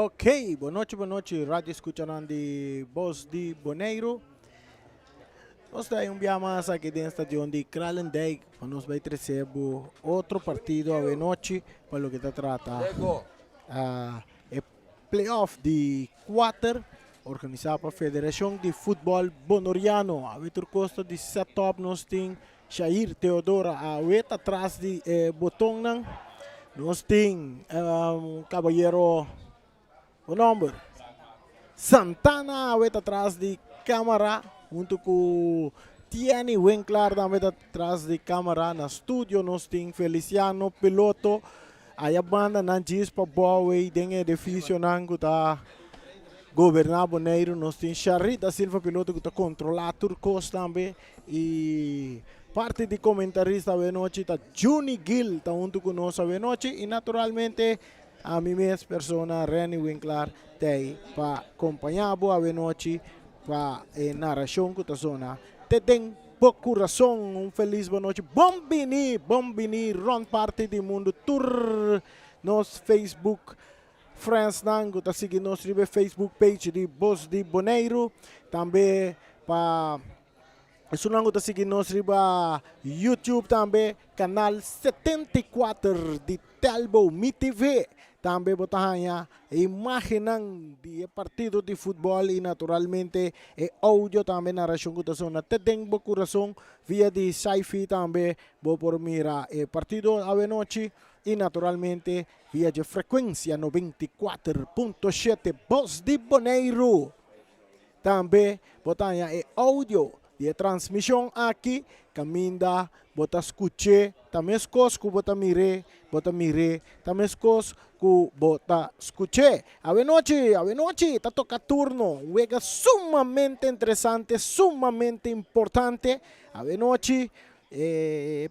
Ok, boa noite, rádio escucharán de Voz de Boneiro. Nós enviamos aqui dentro do estadio de Kralendijk, para nós vai receber outro partido à noite, para o que se trata é playoff de 4, organizado pela Federação de Futebol Bonoriano. A Vitor Costa de setup nós tem Jair Teodora a wet atrás de botão não. Nós tem Caballero o nome Santana a wet atrás de câmara junto com Tiani Winkler também atrás de câmara no estúdio. Nós tem Feliciano piloto. Aí a banda não diz para boa e tem edifício não que está governar Boneiro. Nós tem Charita Silva piloto que está controlar Turcos também. E parte de comentarista a noite está Juni Gill está junto com nós a noite. E naturalmente a mim mesma persona Reni Winkler tem para acompanhar a noite para a narração que está zona. Tem pouco coração, feliz boa noite. Bombini, ron parte do mundo tour nos Facebook friends nango tá seguindo nosso Facebook page de Voz de Boneiro, também para isso nango tá seguindo nosso YouTube também, canal 74 de Telbo Mi TV. Também botar a imagem de partido de futebol e naturalmente áudio também narração que está na tem coração via de Saifi também vou por mirar partido a noite e naturalmente via de frequência 94.7 Voz de Boneiro. Também botar áudio de transmissão aqui caminda bota escuche também escosco bota mire também escosco bota escuche a noite tá toca turno juega sumamente interessante sumamente importante a noite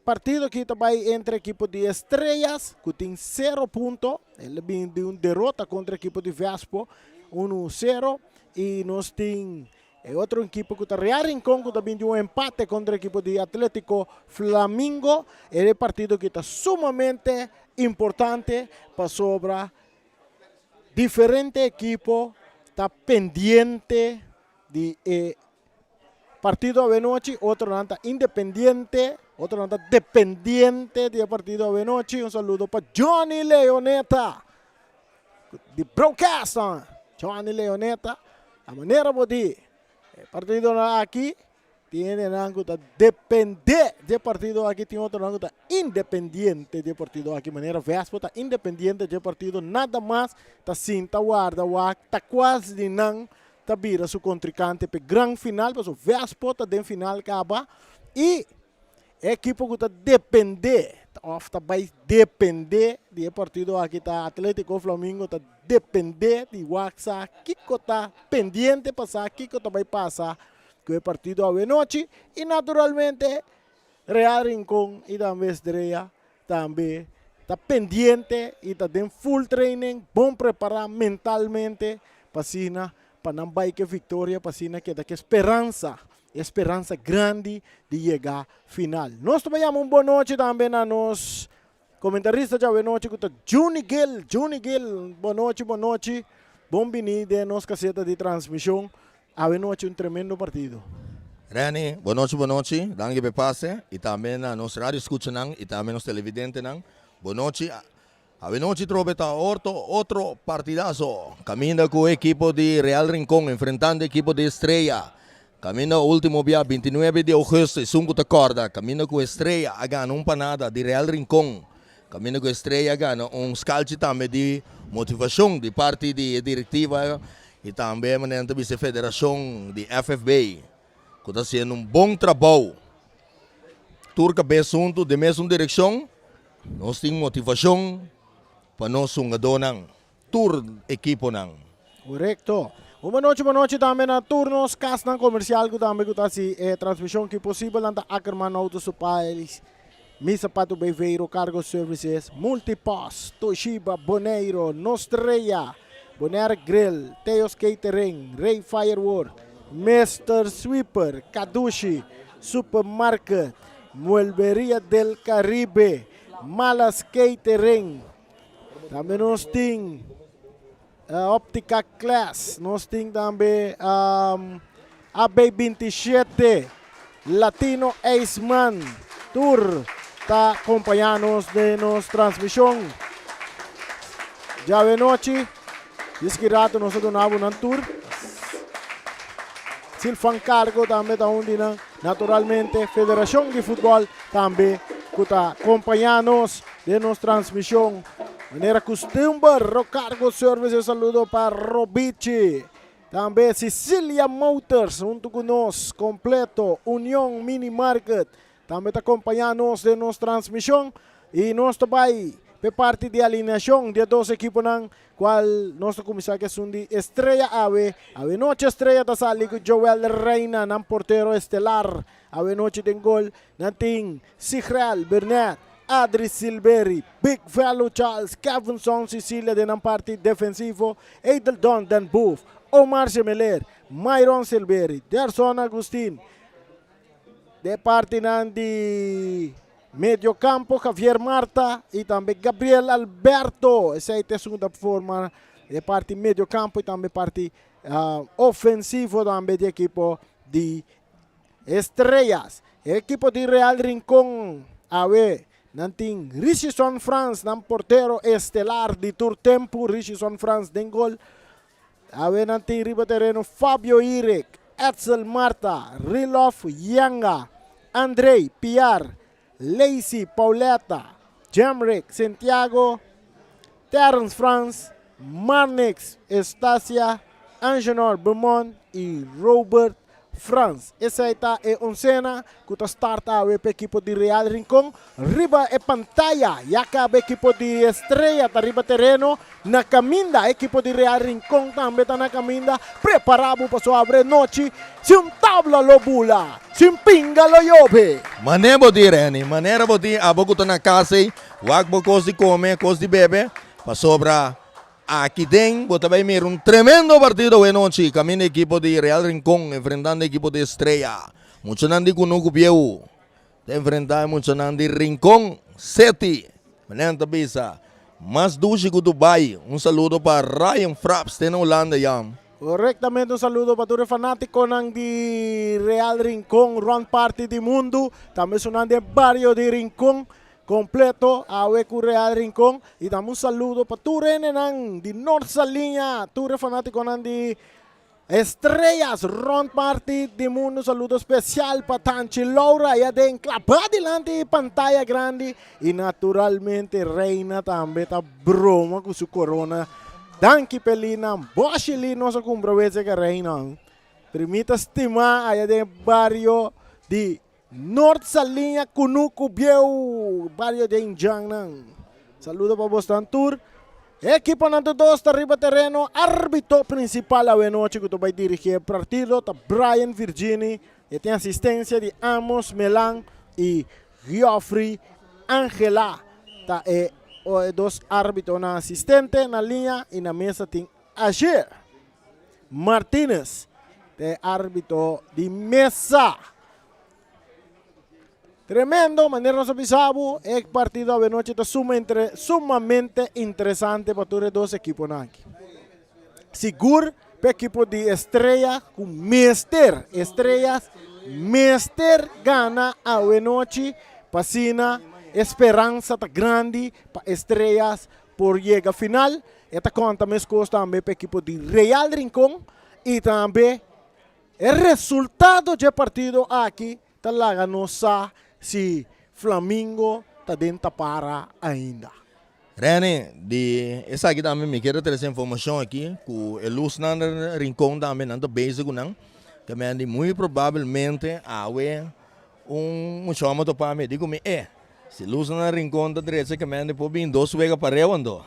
partido que vai entre equipo de Estrellas que tem 0 pontos ele vem de derrota contra a equipo de Vespo 1-0 e nós tem outro equipo que está Rincón que também de um empate contra a equipe de Atlético Flamingo. É um partido que está sumamente importante para sobra diferente equipo está pendiente de partido a noite, outro não está independente, outro não está dependiente de partido a noite. Um saludo para Johnny Leoneta de broadcast. Johnny Leoneta, a maneira de partido aqui tiene rango de depender de partido aqui tem outro rango de independiente de partido aqui maneira Vespo está independente de partido nada mais está sim está guarda está quase de não está vira seu contrincante para grande final para o Vespo está dentro final acaba e a equipe que está depender ofta vai depender de partido aqui está Atlético Flamengo está depender de Waxa Kiko está pendiente passar Kiko está vai passar que o partido a noite e naturalmente Real Rincón e também Estrela também está pendiente e está em full training bom preparar mentalmente para não vai que vitória para que dá que esperança grande de chegar final. Nós trabalhamos boa noite também a nós comentarista já boa noite com Juni Gill, boa noite, bom vindo de nossa caseta de transmissão, a noite tremendo partido. Reni, boa noite, danke per passe, e também a nossa rádio escuta e também nos televidente boa noite, a noite troveta outro partidazo, caminha com o equipo de Real Rincón enfrentando o equipo de Estrella. Camina último dia 29 de agosto, 5 de corda. Camina com Estrela a ganhar empanada de Real Rincón. Camina com Estrela a ganhar scalci também de motivação de parte da diretiva e também da vice-federação de FFB. Que está sendo bom trabalho. Turca bem assunto, de mesma direção. Nós temos motivação para nós jogador tur equipo Correto. Boa noite também na turnos, casa comercial que também está se transmissão que possível anda Ackerman Auto Supplies, Misa Pato Beveiro Cargo Services, Multipass, Toshiba, Boneiro, Nostreia, Bonaire Grill, Teos Catering, Ray Firewood, Mr. Sweeper, Kadushi, Supermarket, Muelberia del Caribe, Malas Catering, também nós temos Optica Class. Nós temos também AB27 Latino Aceman Tour. Está acompanhando-nos de nossa transmissão. Já é noite. Diz que rato nós donamos um tour. Silfan Cargo também está onde naturalmente Federação de Futebol também está acompanhando-nos de nossa transmissão. Maneira costume, Rocargo Service, eu saludo para Robici. Também Sicilia Motors, junto conosco, completo, União Mini Market. Também está acompanhando-nos de nossa transmissão. E nós também, por parte de alineação de dois equipos, qual nosso comissário que são de Estrela Ave. Ave Noche Estrela está salindo com Joel Reina, nam portero estelar. Ave Noche tem gol, nating Sigrel Burnett, Adri Silveri, Big Fellow Charles, Kevinson Sicilia de nam parte defensivo, Edeldon Dan Booth, Omar Semeler, Myron Silveri, Derson Agustin. De parte de medio campo, Javier Marta e também Gabriel Alberto. Essa é a segunda forma de parte medio campo e também parte ofensivo também de equipo de Estrellas. Equipo de Real Rincón, nanting Richison France, nam portero estelar de Tour Tempo, Richison France den gol. Nanting riba terreno Fabio Irek, Edsel Marta, Rilof Yanga, Andrei Piar, Lacey Pauleta, Jamrick Santiago, Terence France, Marnix Estacia, Angenor Beaumont e Robert France. Essa é a oncena que está starta o equipo de Real Rincón. Riba é pantalla, e acaba o equipo de Estrela, está riba terreno, na caminda, equipo de Real Rincón também está na caminda, preparado para sua abre noite, se tabla lo bula, se pinga lo yobe. Maneira de Reni, maneira de abogo na casa, wag bo coisa de comer, coisa de beber, para sobra aqui dentro, bota bem mir tremendo partido hoje noite, caminho equipo de Real Rincón enfrentando equipo de Estrela. Muito nandi kunuku bieu, enfrentar muito nandi Rincón 7, menenta bisa. Mas dushi ko Dubai, saludo para Ryan Fraps, na Holanda yan. Correctamente, un saludo para todos los fanáticos de Real Rincón, Run Party de Mundo. También son de barrio de Rincón completo, a Real Rincón. Y damos un saludo para todos los de Norte Línea, todos los fanáticos de Estrellas, Run Party de Mundo. Un saludo especial para Tanchi Laura, ya de enclapada delante de pantalla grande. Y naturalmente, Reina también está broma con su corona. Danke Pelina, Boschili, nossa compromisso que reina. Permita estimar aí de barrio de Norte Salinha, Cunuco, Bieu, barrio de Injang. Saludo para Boston Tour. Equipo Nanto 2 está arriba terreno. Árbitro principal a noite que vai dirigir o partido. Está Brian Virginie. E tem assistência de Amos Melan e Geoffrey Angela. Tá, dos árbitros na assistente na linha e na mesa tem Agir Martínez, árbitro de mesa. Tremendo, maneira nós observamos, é que partido a noite está sumamente interessante para todos os dois equipos aqui. Seguro para o equipo de Estrela com Mister Estrelas, Mister gana a noite, Pacina. Esperança tá grande para Estrellas por chegar final. Esta conta mais costa também para o equipo de Real Rincón e também o resultado do partido aqui tá lá não sabe se Flamengo tá dentro para ainda. Rene, essa aqui também me quero trazer informação aqui que o Luz Rincón também não está basic não, que muito provavelmente chama para mim, digo me se Luz na Rincón da direita que me pode vir 2 vezes para rewando.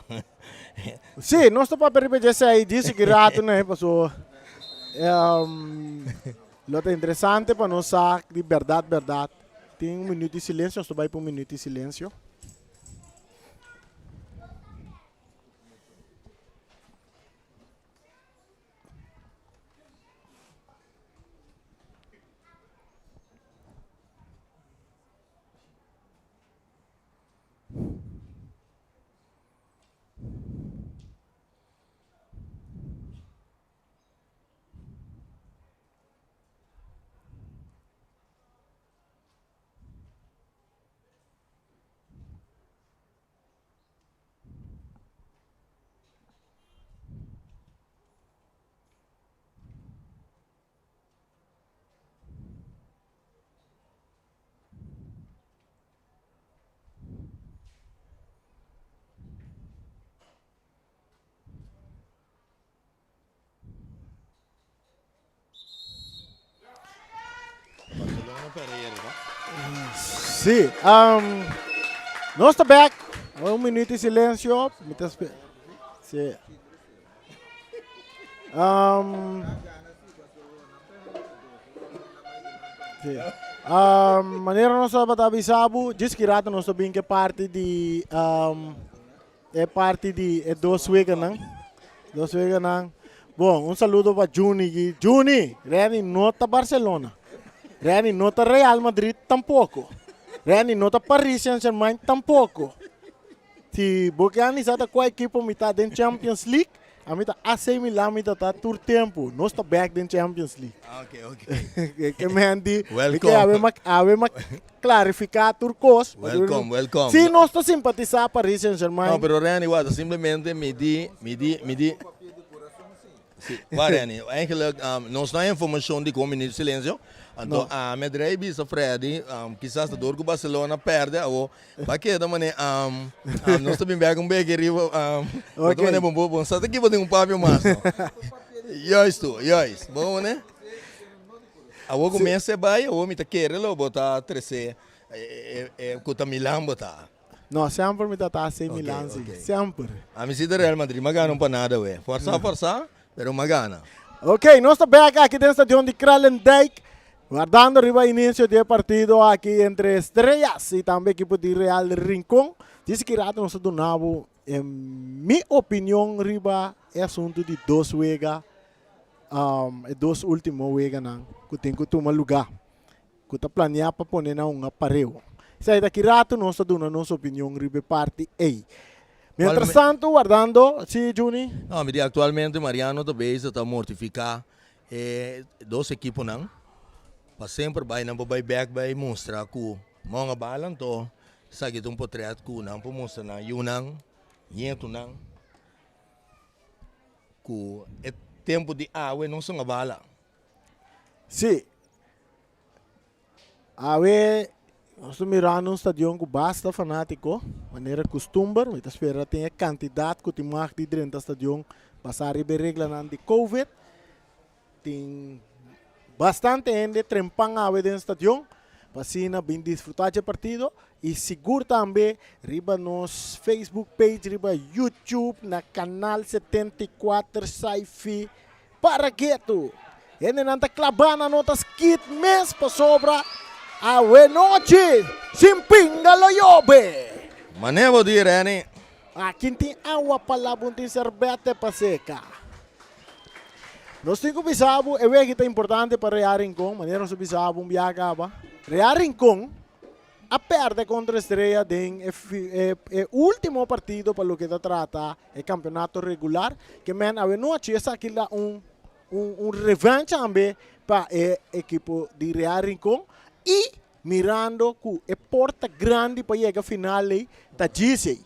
Sim, nós estamos para repetir aí, disse que rato né, passou. Lo interessante para nós saber de verdade. Tem minuto de silêncio, nós vai para minuto de silêncio. Sim. Nós está back. Minuto de silêncio. Sim. Sim. Maneira nós estamos avisando, diz que nós estamos bem que parte de dois vegas, não? Dois vegas, não? Bom, saludo para Juni. Juni, Reni nota Barcelona. Reni nota Real Madrid tampouco. Reni nota Paris Saint-Germain tampouco. Se você analisar qual equipe está dentro da Champions League, a mim AC Milan está todo tempo. Nós está back dentro da Champions League. Ok. Que me andi, Welcome. que clarificar turcos. Welcome. Se nós está simpatizar Paris Saint-Germain. No, pero Reni, simplesmente me di. Reni, eigenlijk, nós não informação de como minuto de silêncio. Então, a medrei bisa Freddy, quizás a dor que o Barcelona perde, ou para que da maneira, nós também pegamos bem que riba, da maneira bom, só aqui vou um papel mais. Yois, bom, né? A o começa vai, o me tá querendo botar 13, contra Milan botar. Não, sempre me tá AC Milan, sempre. A mim se do Real Madrid, mas não para nada, ué. Força, pero magana. Ok, nós está back aqui dentro do estádio de Kralendijk. Guardando arriba início do partido aqui entre Estrelas e também equipe de Real Rincón. Diz que nós estamos donando, em minha opinião, arriba é assunto de dois vegas, dois últimos vegas, que tem que tomar lugar. Que está planeado para pôr um aparelho. Isso daqui rato nós estamos dando nossa opinião arriba parte A. Mientras tanto, guardando, sim, Juni? Não, me diz atualmente Mariano também está mortificado. Dois equipes não. Para sempre vai back vai mostrar que mga balang to sa gitong portrait ko nang pumostra na yunang yento nang ku tempo de awe não são a bala. Sim. Awe nós mirando um estádio que basta fanático, maneira costumbar, mas espera tem candidato que tem mais de 30 estádio passar a regla de Covid. Tem bastante gente trempang awe dentro do estádio, para bem desfrutar do partido e seguro também riba nos Facebook page, riba YouTube, na canal 74 Saifi para que tu ele não está clavando notas kit mês para sobra awe noite simpinga lo yobe. Manevo di Reni. Aqui tem água para buntin serbete para seca. Nós temos que pensar, é importante para Real Rincón, maneira nós pensamos um viagem. Real Rincón, a perde contra a Estrela é o último partido para o que se trata é campeonato regular, que men a noite é aqui lá revanche também para a equipe de Real Rincón e mirando que é porta grande para chegar a final da GC.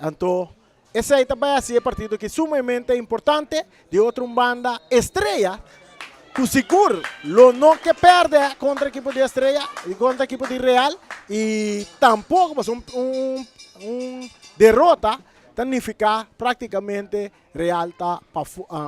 Então, esse aí também é um partido que é sumamente importante de outra banda Estrela, que seguro lo não que perde contra a equipe de Estrela e contra a equipe de Real e tampouco mas derrota significa praticamente Real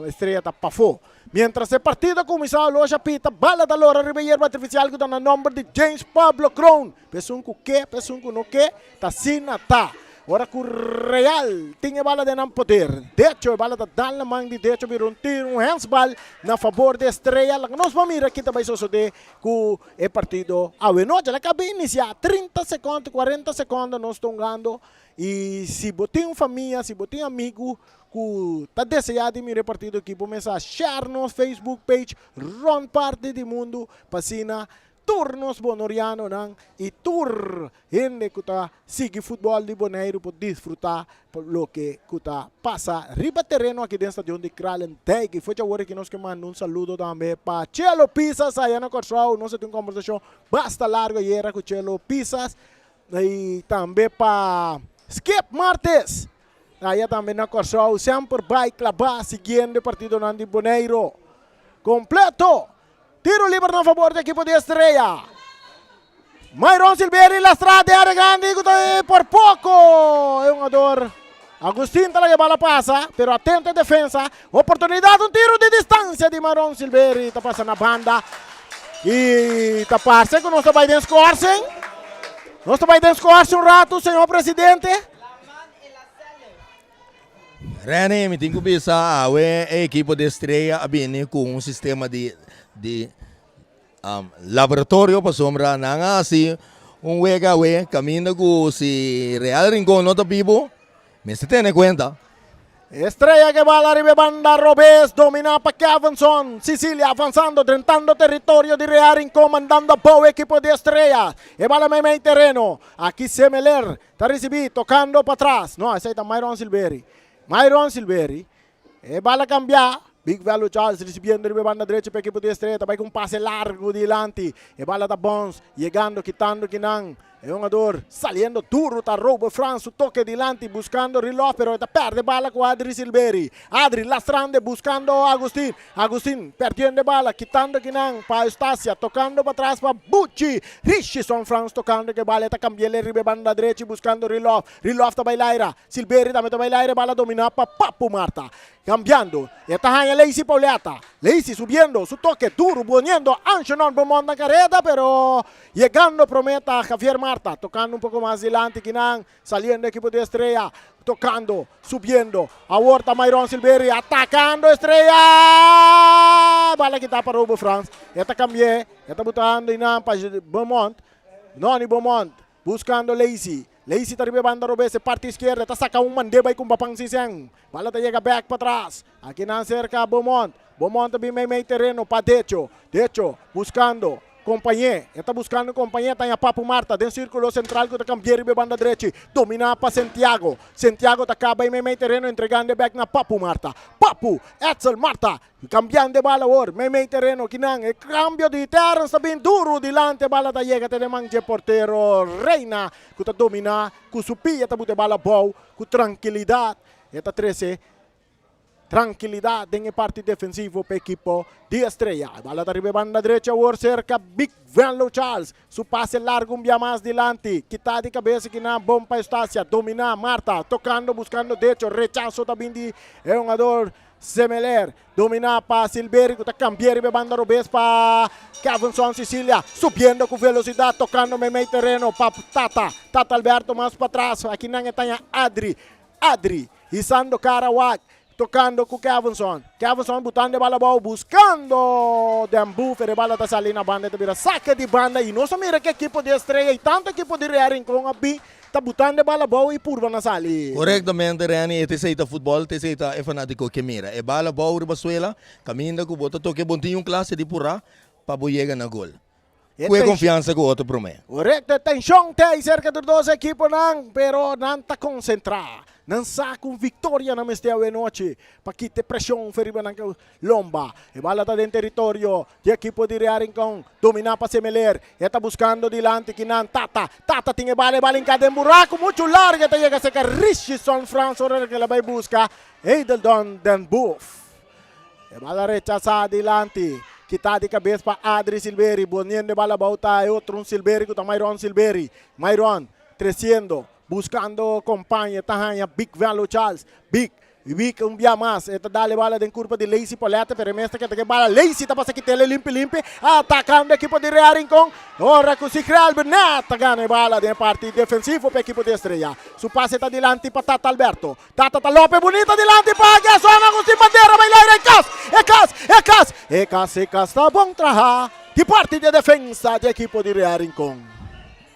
Estrela está para fora. Mientras el partido começou, loja pita, bala da lora, ribeirba artificial que dá no nome de James Pablo Crown. Pesunco que, pesunco no que, tá sina tá. Ora que o Real tinha bala de não poder. De hecho, a bala da dan na mão de hecho, virou um handsball na favor de Estrela. Nós vamos mirar aqui também suceder com o partido. A noite, ela acaba de iniciar 30 segundos, 40 segundos, nós estamos ganhando. E se você tem família, se você tem amigo, que está desejado de mirar partido aqui, começa a share no Facebook page, run parte do mundo, passina. Turnos bonoriano nang itur hindi kuta sige futebol de Bonaire por desfrutar por lo que kuta pasa riba terreno aqui dentro do estádio de Kralendijk. Foi agora que nós que mandamos saludo também para Chelo Pisas aí na Corção. Nós temos uma conversação bastante larga e era com Chelo Pisas e também para Skip Martes aí também na Corção. Sempre vai clavar seguindo o partido de Bonaire completo. Tiro livre a favor da equipe de Estrela. Myron Silveri, Lastrade, Aragandi, por pouco. É um jogador. Agustín talaga bala passa, pero atento defesa. Oportunidade, um tiro de distância de Myron Silveri. Está passando na banda. E taparse que nós vai descoarse. Nós vai descoarse rato, senhor presidente. Rene, mi tenho que pensar, a equipe de estreia viene com um sistema de laboratório para sombra, não assim, wega caminho com si Real Rincón não tá vivo, me se tem conta. Estrella que va a la ribanda Robes, domina para Cavanson, Sicilia avanzando, tentando territorio de Real Rincón, mandando a Bow, equipo de Estrella, e va la media terreno, aquí Semeler, está recibido, tocando para atrás, no, ese está Myron Silveri, e va a cambiar, Big Value Charles recibiendo de banda derecha para equipo de Estrella, também com um passe largo delante, e bala da Bons, llegando, quitando Kinan, é um jogador saliendo duro, tá roubo France, toque delante, buscando reloj, pero está perde bala com Adri Silveri, Adri lastrando, buscando Agustin perdendo bala, quitando Kinan, para Eustacia, tocando para trás para Bucci, Richison France tocando que bala, está cambiando ribe banda derecha, buscando reloj tá bailaira, Silveri também tá bailaira, bala dominar para Papu Marta, cambiando, está Hanya Lacey Pauliata, Lacey subiendo, su toque duro, poniendo Anchonon Beaumont na carreta, pero llegando prometa Javier Marta, tocando un poco más adelante, Kinan, saliendo equipo de Estrella, tocando, subiendo, ahorita Myron Silveri, atacando Estrella, bala que está para Robo France, esta cambié, esta botando Inan para Beaumont, Noni Beaumont, buscando Lacey está banda Robes, parte izquierda, está saca un mandeba com Bapang Siseng, bala te llega back para trás, aqui na cerca Beaumont também meio terreno para Decho, buscando companhia, está buscando companhia, está em Papo Marta, dentro do círculo central que está cambiando de banda direita, domina para Santiago está acaba em meio terreno, entregando back na Papo Marta, Etzel Marta, cambiando de bala agora, meio terreno, Kinan, cambio de terra, está bem duro, delante, bala da chega, tem manche portero, Reina, que está domina, com supia, está botando bala boa, com tranquilidade, está 13, tranquilidade em parte defensivo para o equipo de Estrella. Bala da banda direita, agora cerca Big Value Charles. Su passe largo um dia mais delante. Quita de cabeça que na bom para Estácia. Domina Marta, tocando, buscando Decho. Rechazo também de jogador Semeler. Domina para Silveri, que está cambiando banda Robes para Cavanson Sicilia. Subindo com velocidade, tocando meio terreno para Tata Alberto mais para trás. Aqui na Tanha Adri, Isando Karawak. Tocando com Cavanson botando de bala boa, buscando Dembu, de bala da Salina banda de vira saque de banda e não só mira que equipo de Estrella e tanto equipo de Real Rincón abi tá botando de bala boa e purva na sali. Correctamente, Rani, esse seita futebol, esse seita é fanático que mira, é bala boa de Basuela, caminha com bota toque bontinho classe de purra para boiega na gol. Com confiança com o outro promete. Correcto, tensão tem cerca de 12 equipos não, pero não tá concentrado. Não sa com vitória na mestea noite para que te pressão feriba na lomba e bala tá dentro território de equipo de Real Rincón dominar para Semeler está buscando delante que não Tata tinha bala em cada buraco muito larga te chega a secar Richison France ora que ela vai buscar Edeldon Denbuff e bala rechazada delante que está de cabeça para Adri Silveri bonito de bala bauta e outro Silveri que está Myron Silveri crescendo buscando companhia, tahanha Big Value Charles, Big um dia mais, está dando bala de curva de Lacey Poleta, pero mestre que tem bala Lacey, tá para que tele limpe, atacando a equipe de Real Rincón, ora com Cicral Bernat, ganha bala de parte defensivo para a equipe de Estrella, su passe está delante para Tata Alberto, Tata Lope bonita delante para Gerson Agustin Bandeira, vai lá, Ecas, tá bom trabalhar, de parte de defesa de equipe de Real Rincón.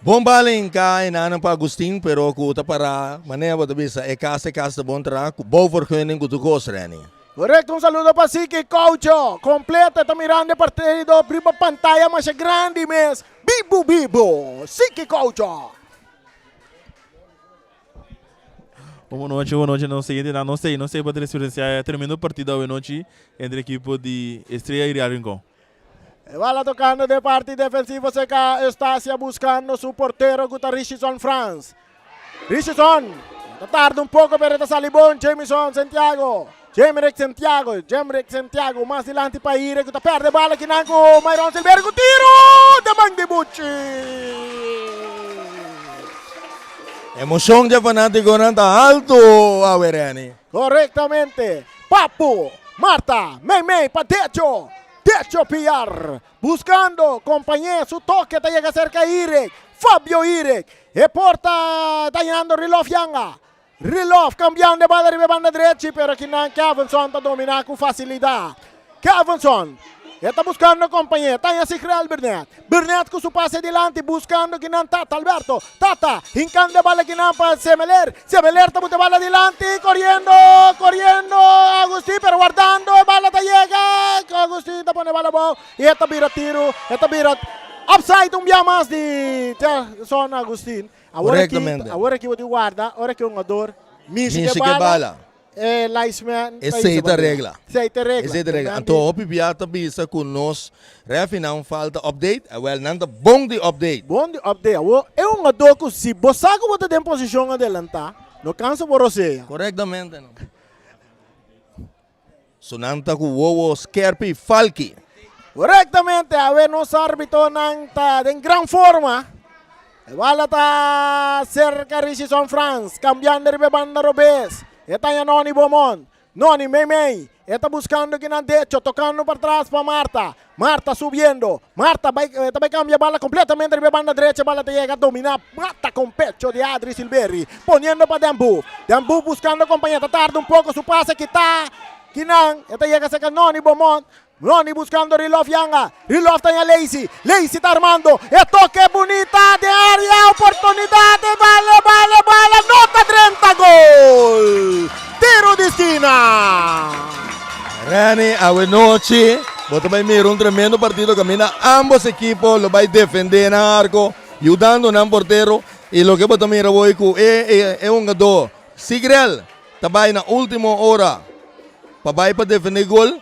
Bom baling ka inaanan pa Agustin pero kuta para maneva da bisa e casa bom tra ku boa vergunning ku tukos Rani. Correcto, un saludo para Siki Coucho. Completa, está mirando el partido, prima pantalla más grande mes. Bibo, Siki Coucho. Boa noite, não sei para transferência, terminou o partido hoje noite entre a equipe de Estrella e Real Rincón. Bala tocando de parte defensivo, seca Estácia buscando su portero, Guta Richison France. Richison, tarda un poco pero está salibón, Jamison Santiago, Jemrek Santiago, más adelante para ir, que perde bala, que nanco, Myron Silveri, tiro, de Mang de Bucci. Emoção de fanático nanta alto, Averani. Correctamente, Papu, Marta, Mei, Patecho, Techo PR, buscando compañía, su toque, te llega cerca Irek, Fabio Irek, e porta tagliando Rilov Yanga. Rilov cambiando bala arriba banda derecha, pero aquí no Cavenson está dominando con facilidad. Cavenson está buscando compañía, está así Real Burnett. Burnett con su pase adelante, buscando que no Tata Alberto. Tata, hincando bala que no para Semeler. Semeler está buscando bala adelante, corriendo Agustín, pero guardando, bala te llega. Agustín te pone bala bow, y esta vira tiro, esta vira upside un día más de Son Agustín. Correctamente. Agora que você guarda, agora que um jogador Misi que bala. Liceman. Aceita a regra. Aceita a regra. Aceita a regra. Então, o Pipiata bisa com nós. Refinal, falta update. Well, nada bom de update. Bom de update. É um jogador que se você que tem posição adelantar, não cansa por você. Correctamente. No? Sonanta com o Skerpi Falki. Correctamente. A ver, nosso árbitro está em grande forma. Bala está cerca de Richison France, cambiando de banda Robes. Está ya Noni Beaumont. Noni Meimei. Está buscando que no techo, tocando para atrás para Marta. Marta subiendo. Marta va a cambiar bala completamente de banda derecha. Bala te llega a dominar. Mata con pecho de Adri Silveri. Poniendo para Dembu. Dembu buscando compañía. Tarda un poco su pase. Kinan. Esta llega a sacar Noni Beaumont. Noni buscando Rilov Yanga. Rilov está en Lazy. Lazy está armando. El toque bonita de área. Oportunidad. Bala. Nota 30. Gol. Tiro de esquina. Rani, Awenochi. Bota vai mirar tremendo partido. Camina ambos equipos. Lo vai defender na arco. Ayudando na portero. E lo que bota mira hoy é um jogador. Sigrel. Tabay na última hora. Pabay para defender gol.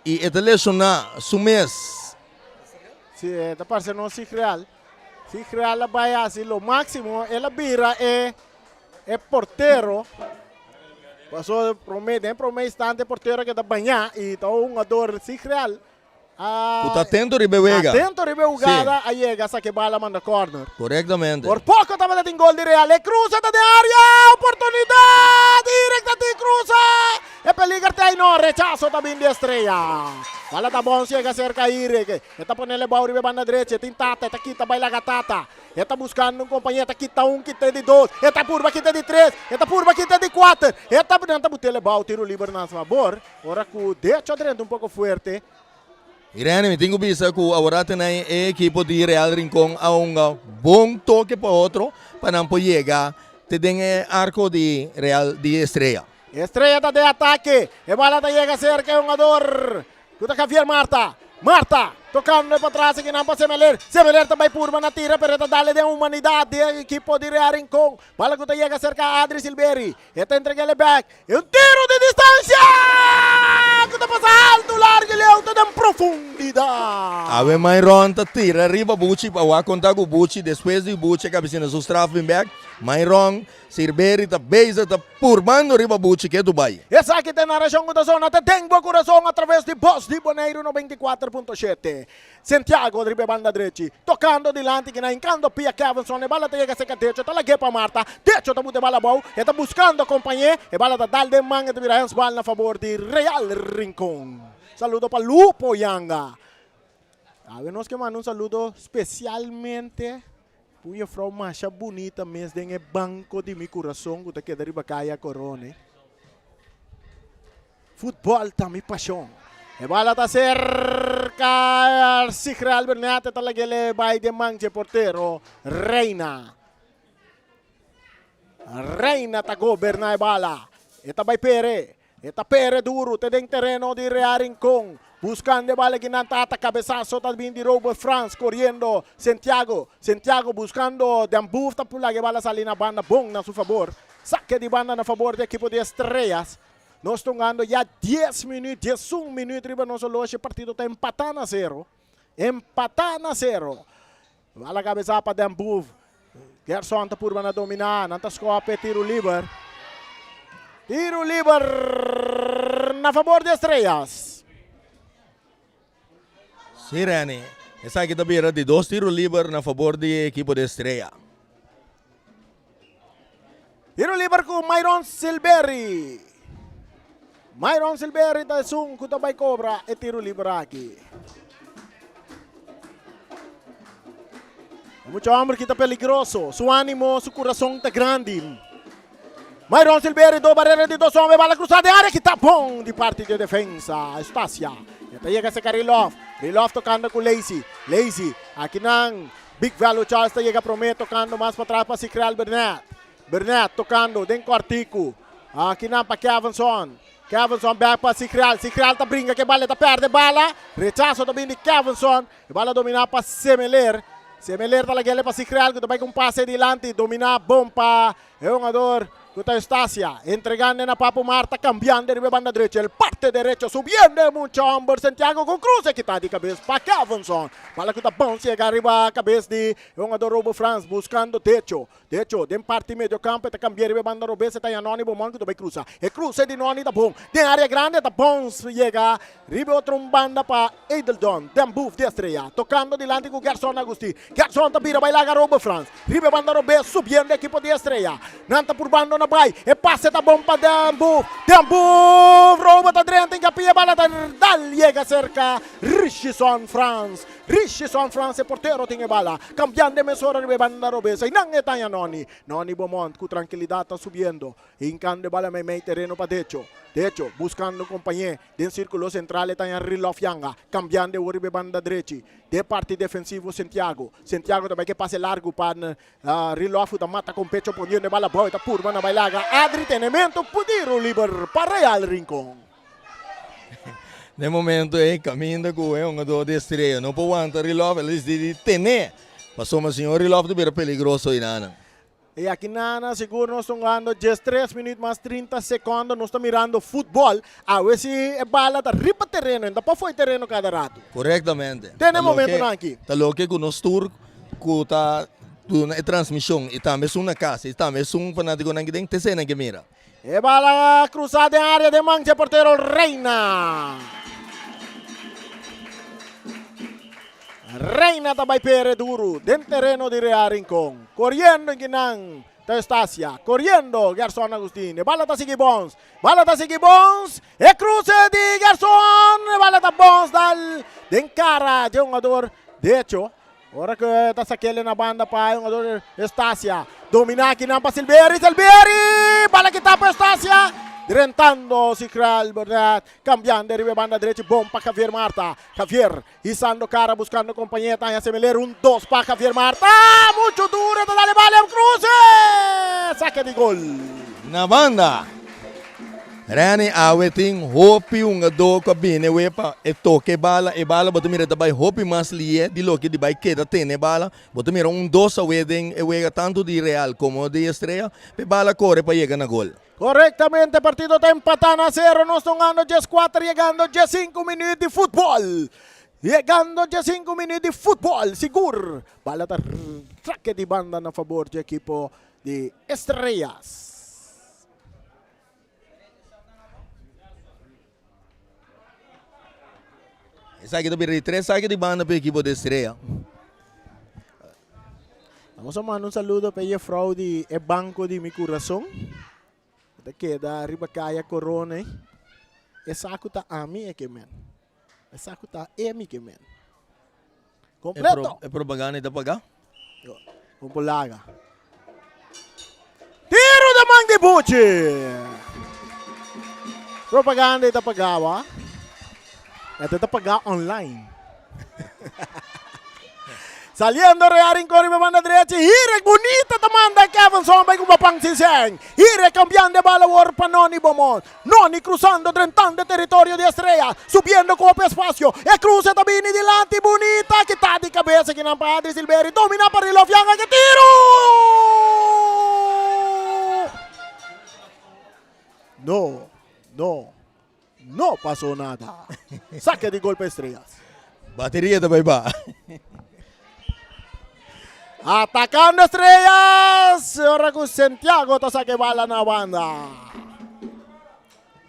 E esta lesiona su mês. Sí, esta parte no es real. Si real la vaya así, lo máximo, ela vira é portero. Passou promedio instante portero que está banhar e está um jogador si real. Está atento de bebega. Atento de bebegada, aí chega, saque bala, manda corner. Correctamente. Por pouco estava dando gol de Real. E cruza de área, oportunidade, directa de cruza. E peligra tem no, rechazo também de Estrela. Bala tá bom, chega cerca a Irek. Está ponendo bauri de banda direita, tem Tata, está quita, baila gatata. Está buscando um companheiro, está quita quita de dois. Está purba, quita de três. Está purba, quita de quatro. Está botando bal, tiro livre na favor. Ora com o derecho adentro um pouco forte. Irene, me tenho visto que agora tem a equipe de Real Rincón a bom toque para outro, para não poder chegar. Tem arco de Real de Estrela. Estrela está de ataque. E bala chega cerca de um jogador. Cuta Javier Marta. Marta, tocando para trás aqui não para Semeler. Semeler também purba na tira, pero está dando de humanidade de equipe de Real Rincón. Bala que chega cerca de Adri Silveri. Está entregando back. E um tiro de distância. Que passa alto, largo e alto em profundidade. Ave Mayron tira arriba Bucci, para contar com Bucci, depois de Bucci, cabecinha do strafing back. Mayron, Silveri, está beijo, está purbando arriba Bucci, que é Dubai. Essa aqui tem na região da zona, tem bom coração através de Voz de Boneiro 94.7. Santiago, drible banda direita, tocando dilante, que na encando Pia Cavenson, e bala te chega cerca techo, tá lá para Marta, techo tá muito bala bom, e tá buscando a companhia, e bala tá dal de manga, te vira handsball na favor de Real Rincón. Saludo para Lupo Yanga. A ver, nós que mandam saludo especialmente para uma frau macha bonita mesmo, tem banco de meu coração, que tá aqui de Ribacaia Corona. Futebol tá minha paixão. E bala tá cerca, si Real Bernat, tá lá que ele vai de manche portero, Reina. Reina tá governa e bala. Eta vai Pere. Eta Pere duro, te den terreno de Real Rincón. Buscando bala que nantata, cabezazo también de Robert France, corriendo Santiago. Santiago buscando de ambufta pula que bala salina banda bom na su favor. Saque de banda na favor do equipo de Estrellas. Nós estamos ganhando já 10 minutos, 11 minutos, riba nosso loja, o partido está empatando a 0. Empatando a 0. Bala cabeça para Dembuv. Gerson está por na dominar, não está escope, tiro livre. Tiro livre na favor de Estrellas. Sim, Rani. Essa aqui também era de 2 tiros livres na favor da equipe de Estrela. Tiro livre com Myron Silveri. Myron Silveri da Sung Kutabay Cobra e tiro libero aqui. Mucho hombre que tá peligroso, su ánimo, su coração tá grande. Myron Silveri, do barreira de 2 homens, bala cruzada em área que tá bom de parte de defesa. Estácia. Ito chega sa Rilov. Rilov tocando com Lazy. Lazy, aqui nang Big Value Charles tá chega prometo tocando mais para trás para si Creal Burnett. Burnett tocando, den Cortico. Aqui nang para Kevinson. Kevinson back para si Creal. Si Creal tá brinca que bala tá perde bala. Rechazo também de Kevinson. Bala dominar para Semeler. Semeler talaga para si Creal. Kung tabay kung pase dilante. Domina bom pa. Eungador. Kuta Estacia, entregando na Papo Marta, cambiando de banda derecha, el parte derecho, subiendo mucho hombre, Santiago con cruce, que está de cabeça para Kevinson, para que está bom, chega arriba a cabeça de jogador Robo France, buscando techo, de parte medio campo, está cambiando de banda Robesa, está anônimo, que também cruza, e cruza de Noni, está bom, de área grande, está bom, chega, ribe outro banda para Edeldon, de Buff de Estrella, tocando delante com Gerson Agustín, Gerson está vira, vai lá Robo France, ribe banda Robesa, subindo equipo de Estrella, nanta por banda na vai, e passe tá bom para Dembu, rouba tá dentro, tem capia, bala tá dal, chega cerca, Richison France, é porteiro, tem bala, cambiando de mesura de banda Robesa, e não é tanya Noni Beaumont, com tranquilidade tá subindo, hincando bala meio terreno para Techo, buscando companhia, den círculo central está em Rilov Yanga, cambiando de uribe banda direita, de parte defensivo Santiago também que passe largo para Rilov, da mata com pecho, poniendo bala boa, está purma na bailaga, adritenimento, pudiro liber para Real Rincón. No momento caminho com o jogador de Estrela, não pode aguentar Rilov, eles dizem tener, passou mas senhor Rilov de peligroso e nada. E aqui nana, seguro nós estamos ganhando 13 minutos mais 30 segundos, nós estamos mirando futebol, a ver se a bala está ripa terreno, ainda para foi terreno cada rato. Corretamente. Tem momento aqui. Tá louco que nós tour, que tá na transmissão, e também são na casa, e também são fanático na que tem que ser na que mira. E bala cruzada em área de mancha, porteiro Reina. Reina tabay pere duro, den terreno di Real Rincón, corriendo en Ginang, Estacia, corriendo Gerson Agustín, bala ta sige Bons, e cruce di Gerson, bala ta Bons dal den cara de jogador, de hecho, ora que está saquele na banda pa jogador Estacia, domina aqui na pa Silveri, bala que tapa Estacia, Direntando si Creal Burnett, cambiando de banda derecha, bom para Javier Marta. Javier, izando cara, buscando compañía, Tanya Semeler, 1-2 para Javier Marta. Mucho duro, dale, vale, un cruce. Saque de gol. Na banda. Rani aweting hopi unga do ko bine wepa e toque bala e bala boto mira tabay hopi mas lie di loki di bay queda tene bala boto mira 1-2 wedding e wega tanto di Real como de Estrella pe bala corre pa llega na gol. Correctamente, partido está empatando a 0, nos están ganando 10-4, llegando 5 minutos de fútbol. Llegando 5 minutos de fútbol, seguro. Bala traque de banda a favor do equipo de Estrellas. Saque do Birri, 3 saque de banda para o equipo de Estrella. Vamos a mandar un saludo para el frau de El Banco de Mi Corazón. Da queda arriba caia corona. E saco tá a mim é que men. E saco tá a mim que men. Completo. É propaganda da pagar? Compolaga. Tiro da Mang de Bucci. Propaganda da pagawa. Ito da pagar online. Saliendo Real Rincón me manda derecha. Hire bonita tamanda Kevinson vai com papang siseng. Hire cambiando de bala war para Noni Beaumont. Noni cruzando, trentando territorio de Estrella. Subiendo con espacio. E cruza también delante bonita. Que está de cabeza que não padre Silveri. Domina para Rilov Yanga. Que tiro! No pasó nada. Saque de golpe Estrellas. Bateria da baiba. Atacando Estrellas. Ahora con Santiago te saque bala na banda.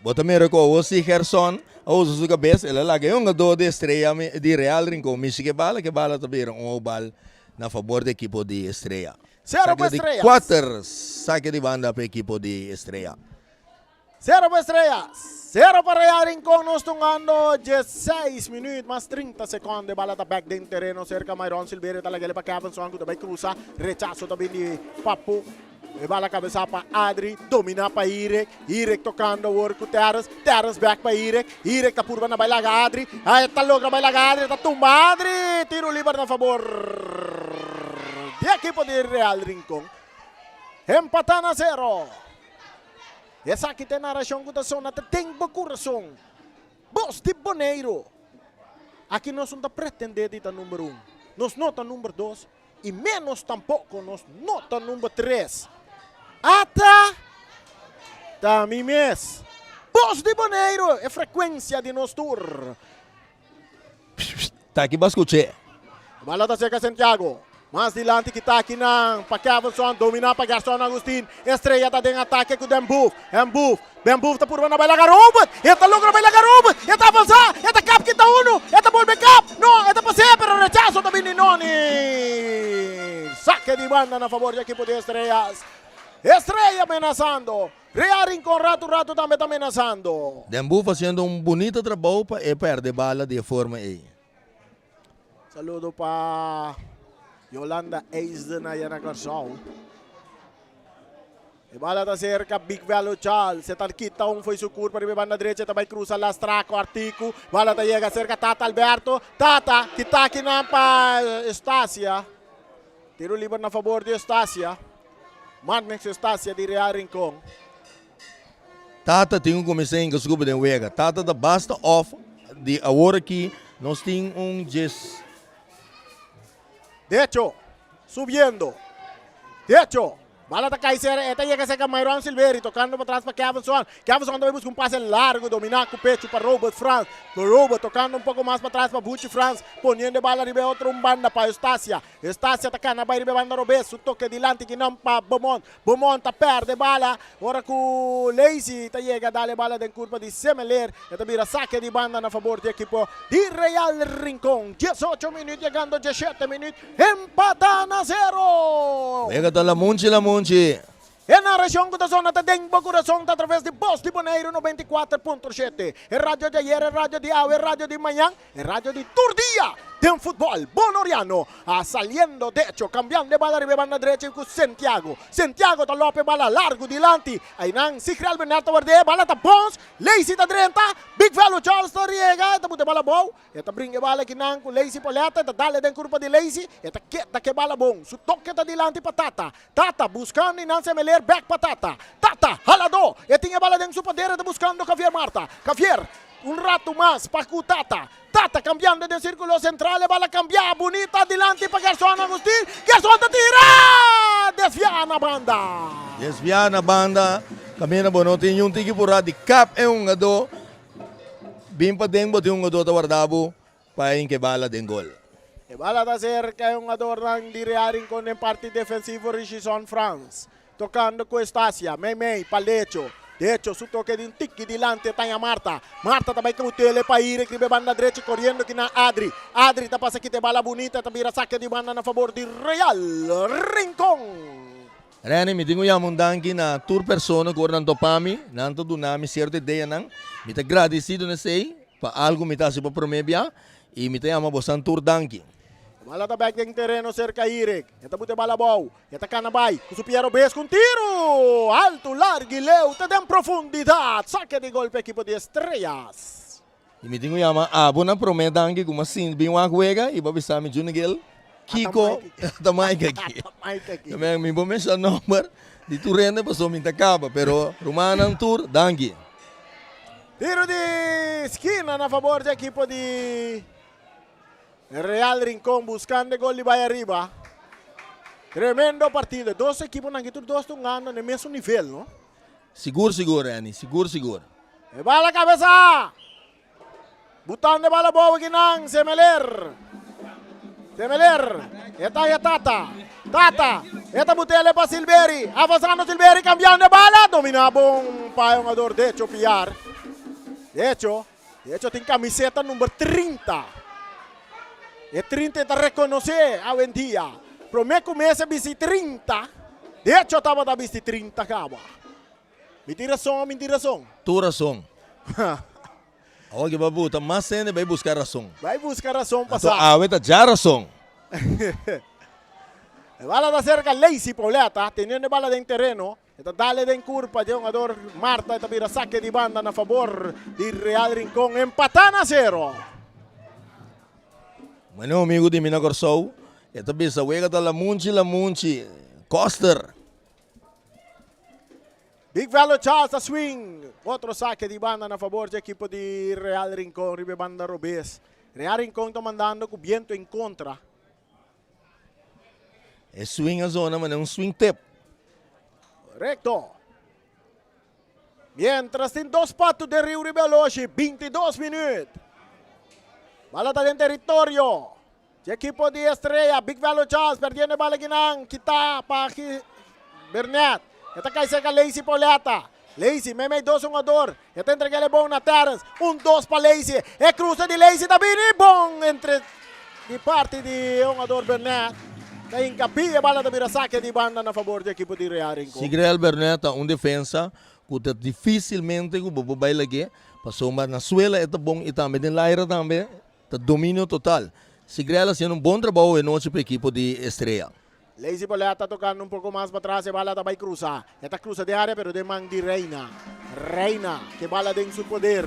Bota mira ko o si Gerson, o su cabeça, ela lagay yung do de Estrella de Real Rincón, misi que bala tabira um bal na favor do equipo de Estrella. 0 para Estrellas. 4 saque de banda para o equipo de Estrella. 0 para Estrellas. 0 para Real Rincón. Nos tungando 16 minutos más 30 segundos. Bala ta back din terreno. Cerca Myron Silverio. Talaga pa Kevin Son. Kuda bay cruza. Rechazo tabi ni Papu. Bala cabeza pa Adri. Domina pa Irek. Irek tocando work com Terras. Terras back pa Irek. Irek ta purba na bailaga Adri. Ay ta logra bailaga Adri. Ta tumba Adri. Tiro libre na favor de equipo de Real Rincón. Empatan a 0. Essa aqui tem narração com a zona tem coração. Boss de Boneiro. Aqui nós não pretendemos estar número 1. Nós não estamos número 2. E menos tampouco nós não estamos número 3. Ata também mês. Boss de Boneiro é frequência de nosso tour. Tá aqui para escutar. Bala da Seca Santiago. Mas dilante kita aqui na pa Kevinson, domina pa Gerson Agustin. Estrela tá dentro ataque com Dembuf. Dembuf tá por na bailaga Robert. Eta logra bailaga Robert. Eta avançar. Eta cap kita uno. Eta ball back up. No, eta pase pero rechazo também de Noni. Saque de banda na favor do equipo de Estrellas. Estrella amenazando. Real Rincón rato também tá amenazando. Dembu fazendo bonito trabalho para perder bala de forma aí. Saludo para Yolanda Eisden aí na Garçom. E bala da cerca, Big Velo Charles. Se talquita foi sucur para a banda direita, também cruza Lastraco, Artico. Bala da chega cerca, Tata Alberto. Tata, que está aqui na Estácia. Tiro livre na favor de Estácia. Magnex Estácia de Real Rincón. Tata tem comissão que desculpa de Wega. Tata da basta off de agora aqui nós temos Jess. De hecho, subiendo. De hecho, bala da Kaiser, esta llega cerca Myron Silveri, tocando para atrás para Kevin Son. Kevin Son também busca pase largo, dominar com o pecho para Robert Franz. Robert tocando pouco mais para trás para Bucci Franz, poniendo bala ribe outro banda para Estácia. Estácia atacando vai ribe banda Robes, o toque dilante que não para Beaumont. Beaumont tá perde bala, ora com Lazy, tá chega dale bala de curva de Semeler, esta vira saque de banda na favor do equipo de Real Rincón. 18 minutos, chegando 17 minutos, empatan a 0. Wega tá la Monchi. E na região da zona de Denbo Coração, através de Boss de Boneiro 94.7. É rádio de ayer, é rádio de hoy, é rádio de manhã, é rádio de Turdia. De futebol bonoriano, saliendo de hecho, cambiando de bala, banda derecha con Santiago. Santiago da López, bala largo, dilante. Aí nang Sigral Bernardo Verde, bala ta Pons, Lazy da 30, Big Velo Charles da Riega, eta bute bala bom, eta brinque bala que nang com Lazy Poleta, eta dale den curva de Lazy, eta que bala bom, su toque da dilante pa Tata. Tata buscando e não se meler back pa Tata. Tata, halado, e tinha bala den su padeira, buscando Javier Marta. Javier, un rato más para Tata. Tata cambiando de círculo central, bala cambiar, bonita, adelante para Gerson Agustín. Gerson te tira! Desvia na banda. Caminha bono, tem tiki pura de cap é gado. Bim pa dengo tem gado ta guardabo para que bala den gol. E bala da cerca é ador de Real Rincón em parte defensivo Richison France. Tocando com Estácia, Mei, Palecho. De hecho, su toque de un tiki dilante está Marta. Marta também com o tele para ir, escreve banda direita, correndo aqui na Adri. Adri tá passa aqui de bala bonita, também vira saque de banda na favor de Real Rincón. Rene, me tenho já mundangi na tour persona que ornan topami, nanto do nome certa ideia nang. Me tá agradecido nesse aí, para algo me tá se para promebia e me tá ama bosan tour danki. Bala da back ng terreno cerca Irek. Esta bute bala bom. Esta canabay. Kusupiero Bes com tiro. Alto, largo e leu. Te den profundidade. Saque de golpe equipo de Estrellas. E me tenho llama abo na promedangi como assim bem uma juega e babi sami Junigel. Kiko, Tamaica aqui. Também me vou mexer o número de turrenda passou me acaba, pero Romana tour dangi. Tiro de esquina na favor do equipo de Real Rincón buscando gol e vai arriba. Tremendo partido. Dois equipos na Guitur, dois estão ganhando no mesmo nível, não? Seguro, Rani. Seguro. E bala cabeça. Botando de bala boa aqui nang Semeler. Eta é Tata. Eta butele para Silveri. Avançando Silveri, cambiando de bala. Domina bom para o jogador de hecho pillar. De hecho tem camiseta número 30. E 30 está reconhecer a hoje em dia. Para mim começa a vestir 30. De hecho estava da vestir 30 acaba. Mentira som. Tu razão. Agora babuta, mas sendo vai buscar razão. Vai buscar razão Então, passar. aveta já razão. Bala da cerca Lazy Pauleta, teniendo bala en terreno. Esta dale de curva, jugador Marta, esta mira saque de banda a favor de Real Rincón, empatan a 0. Bueno, amigo de Mina Corsou, esta bisa juega da Lamunchi, Coster. Big Velo Charles a swing. Otro saque de banda a favor del equipo de Real Rincón, Ribe Banda Robes. Real Rincón está mandando con viento en contra. É swing a zona, mas é swing tip. Correcto. Mientras en dos patos de Rio Ribeloche, 22 minutos. Bala está en territorio. El equipo de Estrella, Big Velo Charles, perdiendo bala Ginang, quita para Bernat. Esta cae cerca Lazy Pauleta. Lazy, meme 2 jogador. Esta entrega é bom na Terence. 1-2 para Lazy. É cruza de Lazy também. E bom entre de parte de jogador Bernat. Da incapia bala da Mirasaque de banda a favor do equipo de Real Rincón. Se Real Berneta, defensa que dificilmente o bobo baila aqui. Passou mas na suela é bom e também na laira também. Tá domínio total. Se Real fazendo bom trabalho noite para a equipe de Estrela. Lazy Pauleta tocando un poco más para atrás, bala da vai cruzar. Esta cruza de área, pero de man de Reina. Reina, que bala de su poder.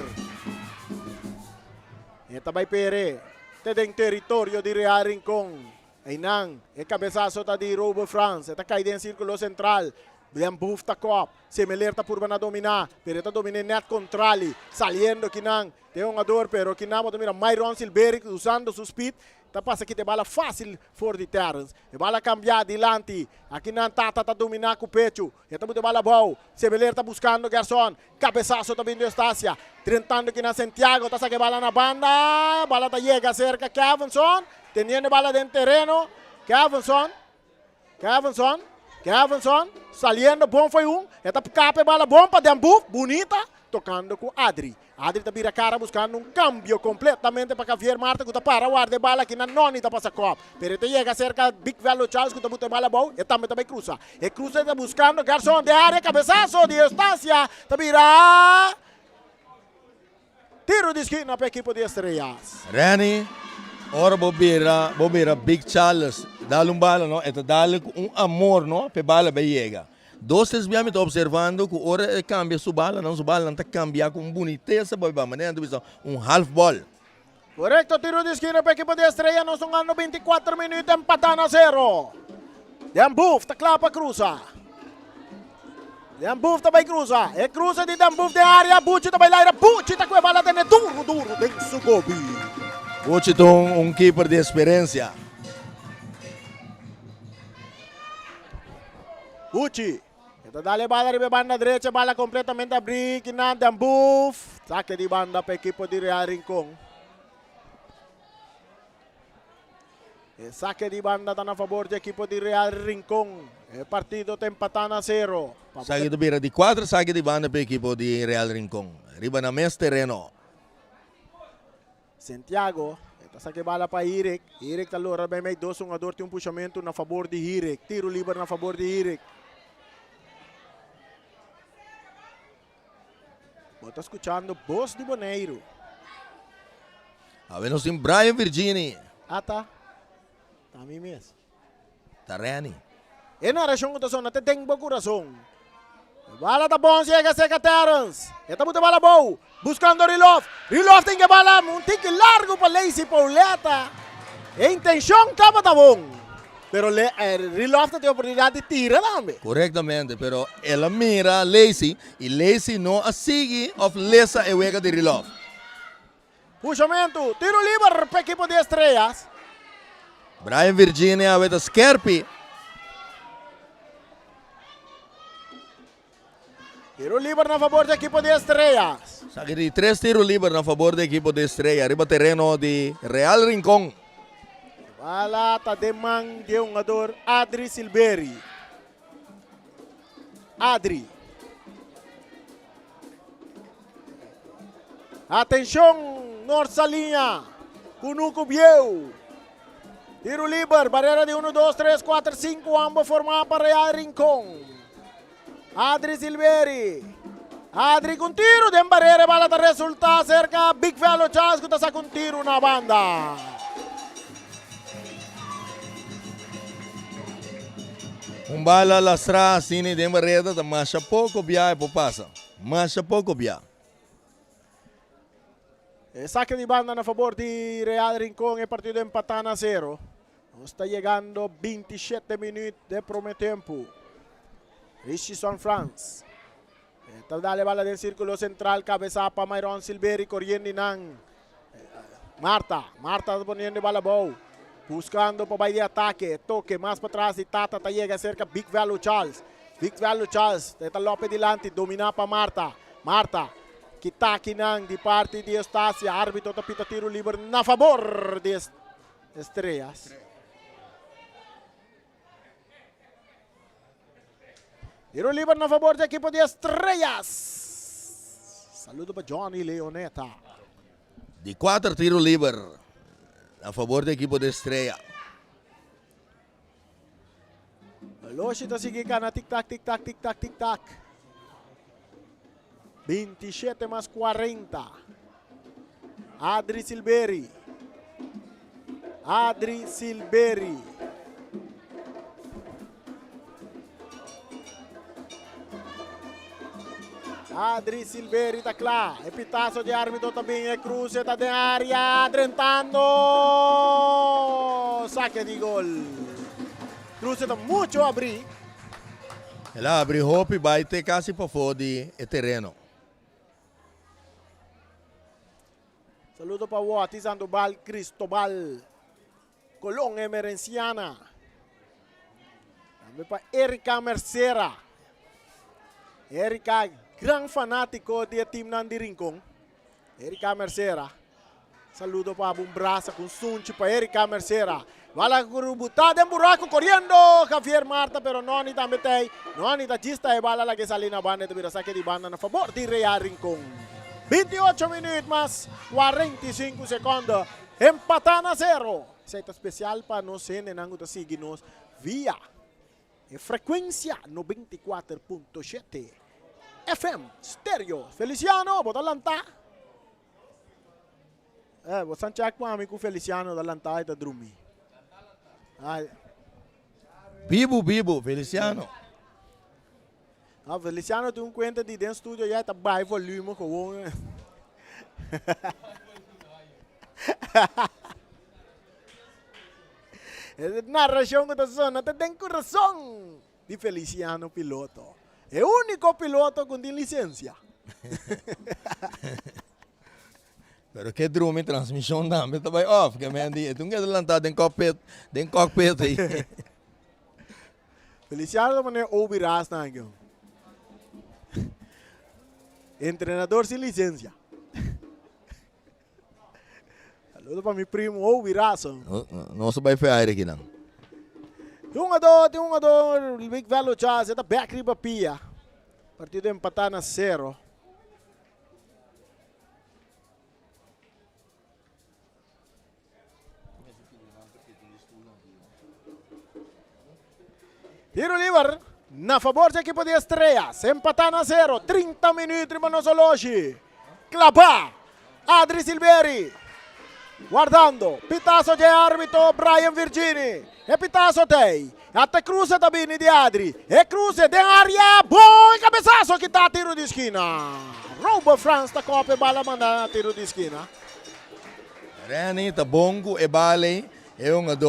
Esta vai pere, te den territorio de Real Rincón. Einan, el cabezazo está de Robo France. Esta caída en círculo central. Bien buff ta cop. Semeler ta purba na dominar. Pero esta domina net contrali. Saliendo Kinan. De un jugador, pero Kinan mira Myron Silveric usando su speed. Tá passa aqui de bala fácil for de Terence. De bala cambiar adiante. Aqui na Tata tá dominar com o pecho. Está muito bala bom. Sebeler tá buscando Garçon. Cabeçaço tá vindo Estácia. Tentando aqui na Santiago. Tá saque bala na banda. Bala tá chega cerca. Kevinson. Teniendo bala dentro terreno. Kevinson. Saliendo bom foi Esta cape bala bom para Dembuf. Bonita. Tocando com Adri. Adri tá vira cara buscando um cambio completamente para Javier Marta que tá para guarda bala que na noni tá passa cop. Pero te chega cerca Big Velo Charles que tá botando bala bom e também cruza. E cruza tá buscando Garçon de área, cabeçaço de Estácia. Tá vira tiro de esquina para a equipe de Estrellas. Rani, ora bobira Big Charles. Dá-lhe bala, não? Eta dá-lhe amor, não? Para bala vai chegar. Dois desviamentos observando que ora cambia sua bala não está cambiando com boniteza, maneira half ball. Correcto, tiro de esquina para a equipe de Estrella, nós estamos ganhando 24 minutos, empatando a 0. Dembuf, está claro para cruzar. Dembuf também cruza. É cruza de Dembuf de área, Bucci também lá, Bucci está com a bala dentro, duro, dentro do gobi. Bucci tem keeper de experiência. Bucci. Ito dali bala ribe banda derecha, bala completamente abrir, Kinan Dembuf. Saque de banda para a equipe de Real Rincón. Saque de banda está a favor da equipe de Real Rincón. O partido está empatando a 0. Saque de bira de 4 saque de banda para a equipe de Real Rincón. Riba na mes terreno. Santiago. Ito saque bala para Irek. Irek está lora bem meio 2 jogador tem puxamento na favor de Irek. Tiro livre na favor de Irek. Está escuchando Voz de Boneiro. Vemos em Brian Virginia. Tá. Tá a mim mesmo. Tá Rani. E na razão que eu não tenho bom coração. Bala tá bom, chega Terence. Esta muito bala boa. Buscando Rilof. Rilof tem que bala, um tique largo para Lazy Pauleta. A intenção estava tá bom. Pero Rilof tem a oportunidade de tirar também. Correctamente, pero ela mira Lazy e Lazy não a sigue of lesa e juega de Rilof. Puxamento, tiro livre para a equipe de Estrellas. Brian Virginia with a Scarpi. Tiro livre na favor da equipe de Estrellas. Saque de 3 tiros livres na favor da equipe de Estrela. Arriba terreno de Real Rincón. Bala tá de man de jogador Adri Silveri. Adri. Atenção, nossa linha. Cunuco Bieu. Tiro livre, barreira de 1, 2, 3, 4, 5. Ambos formar para Real Rincón. Adri Silveri. Adri com tiro, de barreira, bala da resulta cerca, Big Velo Charles que está com tiro na banda. Bala lastra sini de barreira, mas pouco bia e passa. Mas pouco bia. Saque de banda a favor de Real Rincón, el partido empatado a 0. Está llegando 27 minutos de primer tiempo. Richison France. Dale bala del círculo central, cabeza para Myron Silveri, corriendo Nan. Marta poniendo bala bow. Buscando para ir de ataque, toque más para atrás y Tata llega cerca Big Value Charles. Big Value Charles, Teta López delante, domina para Marta. Marta, kitaki Nan de parte de Eustacia, árbitro tapita tiro libre na favor de Estrellas. Tiro libre na favor do equipo de Estrellas. Saludo para Johnny Leoneta. De 4 tiros livres a favor do equipo de Estrela. Velocidade sigue na tic-tac, tic-tac, tic-tac, tic-tac. 27 más 40. Adri Silveri. Adri Silveri. Adri Silveri está lá. E pitaço de árbitro também. É cruz, está de área. Adrentando. Saque de gol. Cruz está muito a abrir. Ela abre hope, vai ter quase para fora de terreno. Saludo para Wati Sandoval Cristobal. Colón Emerenciana. Também para Erika Mercera. Erika, gran fanático do time Nandi Rincón. Erika Mercera. Saludo para Bumbrasa com Sunchi para Erika Mercera. Bala butada em buraco, correndo Javier Marta, pero não ni também tem. Não ni da gista e bala la que sale na banda de saque de banda na favor de Real Rincón. 28 minutos mais 45 segundos. Empatando a 0. Seta especial para nós nenango seguir-nos via frequência 94.7 FM Stereo. Feliciano, bota lantar. Você check para mim com Feliciano da lantar e da dormir. Bibo, Feliciano. Feliciano tem conta de dentro do estúdio já está baixo volume com narração que está sonando, tem coração de Feliciano piloto. É o único piloto com licença. Pero que drumming transmissão também está bem off, que me andi, tu não quer lançar den cockpit aí. Feliciano também ouve ras na aqui. Entrenador sem licença. Saludo para meu primo ouve ras. Não se vai feir aqui não. Tem um ador, Big Velo Charles, está back riba pia. Partido empatado a 0. Tiro livre na favor do equipo de Estrellas. Empatando a 0. 30 minutos, Manosologi. Clapá. Adri Silveri. Guardando. Pitaço de árbitro Brian Virgini. E pitaço tem. Até cruza também de Adri. E cruza de área. Bom cabeçaço que tá tiro de esquina. Rouba France da Copa e bala manda tiro de esquina. Reni, tá bongo e bale. É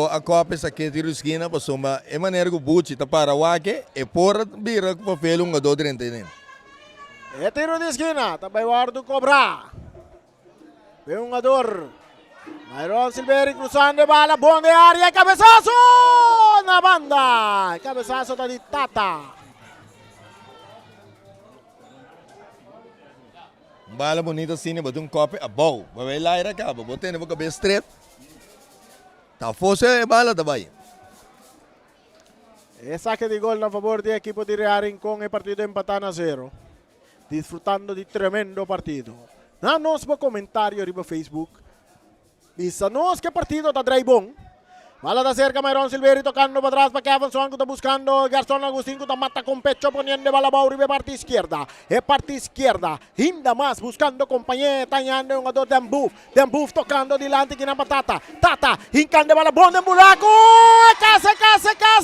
a Copa essa aqui tiro de esquina, para soma, é maneira que o Bucci tá para o aqui, e por bira que papel do 39. É tiro de esquina, também o Ardo Cobra. Vem ador. Myron Silveri cruzando bala, bom de área, cabeçaço na banda. Cabeçaço da de Tata. Bala bonita assim, botou copo, a bow, vai lá e acaba, botei na cabeça straight. Tá força e bala também. É saque de gol a favor do equipo de Real Rincón, e partido empatado a 0. Disfrutando de tremendo partido. Na nosso comentário no Facebook. Bisa nós que partido está bom. Bala da cerca, Myron Silveri tocando para atrás para Kevin Son, que está buscando Garzón Agustín, que está mata con pecho, poniendo bala Bauribe parte izquierda. Es parte izquierda, ainda más buscando compañía, tañando un ador Dembuf tocando dilante que na patata. Tata, hincando bala bom de buraco. Casa,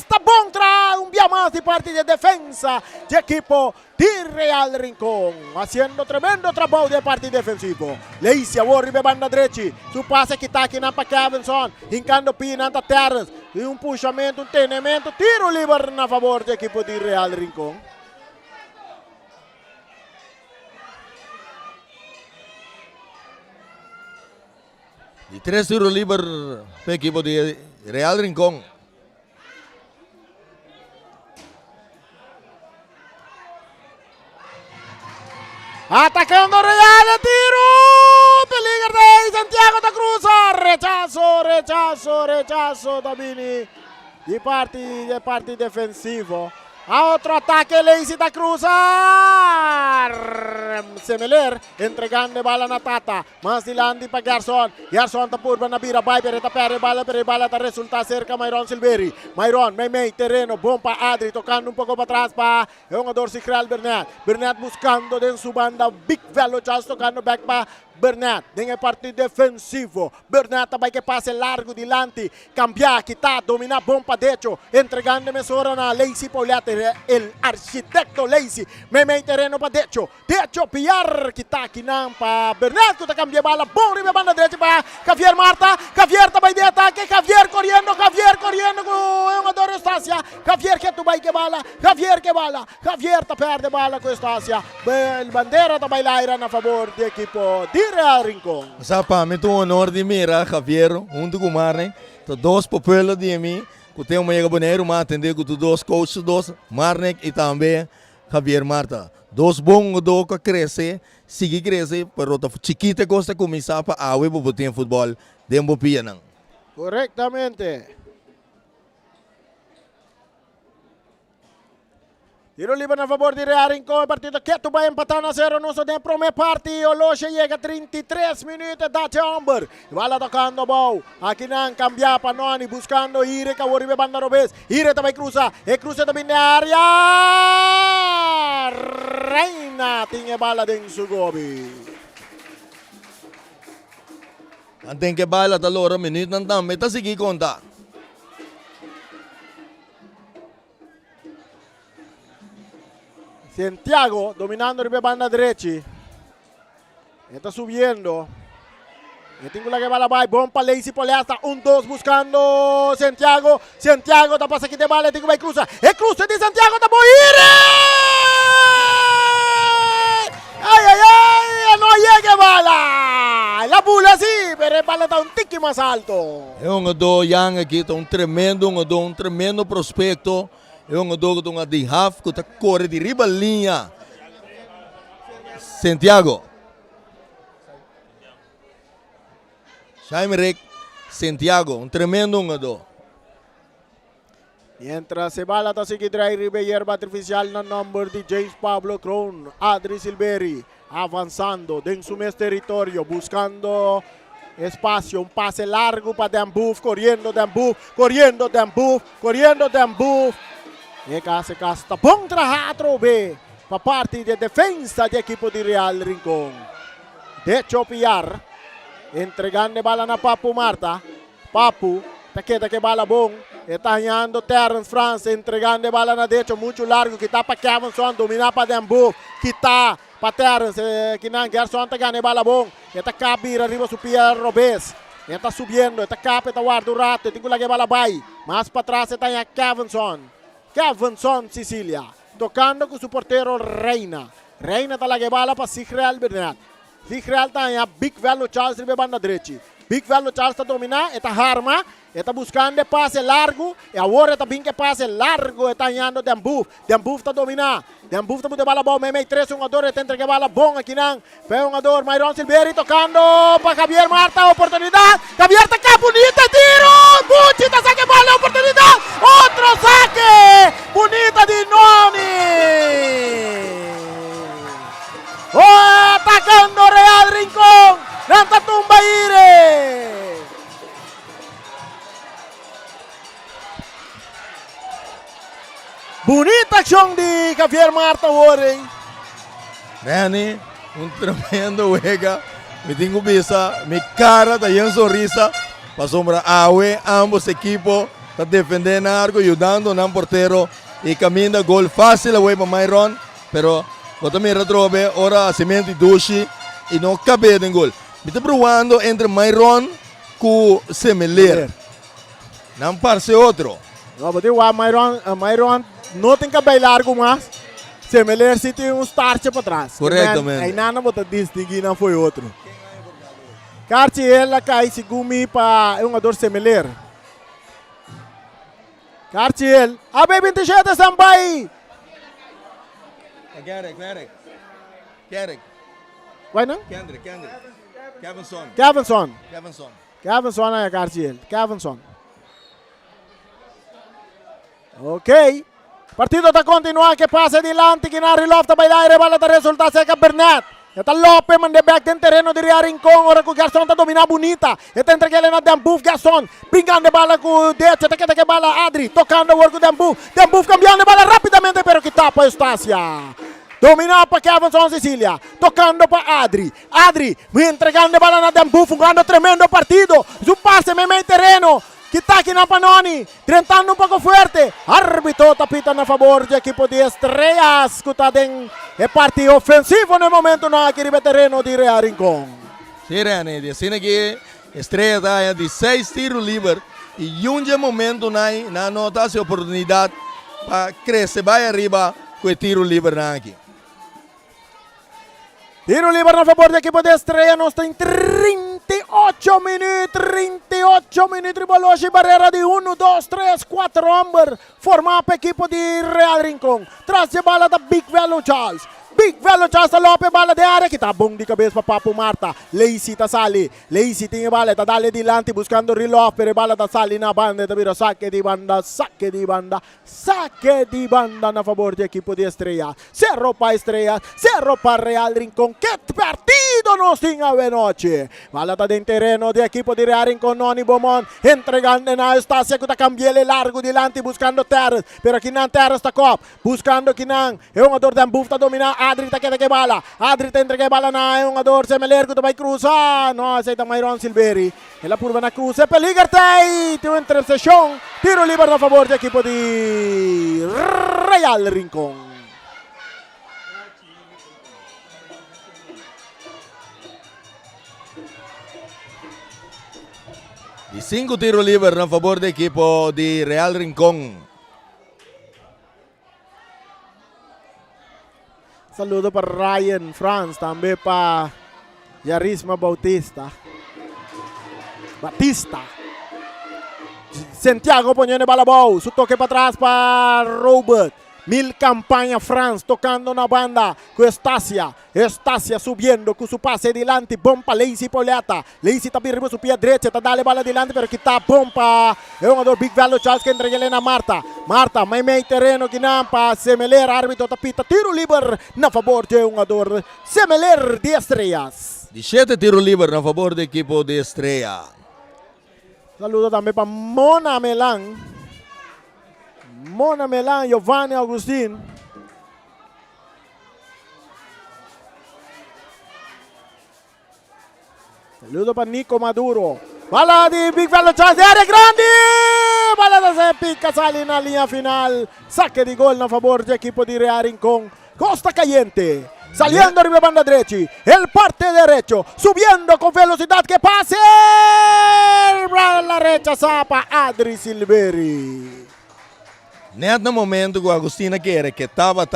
tá bom tra. Un via más de parte de defensa de equipo de Real Rincón, haciendo tremendo trabajo de parte defensivo. Leisi a Warribe banda drechi, su pase que está aqui na para Kevinson, hincando pina anta Terrence, e um puxamento, um tenimento, tiro livre na favor do equipo de Real Rincón. E 3 tiros livres para o equipo de Real Rincón. Atacando Real, tiro, peligra de Santiago da Cruz, rechazo da Bini de parte defensivo. A outro ataque, Leisi da Cruz, Semeler, entregando bala na Tata, mas dilandi para Garzón tá purba na bira, vai per bala da resulta cerca Myron Silveri, Myron, Meimei, terreno, bom para Adri, tocando um pouco para trás para jogador Sikral Bernat buscando dentro su banda, big velo, just tocando back para Bernat, nella parte defensivo, Bernat vai que passe largo dilante, cambiar, quitar, dominar, bom para derecho, entregando mesura na Leisi Paulete, el arquitecto Leisi, Meimei terreno para derecho, piar, quitar, quinam para Bernat, que cambia bala, bom, ribe banda derecha para Javier Marta, Javier vai de ataque, Javier corriendo, con jogador Estacia, Javier que tu vai que bala, Javier ta perde bala com Estacia, el bandera ta bailar a favor de equipo de Real Rincón. Sa pa mi tu honor di mira Javier, junto com Marne, to dos populos de mim, que tem uma mega boneiro, mas atender com dois coaches, dois Marne e também Javier Marta. Dos bons do que crescer, seguir crescer, pero ta chiquita costa começar para a web botar futebol, dembo pianang. Correctamente. Tiro livre a favor de Real Rincón, el partido que tu vai empatar a 0 no de primeira parte, o Loche llega a 33 minutos da Chamber, bala tocando bom, aqui não cambiar para Noni, buscando Ire, que o banda Robes, Ire também cruza, e cruza também na área, Reina tinha bala dentro do gobi. Tem que bala da loro minuto não dá, mas tá seguir conta. Santiago dominando el banda derecha. Está subiendo. Tengo la que va la bala. Bomba Leisi Poliasta. 1-2 buscando Santiago. Santiago da pasa aquí de bala. Tengo que cruza. El cruce de Santiago. Está por ir. ¡Ay! No llega bala. La bula sí, pero el bala está un tique más alto. É jogador young aqui, tá um tremendo prospecto. É um jogador que de half, que corre de riba linha. Santiago. Jaime Santiago, tremendo jogador. Mientras se bala está seguir traer hierba artificial na number de James Pablo Cron, Adri Silveri, avanzando en su mes territorio, buscando espacio, un pase largo para Dembuf, corriendo Dembuf. E casa está bom trabalho B para parte de defensa de equipo de Real Rincón. De Chopiar, entregando bala na Papu Marta. Papu, taqueta que bala bom. Está ganhando Terrence France, entregando bala na derecha, muito largo, que está para Kevin Son, dominar para Dembuf, que está para Terrence, que não, Gerson está ganhando bala bom. Está cabir arriba su Pierre Robes. Está subindo, está capa, está guarda o rato, tem que lá que bala vai. Mais para trás está em Kevin Son, Sicilia, tocando con su portero Reina. Reina está la que bala para Sigreal Bernat. Sigreal está en Big Velo Charles de banda derecha. Big Velo Charles está dominando, está arma, está buscando pase largo, e agora está bem que pase largo, está ganhando Dembuf. Dembuf está dominando. Dembuf está muito bala bom, Meimei 3, um jogador, está entregue bala bom aqui não. Foi um jogador, Myron Silveri tocando para Javier Marta, oportunidade. Javier está cá, bonita, tiro! Buchita, saque bola, oportunidade! Outro saque! Bonita de Noni! Atacando Real Rincón! Nanta tumba Ire! reacción de Javier Marta Warren. Danny, un tremendo juega. Me tengo visa, mi cara está llena de sonrisa. Para sombra Awe, ambos equipos están defendiendo algo, ayudando a un portero. Y camina gol fácil away para Myron. Pero, cuando me retrobe, ahora Cimento y Dushi. Y no cabe en gol. Me está probando entre Myron y Semeler. No parece otro. No, pero igual Myron no tem que bailar com mais. Semeler se tem start para trás. Corretamente. Aí nada bota distinguir não foi outro. Carti ela cai se gumi para um jogador Semeler. Carti ele. A B27 sampai. Kendrick. Vai não? Kevinson. Kevinson é Carti ele. Kevinson. Ok. Partito da continuare che passa di Lanti, Chinari lofta bailare, balla da risultato seca Bernat. E da Lope mande back del terreno di Ria Rincon, ora con Gaston da domina Bonita. E tenta che Elena Dembuf, Gaston, pingando balla con Dece, che balla Adri, toccando work con Dembuf cambiando balla rapidamente però che tappa Eustacia. Domina para Kevinson Sicilia, tocando para Adri, entregando balla a Dembuf, jugando tremendo partido, su pase me in terreno. Kitaki na Panoni, tentando un poco fuerte. Árbitro tapita a favor del equipo de Estrellas. Kutadeng e parte offensivo nel momento na che ribe terreno di Ria Rincon. Sì, Rene, diciamo che Estrellas ha di 6 tiros libres e giunge il momento na nota essa oportunidade para crescer, vai arriba con il tiro libero aqui. Tiro libero a favor del equipo de Estrellas, no está en 38 minuti, veloci, barriera di 1, 2, 3, 4 Amber, forma per equipo di Real Rincon, trazia balla da Big Velo Charles Lopez, balla di area, che sta bom di cabeza para Papu Marta, Leisi ta sali, Leisi tinha balla, ta dalle di lanti, buscando rilò per balla da sali na banda, davvero sacche di banda a favor del equipo di Estrellas, cerro pa Estrellas, cerro pa Real Rincon, che partido nos tinha noche, balla da dentro terreno del equipo di Real Rincon, Noni Bomon, entregando na Eustacia, che ta cambiele largo di lanti, buscando Terres, pero Kinan Terres ta cop, buscando Kinan, e un jogador de Ambuf ta domina, Adri ta queda que bala, Adri ta entrega bala na un jogador Semeler, que ta vai cruzar, no, aceita Myron Silveri, e la curva na cruz, e Peligertei, tu intercepción, tiro libero a favor del equipo di Real Rincon. Di 5 tiros libres a favor del equipo di Real Rincon. Saludo para Ryan Franz, também para Yarisma Batista. Santiago poniendo bala bow, su toque para atrás para Robert. Mil campaña Franz tocando una banda con Estacia subiendo con su pase adelante, bomba Leisi Poliata, Leisi está arriba su pie derecho, está dale bala adelante pero quita bomba, es un jugador Big Velo Charles que entrega a Marta, mai terreno que nampa, Semeler, árbitro tapita, tiro libre a favor de un jugador Semeler de Estrellas. 17 tiros libres a favor del equipo de Estrella. Saludo también para Mona Melan, Giovanni Agustin. Saludo para Nico Maduro. Bala di Big Velo Charles de área grande. Bala da se picca, sale en la línea final. Saque de gol a favor del equipo de Real Rincon. Costa Caliente. Saliendo arriba banda derecha. El parte derecho. Subiendo con velocidad. Que pase. La rechaza para Adri Silveri. Net momento que o Agostina quer que estava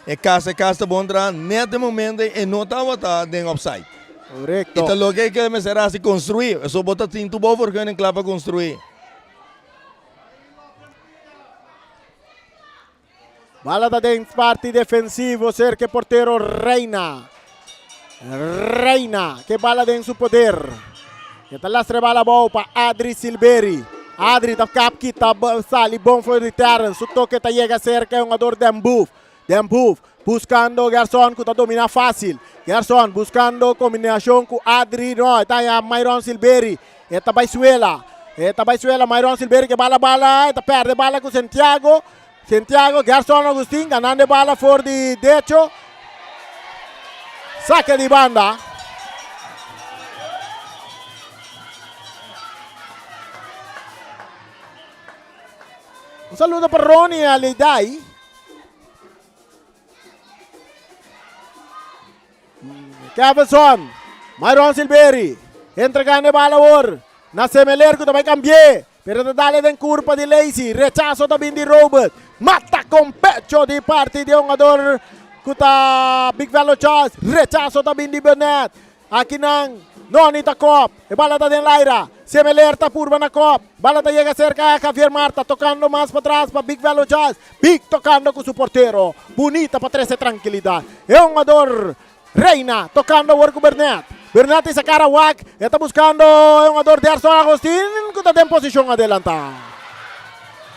e casa bom entrar, net momento e não estava dentro offside. Correcto. Então logo que começará a se construir, eu só botar tinto bom porque não claro para construir. Bala da dentro parte defensivo, cerca portero Reina, que bala dentro su poder. Que tal lastre bala boa para Adri Silveri. Adri da cap kita sali bom foi de terra, su toque ta llega cerca é um jogador Dembuf buscando Gerson que tá domina fácil. Gerson buscando combinação com Adri, no, tá a Myron Silveri. Eta Baisuela, Myron Silveri que bala, eta perde bala com Santiago. Santiago, Gerson Agustín ganando bala por de derecho. Saque de banda. Un saludo para Ronnie Alidai. Kevinson, Myron Silveri, entregando bala por na Semeler que também cambié, pero dale den curva de Lazy, rechazo também de Robert, mata com pecho de parte de jogador kuta Big Velo Charles, rechazo também de Burnett, aqui não, Noni ta Cop, e bala ta den Laira, Semeler ta purba na Cop, bala ta llega cerca a Javier Marta, tocando más para atrás para Big Velo Charles, Big tocando con su portero, bonita para 13 tranquilidad, é um jogador Reina tocando o Work Burnett. Burnett sa cara wag. Está buscando um jogador de Gerson Agustín que está em posição adelantada.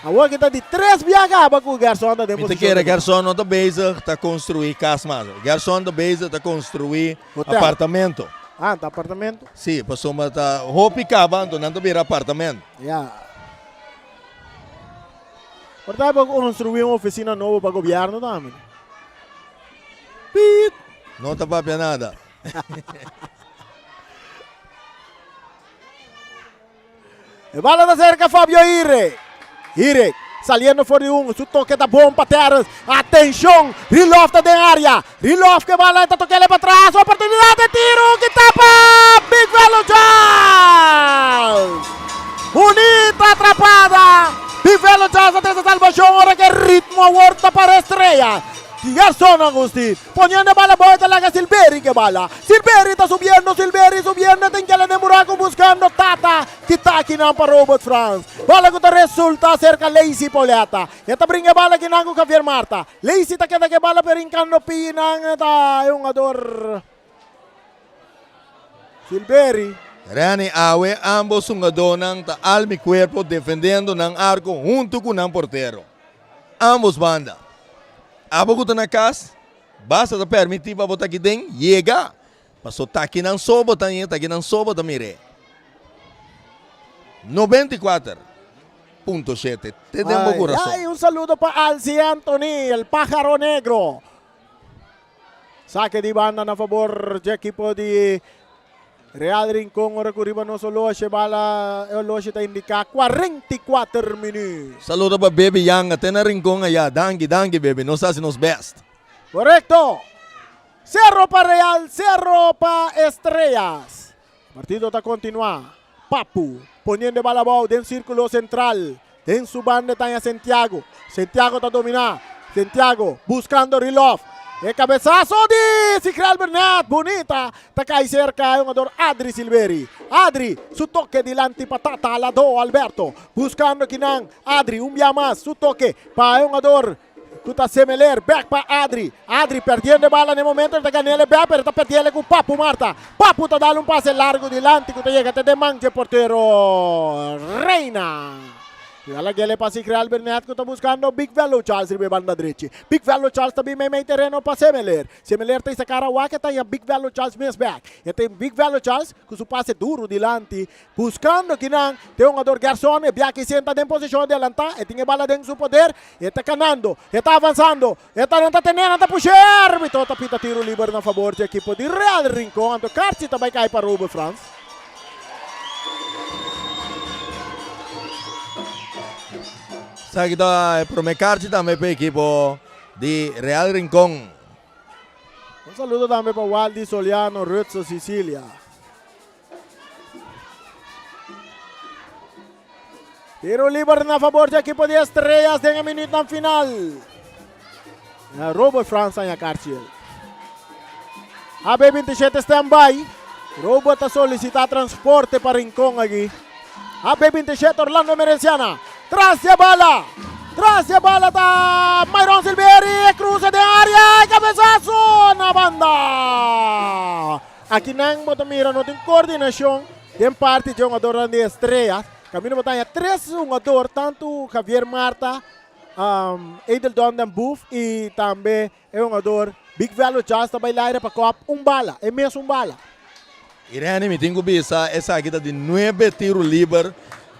A wag está de 3 viaga para o Gerson está em posição. Então, Gerson não está bezig está construir casa mais. Gerson está bezig está construir apartamento. Ah, tá apartamento? Sim, passou uma tá roupa acabando, não está vir apartamento. Yeah. Portanto, para construir uma oficina nova para o governo também. Pit. Não está para nada. Bala da cerca Fabio Ire. Ire saliendo fuori de su toque da bom para Terras. Atenção, Rilof está na área. Rilof que bala está tocando para trás. Oportunidade de tiro que tapa. Big Velo Charles. Bonita atrapada. Big Velo Charles atrás da salvação. Ahora que ritmo aborta para Estrella. Gerson Agustín poniendo bala vuelta la Silveri que bala. Silveri está subiendo, Silveri subiendo. Tiene que de Muraco buscando Tata. Kitaki na para Robert France. Bala que resulta cerca Lazy Poliata. Esta brinca bala que nango Javier Marta. Lazy ta queda que bala per incando pinang ta yung ador. Silveri. Rani Awe, ambos jogadores ta almi cuerpo defendendo ng arco junto com o portero. Ambos banda. Abo ko na casa, basta da permitir para botar aqui dentro, chega. Passou tá aqui não sobo, tá aqui não sobo, tá mire. 94.7. Te demos coração. Ay, un saludo para Alci Anthony, el pájaro negro. Saque de banda na favor do equipo de Real Rincón. Ora curriba no solo a bala, o Loche está indica 44 minutos. Saludo para Baby Young, até na Rincón allá. Dangue, baby, nos hace nos best. Correcto. Cerro para Real, cerro para Estrellas. Partido está continua. Papu poniendo bala dentro del círculo central. En su banda está Santiago. Santiago está dominando. Santiago buscando Rilof. El cabezazo de Sikral Burnett, bonita. Está cae cerca el jugador Adri Silveri. Adri, su toque delante patata a la do Alberto. Buscando Kinan. Adri, un día más, su toque para el jugador Kuta Semeler, back para Adri. Adri perdiendo bala en el momento de ganar el back, pero está perdiendo con Papu Marta. Papu está dando un pase largo delante, que llega te demanje portero Reina. Y ahora que le pasa a Sikral Burnett que está buscando Big Velo Charles de banda derecha. Big Velo Charles también me terreno para Semeler. Semeler tem essa cara que está em Big Velo Charles mesmo back. E tem Big Velo Charles com seu passe duro delante, buscando que não tem um jogador Gerson, e que senta em posição de adelantar, e tem bala dentro do seu poder, e está canando, e está avançando, e está não está tendo, está puxando, e todo pita tiro livre na favor da equipe de Real Rincón. Então, Carci também cai para Robert France. Sabe que está promecarci também para a equipe de Real Rincón. Un saludo também para Waldi Soliano, Ruzzo, Sicilia. Tiro libre na favor da equipe de Estrellas en el minuto final. Robert France en la cárcel. AB27 stand-by. Robert solicita transporte para Rincón aquí. AB27 Orlando Merenciana. Tras de bala está Myron Silveri, cruce de área, cabezazo na banda. Aquí nang botamira no tem coordenação, tem parte de jogador de Estrellas. Camino batalha 3 jogador, tanto Javier Marta, Edeldon Dambuff e também é jogador Big Velo Charles também lá para Copa, bala, é mesmo bala. Irene, me tenho que pensar, essa aqui está de 9 tiros livres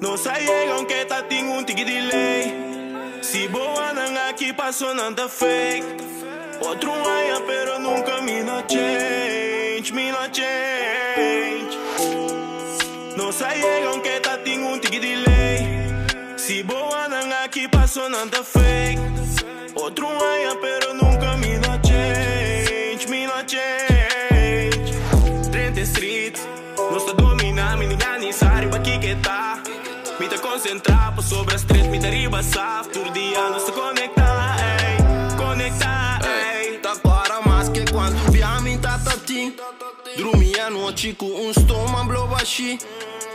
No sai aunque ta ting un tiki delay. Si boa nang aqui passou nada fake. Outro aia pero nunca me no change, me no change. No sai aunque ta ting un tiki delay. Si boa nang aqui passou nada fake. Outro aia pero nunca me no change, me no change. 30 street, nós tá dominar, me ninguém nem sabe pra que tá. Me tá concentrar por sobre as três, me tá riba saf. Todo dia nós tá conectar, ey, conectar, ey. Tá para mais que quando viamo tá tatim. Dormi a noite com estômago blow baixi.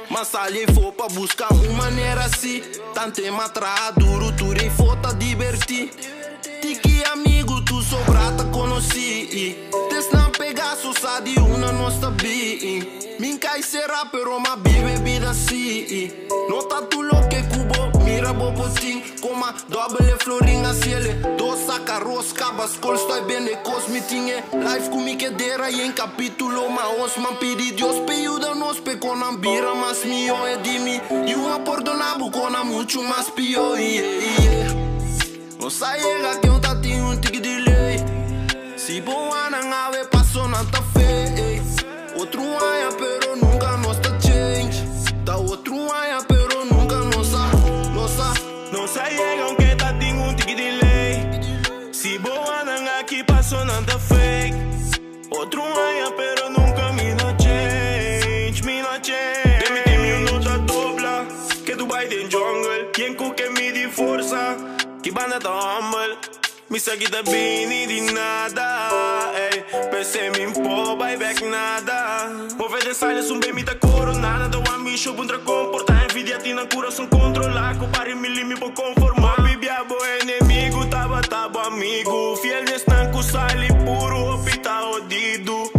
Mas ali for pra buscar uma maneira assim. Tante matra duro, tudo e for tá divertir. Tiki amigo, tu sobrata conheci. Des não pegar só de uma nossa bi. Minca será pero ma bebida assim. Nota tu lo que cubo, mira bobotin. Coma double florinha ciele. Dos saca rosca, bascol stai bene cosmitinge. Life com que dera e em capítulo. Ma os man pedi Dios pe ayuda nos pe con ambira mas mio e di mi. E uma perdonabo con a mucho mas pio, No sai llega que un tati un tiki delay. Si boa nang ave passo nanta fe. Outro aia pero nunca nos tá change. Tá outro aia pero nunca No sai aunque ta ting un tiki delay. Si boa nang aqui passou nada fake. Outro aia pero nunca me no change, me no change. Demi un nota dobla. Que Dubai den jungle. Quem que me di força. Que banda tá humble. Me segue da bini di nada, ey. Pensei me impor, vai back nada. Move de silence, bem me tá coronada. Do amisho, bundra comportar. Envidia tina cura, são controlar. Compare me limi, vou conformar. Bibia, bo inimigo, tava amigo. Fiel nestanco, sali puro, opita odido.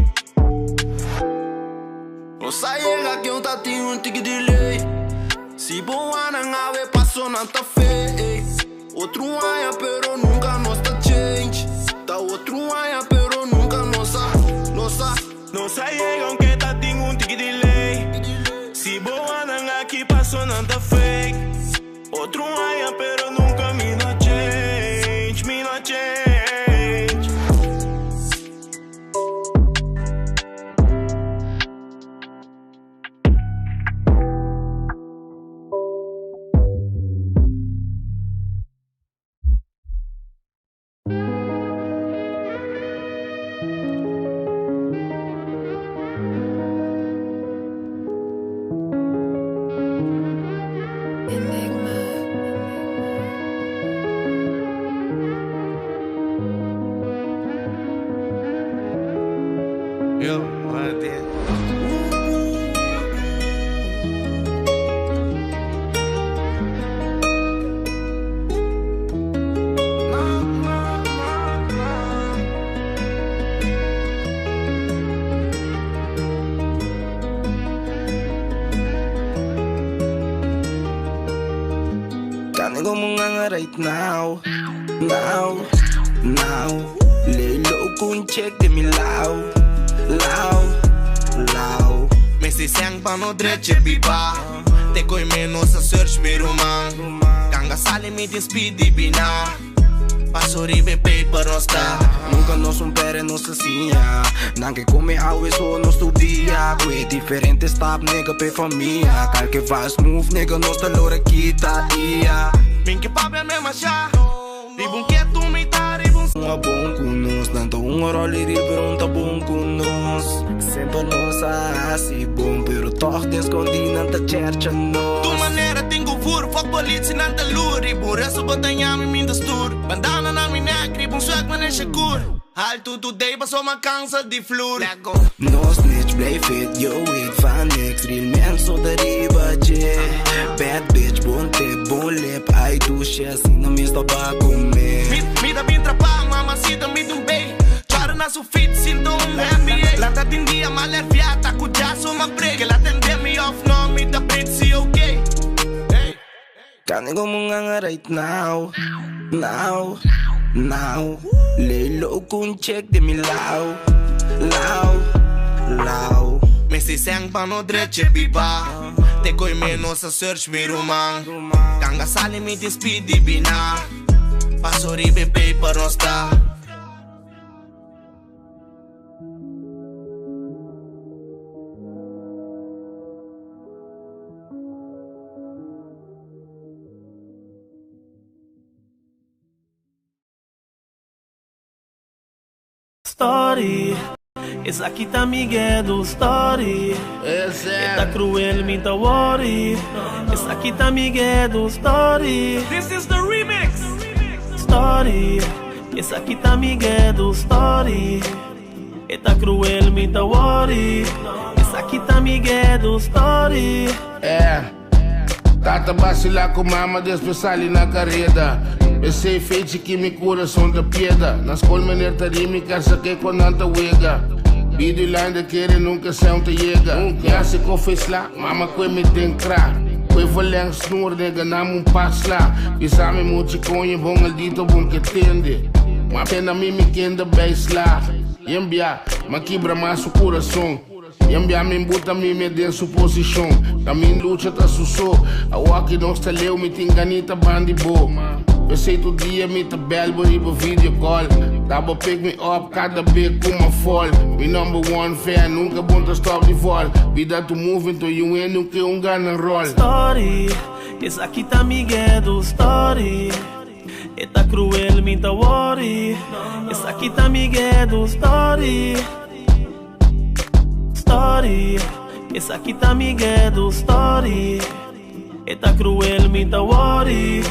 No sai llega que un tati un tiki delay. Si boa nang ave passo nanta fe. Outro aia pero nunca nos tá change. Tá outro aia pero nunca nossa. No sai aunque ta ting un tiki delay. Si boa nang aqui passou nada fake. Outro aia pero nunca me no change, me no change. Right now. Lay low kung check de mi lau. Me se sang pa no dreche pipa. Te koi menos a search mi rumang. Kanga sale mi din speedy bina. Passo ribe paper no sta. Nunca nos un pere nos asinha. Nanke come always so nos studia. Kwe diferente stop nigga pe família. Qualquer fast move nigga nos da lora kita ia. Minke papi a me masha. Ribun que tu me tá ribun. Bom com nós, tanto rolo e ribun tá bom com nós. Sempre nos assim bom, pero Toch te escondi nanta cerca no. Tu maneira tengo fur, fuck politie nanta luri. Burreso botanyami minda stur. Bandana na mi neck, ribon swag man en shakur. Al tu day pas om man kansa di floor. No snitch, play fit, yo wait van niks. Real man so deriva je. Bad bitch, bon tip, bon lip. Ai tu shit, na mista ba comer. Mi da bin trapang, mamacita mi dum bay. Chara na su fit, sinto NBA. La ta tindia mal fiata, cu jaso ma break. La tende mi off, no mi da pretty okay. Hey. Kani ko mong right now. Now lay low kung check de mi lao. Me si sang pa no drece pipa. Te coi meno sa search mi rumang. Kanga sali mi ti speedy bina. Paso ribe paper no sta. Story, essa aqui tá Miguel do Story. Tá cruel, me tá worry. Essa aqui tá Miguel do Story. This is the remix. Story, essa aqui tá Miguel do Story. Tá cruel, me tá worry. Essa aqui tá Miguel do Story. Tata vacilar com mama depois ali na carreta. Eu sei feito que me coração da pieda. Na escola menor tarimi casa que quando anta wega. Vídeo lá de querer nunca se onde chega. Já se confess lá, mama que me tem crack. Que vou lang snor nega na um pass lá. Pisame muito com e bom aldito bom que tende. Mas pena me quenda base lá. Yambia, ma quebra mais o coração. Yambia me buta me dentro suposição. Também luta tá susso. A walk não está leu me tem ganita bandi bo. Eu sei todo dia me tá belo por ir pro video call. Tava pick me up cada vez com uma fall. Me number one fan nunca bunta stop de vol. Vida tu moving to you ain't nunca gana roll. Story, essa aqui tá Miguel do Story. Tá cruel, me tá worry. Essa aqui tá Miguel do Story. Story, essa aqui tá Miguel do Story. Tá cruel, me tá worry.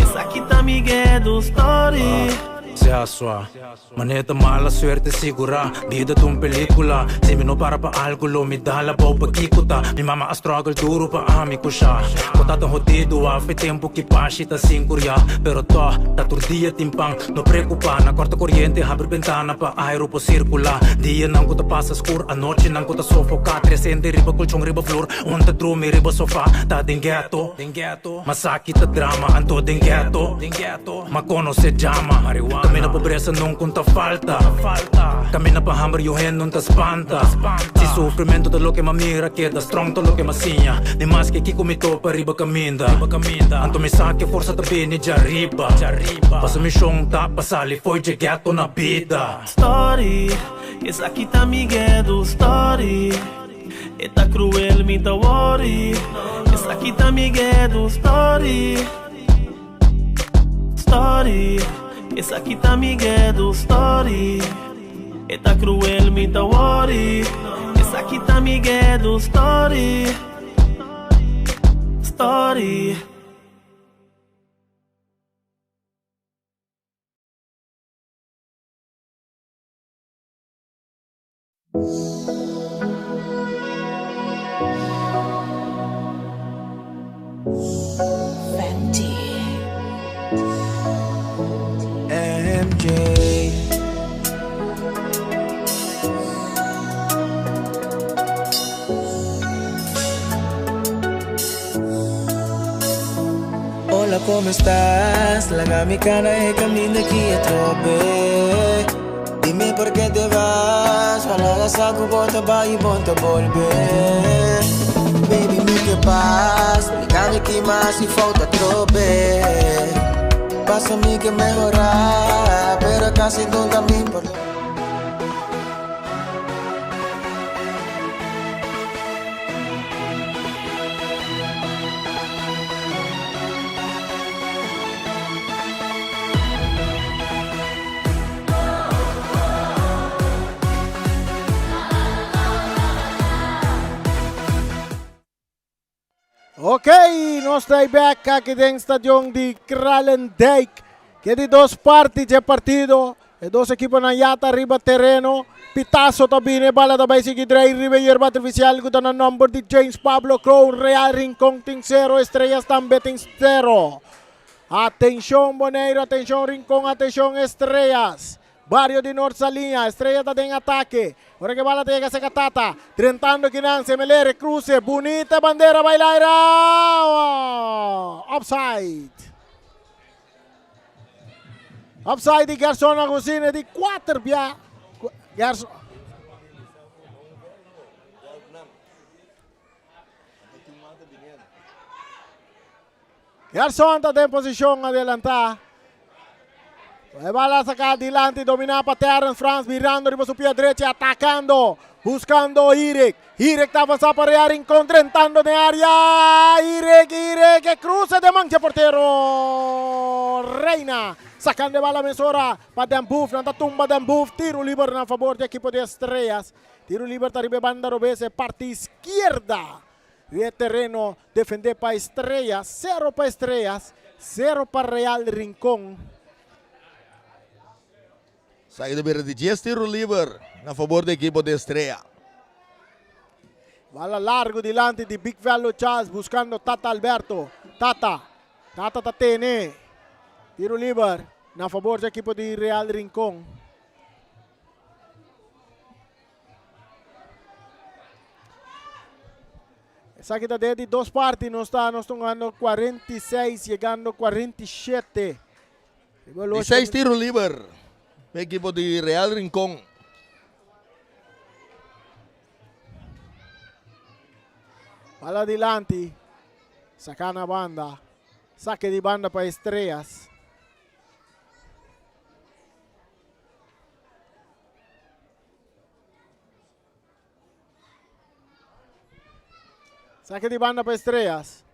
Essa aqui tá Miguel do Story. Se asua, maneta mala suerte segura. Vida de un película. Se me no para pa algo lo me da la boba kikuta. Mi mama a struggle duro pa amico siya. Kota tong hodido afe tempo que pashi ta singuria. Pero to, tatur dia timpang no preocupa. Na corta corriente abre ventana pa aero po circula. Dia nang ko ta pasa skur, anoche nang ko ta sofoca. Tresende riba colchong riba floor. Unta drumi riba sofa. Ta dingheto, masakit ta drama. Anto dingheto, makono se jama. Kami na pobreza nung kunta falta. Kami na pahammer yuhen nung ta spanta. Si sufrimento to lo que mamira queda strong to lo que masinya. Ni mas que kikumito pa riba kaminda. Anto mi sa que forza ta bini jariba. Pasa mi shong ta pasali foi jegato na vida. Story, essa aqui tá Miguel do Story. Tá cruel, me tá worry. Essa aqui tá Miguel do Story. Story, essa aqui tá Miguel do Story. Tá cruel, me tá worry. Essa aqui tá Miguel do Story. Story. MJ. Hola, ¿cómo estás? La gamicana y camina aquí a trobe. Dime por qué te vas. Ojalá saco bota va y bota volver. Baby, me que paz. Me gana aqui mais e falta trobe. Passa a mim que mejorar, pero casi nunca me importa. Ok, nós estamos back aqui dentro do estádio de Kralendijk. Que de duas partes de partido. E duas equipes na yata arriba terreno. Pitazo também, bala também seguir drive, Ribeiro bate oficial, com o número de James Pablo Crow, Real Rincón tem 0, Estrellas também tem 0. Atenção Boneiro, atenção Rincón, atenção Estrellas. Barrio de Norte linha, Estrellas está em ataque. Agora que bala tem que ser catata. Tentando que não se melere, cruce, bonita bandeira, bailaira. Offside. Offside di Garçon na cozinha de 4 via. Garçon. Garçon está em posição adelantada. A bola saca adelante, dominada para Terence France, virando riba su pie derecha, atacando, buscando Irek. Irek está avanzando para Real Rincón, entrando en área. Irek, que cruce de mancha portero. Reina, sacando bola mesora para Dembuf, nanta tumba Dembuf, tiro libre a favor del equipo de Estrellas. Tiro libre arriba banda Robese, parte izquierda. Y el terreno defender para Estrellas, 0 para Estrellas, 0 para Real Rincón. Saída de 10 tiro livre a favor da equipe de Estrela. Bola largo delante de Big Value Chaz buscando Tata Alberto. Tata Tatene. Tiro livre a favor da equipe de Real Rincón. Essa aqui está de duas partes, nós estamos ganhando 46, chegando 47. 16 tiro livre. Equipo de Real Rincón. Bola adelante. Sacando a banda. Saque de banda para Estrellas. Saque de banda para Estrellas.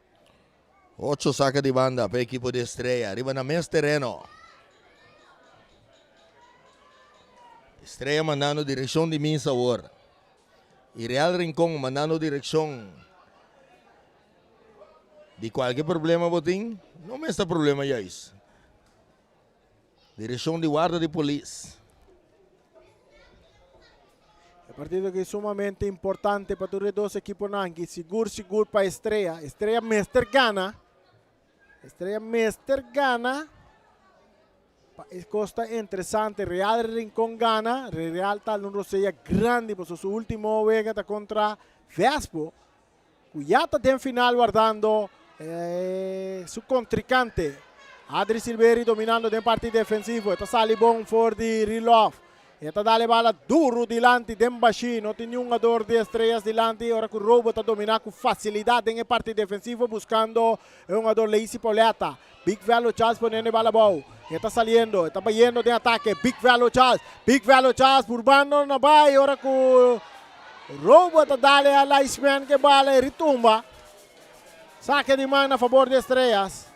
8 saque de banda para equipo de Estrella. Arriba na mesmo terreno. Estrella mandando direção de mim sabor. E Real Rincón mandando direção de qualquer problema botim. Não me está problema já isso. Direção de guarda de polícia. É um partido que é sumamente importante para todos os dois equipos nanki. Seguro para Estrella. Estrella Mester gana. Costa interessante, Real Rincón gana, Real está en un roseia grande por su último vega contra Vespo, cuya está en final guardando su contrincante, Adri Silveri dominando en parte defensivo, está sale bon for di Rilov, está dale bala duro delante de Mbashi, no tiene un jugador de Estrellas delante, ahora que Robo está dominando con facilidad en parte defensivo buscando un jugador Leisi Pauleta, Big Value Charles poniendo bala bow. Está saliendo, está yendo de ataque. Big Value Charles, Urbano na vai. Ahora que Robo está dale a Iceman que bala e retumba. Saque de mano a favor de Estrellas.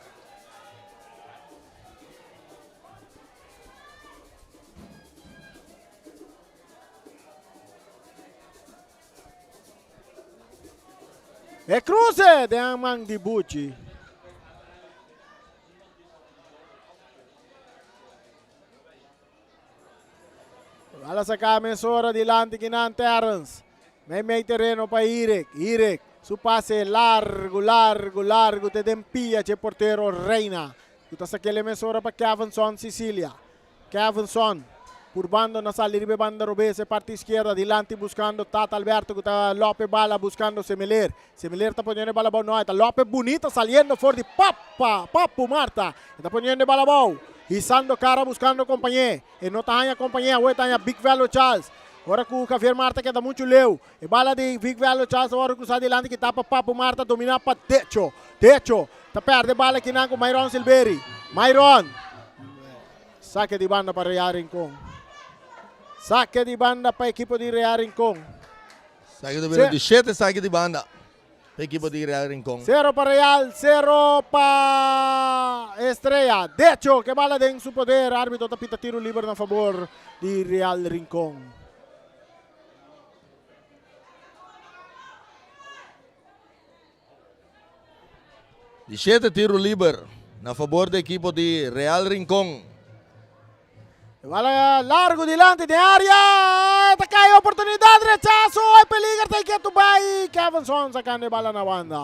E cruce de Amang di Bucci. Bala sacar a mesora delante que não Terence. Meio terreno para Irek. Su passe largo. Te dempia de portero Reina. Está sacando a mesora para Kevinson Sicilia. Kevinson. Por bando na salida banda Robese, parte izquierda, delante buscando Tata Alberto, que está López bala buscando Semeler. Semeler está poniendo bala boa, está López bonita saliendo for de Papu Marta. Está poniendo bala boa. Izando cara buscando companhia. E não está a companhia, hoje está a Big Value Charles. Agora com o Javier Marta que dá muito leu. E bala de Big Value Charles, agora cruzar adelante que tapa Papo Marta, dominar para Techo. Está perde bala aqui com Myron Silveri. Myron. Saque de banda para Real Rincón. Saque de banda para a equipe de Real Rincón. Saque de 27 saque de banda. Equipo de Real Rincón. 0 para Real, 0 para Estrella. De hecho, que bala en su poder. Árbitro tapita tiro libre a favor de Real Rincón. 17 tiro livre a favor da equipo de Real Rincón. Bola largo delante de área. Ataca hay oportunidad, rechazo. Hay peligro, tem que tubar y Kevinson sacando bola na banda.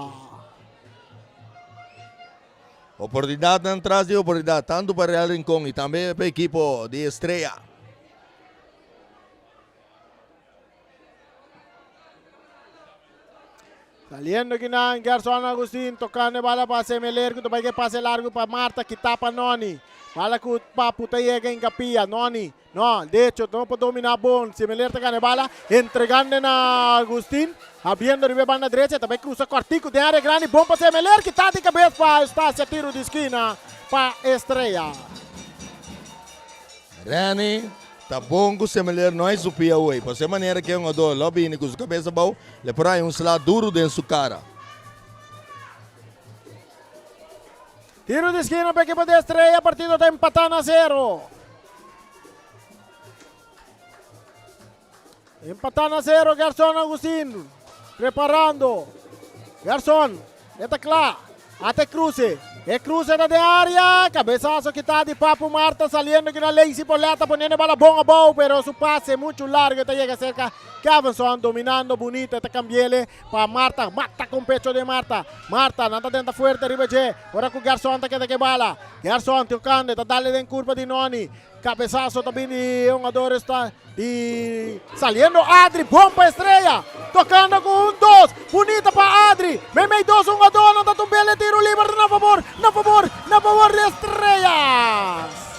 Oportunidade atrás de oportunidade, tanto para Real Rincón e também para a equipo de Estrella. Saliendo aquí Gerson Agustín, tocando bola para Semeler, que vai que passe largo para Marta, que tapa Noni. Bola que o Papu llega em capia, Noni. No, de hecho, não pode dominar bom. Semeler tocando bola, entregando na Agustín, abrindo de banda direita, também cruza cortico de área grande, bom para Semeler, que tá de cabeça para Estácia, tiro de esquina para Estrella. Rani, tá bom que o Semeler não é supia hoje, por essa maneira que é um ador, lobby com sua cabeça boa, le porá um slá duro dentro sua cara. Tiro de esquina para a equipe de Estrella, partido está empatando a 0. Empatando a 0, Gerson Agustín, preparando. Gerson, está claro, até cruce. É cruce de área, cabeçazo que está de Papu Marta saliendo aqui na Lazy Poleta, poniendo bola bom a bom, pero su pase muito largo, te llega cerca. Kevinson dominando, bonito, te cambiele para Marta, mata com pecho de Marta. Marta, nada dentro fuerte, arriba G. Ora com Gerson, te queda que bala. Gerson, tocando, tá dale em curva de Noni. Cabeçazo também de um adoro está de saliendo Adri, bom para Estrella. Tocando com 2, bonita para Adri. Meio 2, um adoro, não tá tão bem, tiro livre na favor de Estrellas.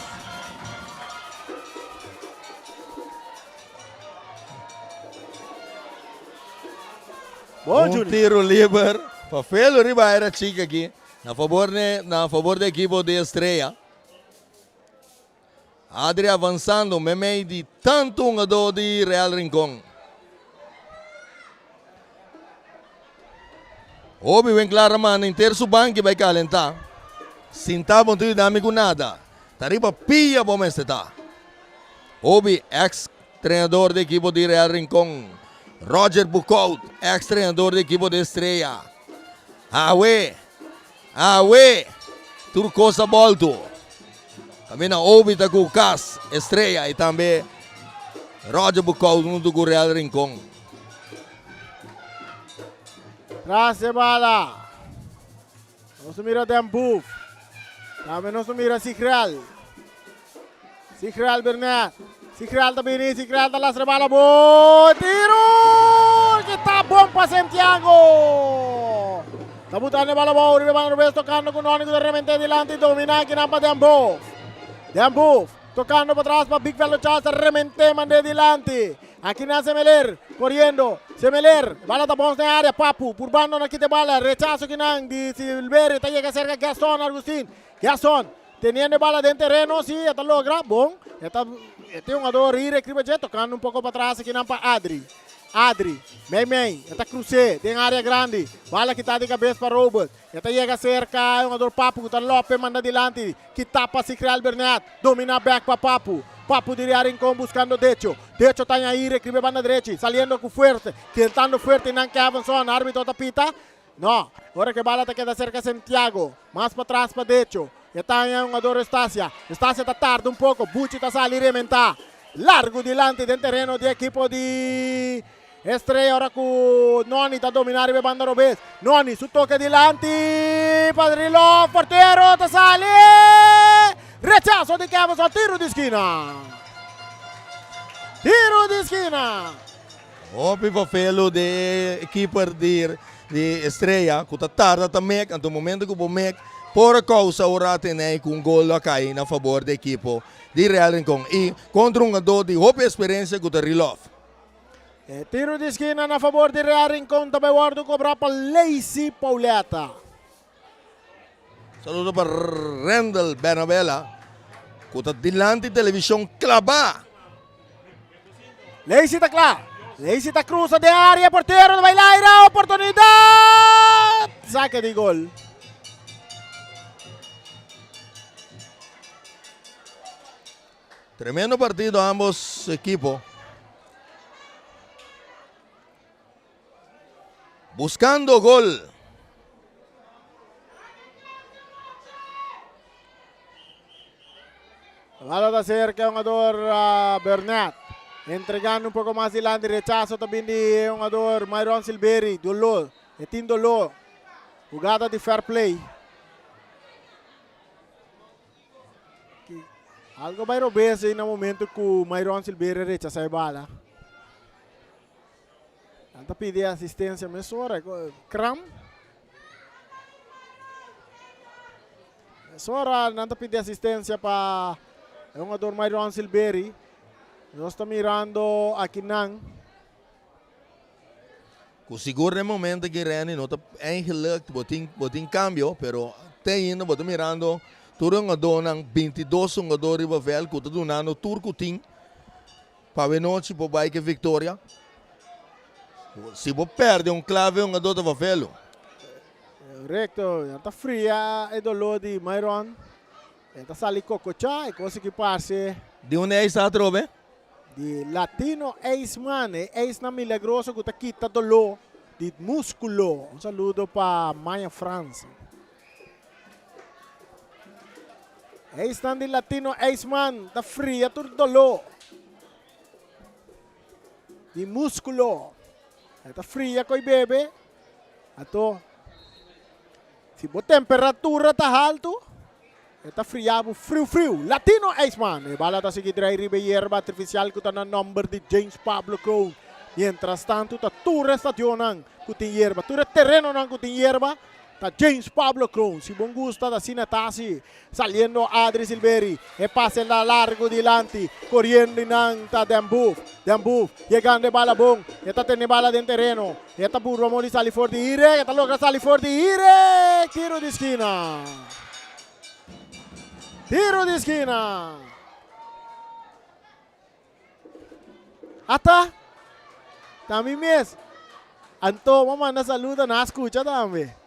Bom, tiro livre para Felo Ribeira chica aqui, na favor da equipo de Estrella. Adri avançando, meio de tanto um ador de Real Rincón. Óbvio, bem claro, mano, em terço banco vai calentar. Sinta bom tudo dinâmico nada. Tariba pia bom este tá. Óbvio, ex-treinador da equipe de Real Rincón. Roger Bucaut, ex-treinador da equipe de Estrella. Awe, Turcosa Bolto. Também na Óbvio tá com o Cas, Estrella e também Roger Bucaut junto com o Real Rincón. Tras de bala. Não se mira Dembuf. Também não se mira Sigral. Sigral Bernat. Sigral também, Sigral da las de bala. Bom tiro! Que tá bom para Santiago. Tá botando bala boa. Uribe Van Rubens tocando com Noni de repente delante. Domina aqui na para Dembuf. Dembuf. Tocando para atrás para Big Velo Chas. Remente mande delante. Aqui na Semeler, correndo, Semeler, bala da bons na área, Papu, por bando na quita bala, rechazo que não de Silveira, tá chega cerca Gaston Agustín, Gaston, teniendo bala dentro terreno, sim, está logra, bom, tem um ador ir, tocando um pouco para trás aqui na para Adri, bem, está cruce, tem área grande, bala que está de cabeça para Robert, está chega cerca, um ador Papu, que está Lopes, manda delante, que tapa se criar Bernat, domina back para Papu. Papu de Rincón buscando Decho. Decho está ahí, escribe banda derecha, saliendo con fuerte, tentando fuerte, não Kevinson, árbitro tapita. No, ahora que bala te queda cerca Santiago, más para atrás para Decho. Está ahí un adoro Estácia. Estácia está tarde un poco, Bucci está salir y mentar. Largo delante del terreno de equipo de Estrella, ahora con Noni está dominando y banda Robes. Noni, su toque delante, Padrillo, portero, te sale. Rechazo de Kevinson, tiro de esquina. Tiro de esquina. Óbvio, Felo de equipe de Estrella, que está tarde também, no momento que o Bomek, por causa ora tem com um gol a cair na favor da equipe de Real Rincón e contra um jogador de boa experiência que o Rilov. Tiro de esquina na favor de Real Rincón, também guarda cobrar para Lazy Pauleta. Saludo para Rendel Bernabella, que está delante da televisão clava. Lazy está claro. Lazy está cruza de área, porteiro do Bailaira, oportunidade. Saque de gol. Tremendo partido ambos equipos. Buscando gol. Bala cerca un jogador Bernat. Entregando un poco más adelante. Rechazo también de un jogador Myron Silveri. Dolor. Etin Dolor. Jugada de fair play. Algo vai robesse no momento que o Myron Silveira rechaça a bala. Anta pedir assistência mesora, Cram. Mesora anta pedir assistência para o jogador Myron Silveira. Nós estamos mirando aqui não. Com seguro no momento que Reni não está eigenlijk botin cambio, pero tem ainda botin mirando. Turang adonang 22 jogadores de Bavel, que está donando turco tim para a noite para baixo a vitória. Se você perde clave, jogador de Bavel. Correto, está fria e dolor de Myron. Está sali cococha e consegui passe. De onde é essa trobe? De Latino Eisman, Eis na milagroso que está quita dolor de músculo. Um saludo para Maia França. Eis de Latino Eisman, da fria, tudo dolor. De músculo. Está fria com o bebê. Ato. Se a temperatura está alta, está friado, frio. Latino Eisman. E bala está seguindo aí, hierba artificial que está no número de James Pablo Crow. Mientras tanto, está toda estacionando com hierba. Todo terreno não com hierba. Está James Pablo Crow, si buen gusta da Sinatasi, saliendo Adri Silveri, e pase la largo delante, corriendo inanta Dembuf, llegando bala bon, está teniendo bala de terreno, está burro moli sali fuori di ire, está logra sali fuori di ire, tiro di esquina. Ata, también mes, Anto, mamá na saluda, na escucha también.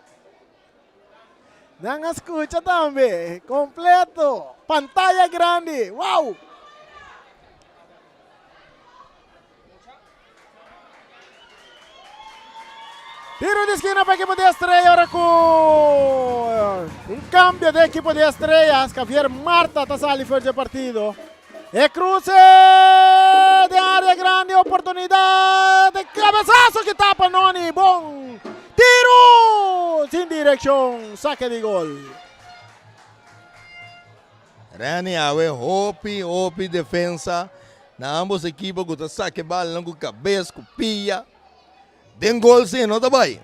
Não escucha também, completo, pantalla grande, wow! Tiro de esquina para el equipo de Estrella, ahora con un cambio de equipo de Estrellas, Javier Marta está saliendo fuera del partido. El cruce de área grande, oportunidad de cabezazo que tapa Noni, bon. Tiro sin dirección, saque de gol. Rani awe hopi defensa na ambos equipos que saque bala com cabeça, com pia. Den gol sim, não tá bem.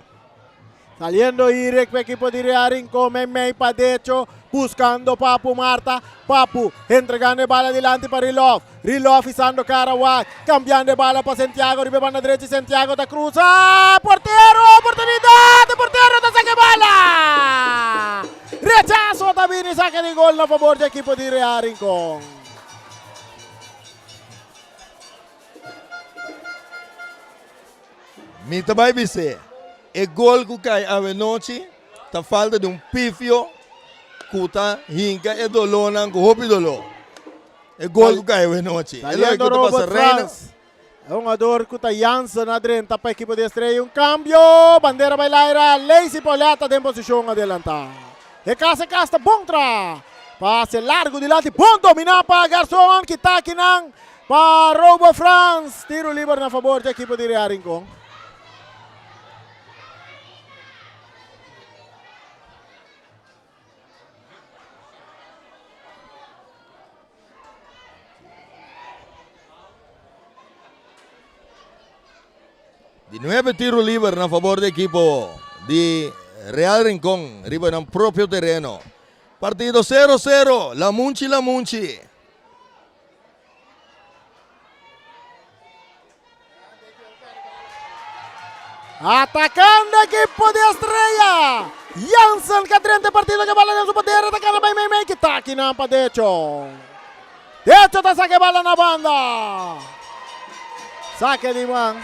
Saliendo Irek para equipo de Riarin, come May para derecho, buscando Papu Marta. Papu entregando bala adelante para Rilov. Rilov pisando Karawat, cambiando bala para Santiago, ribebando a derecha Santiago da cruza. Portero, oportunidad de portero, da saque bala. Rechazo también y saque de gol a favor del equipo de Riarin. Mita vai dizer, o gol que cai a noite, tá falta de pifio, que tá hinca e dolor não hopi dolor. O gol que cai a noite. Saliendo Robert Franz. Un jogador que está Janssen adentro para el equipo de Estrella. Un cambio, bandera bailaira, Lazy Polata en posición adelantada. E casa casta, bom tra. Pase largo de lado, bom dominar para Garzón, que está aqui para Robert Franz. Tiro livre a favor del equipo de Rincón. De 9 tiros livres a favor do equipo de Real Rincón, arriba en propio terreno. Partido 0-0, la Munchi. Atacando equipo de Estrella. Janssen que 30 partido que bala en su poder, atacando May, que está aquí para derecho. Derecho está saque bala na banda. Saque de man.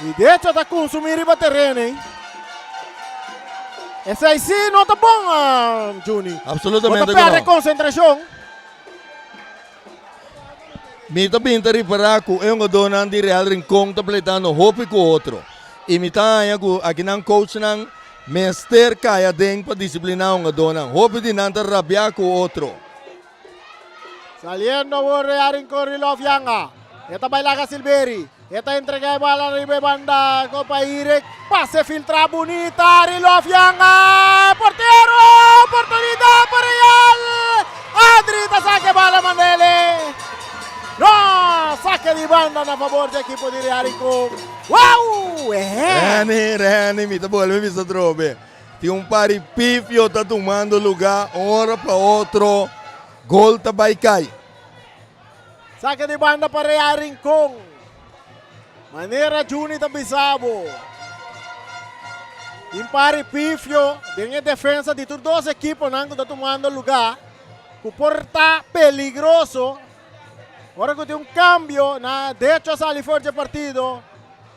E deixa da consumir o terreno, hein? Esse aí sim não tá bom, Juni. Absolutamente não. Perde concentração. Mita pinta reparar que é dono de Real Rincón tá pletando hopi com outro. E mita aqui não coach não mester caia dentro para disciplinar dona. Hopi de não rabiar com outro. Saliendo por Real Rincón Rilov Yanga. Esta baila Silveri. Esta entrega de bala arriba de banda. Copa Irek. Pase filtra bonita. Rilov Yanga. Portero. Oportunidad para Real. Adri saque bala Mandele. No. Saque de banda a favor del equipo de Real Rincón. Wow. Reni, mi vuelve mi trobe. Tem pari pifio tá tomando lugar, hora para outro. Gol tá vai cair. Saque de banda para Real Rincón. Manera Juni da Bisabo. Impare pifio. Tem defesa de todos os equipos que estão tomando lugar. O porta peligroso. Agora que tem cambio na derecha sale forte partido.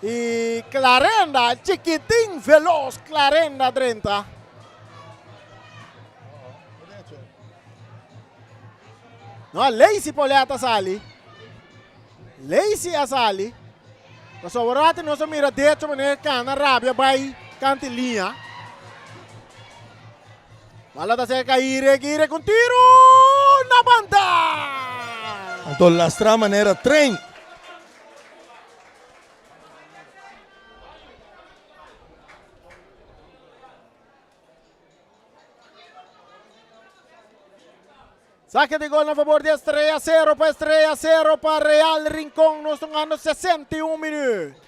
E Clarenda, chiquitín veloz, Clarenda 30. No, Lazy Poleta sali. Lazy a sali. Mas agora não se mira derecho, maneira cana, rabia, vai, cantilinha. Bala da cerca, Ire com tiro na banda. Então, lastra maneira trem. Saque de gol a favor de Estrella, 0 para Estrella, 0 para Real Rincón. Nos están dando 61 minutos.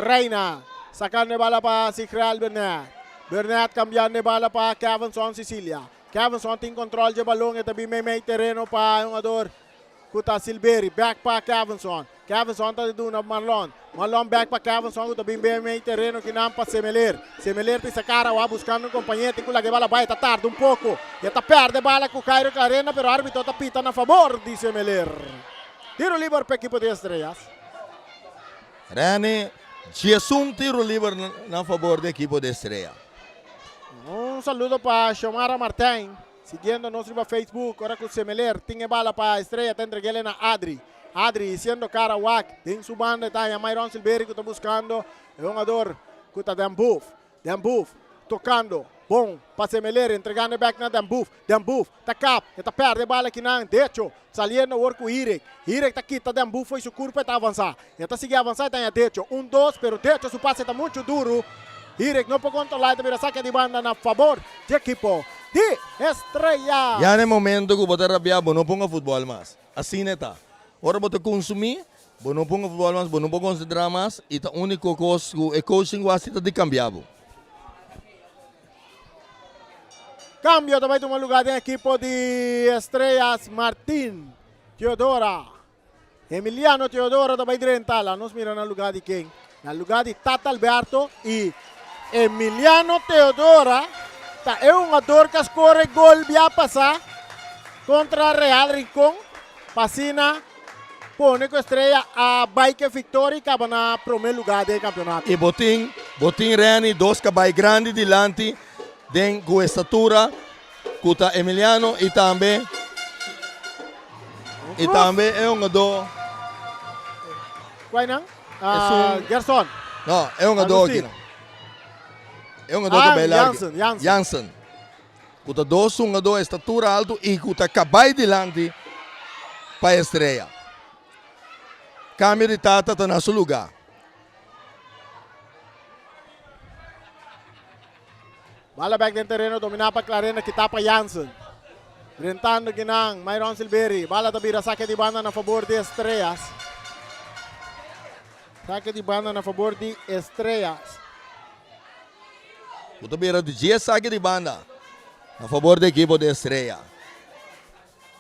Reina, sacando bala para Sigreal Bernat. Bernat cambiando de bala para Kevinson Sicilia. Kevinson tem controle de balão e também meio terreno para o jogador Kuta Silveri. Back para Kevinson. Kevinson está de duna Marlon. Marlon back para Kevinson, também meio terreno que não para Semeler. Semeler tem sacara va buscando un compañero, tem que bala vai, está tarde un poco. E está perde bala com Cairo Carena, pero árbitro está pitando a favor de Semeler. Tiro livre para equipo de Estrellas. Reni, c'è un tiro livre a favor da equipo de Estrella. Un saludo para Xiomara Martín, siguiendo nuestro Facebook. Ahora con Semeler, tiene bala para Estrella, te entreguele a Adri. Adri sendo cara wak, tem su banda está Myron Silveri que está buscando, é um jogador que está Dembuf, tocando, bom, para Semeler, entregando back na Dembuf, tá cap, está perde bala aqui na derecho, saliendo o orco Irek está quita Dembuf, foi su curva, está avançar, está seguir avançar, está em derecho, 1-2, pero derecho, su passe está muito duro, Irek não pode controlar, também saque de banda na favor de equipo de Estrella. Já no momento que você rabia, não ponga futebol mais, assim está. Ora você consumir, você não ponga futebol mais, você não pode considerar mais, e a única coisa que o coaching vai de cambiar. Cambio também toma lugar em equipo de Estrellas, Martín Teodora. Emiliano Teodora também direntala. Nos miram no lugar de quem? No lugar de Tata Alberto e Emiliano Teodora. É um jogador que escorre gol via passar contra Real Rincón. Passina. Pone com Estrella a bike vitória que na primeiro lugar do campeonato. E Botim Reni, dois cabai grande dilante, den com estatura, cuta Emiliano e também é um jogador. Qual não? Gerson. Não, é um jogador aqui. É um jogador bem largo. Jansen. Cuta dois um jogador estatura alto e cuta cabai dilante para Estrella. Cambio de Tata está no seu lugar. Bala back no terreno, dominar para Clarena, que tapa Jansen. Rentando Ginang, Myron Silveri. Bala tabira, saque de banda na favor de Estrellas. Saque de banda na favor de Estrellas. O tabira de 10 saque de banda a favor da equipe de Estrella.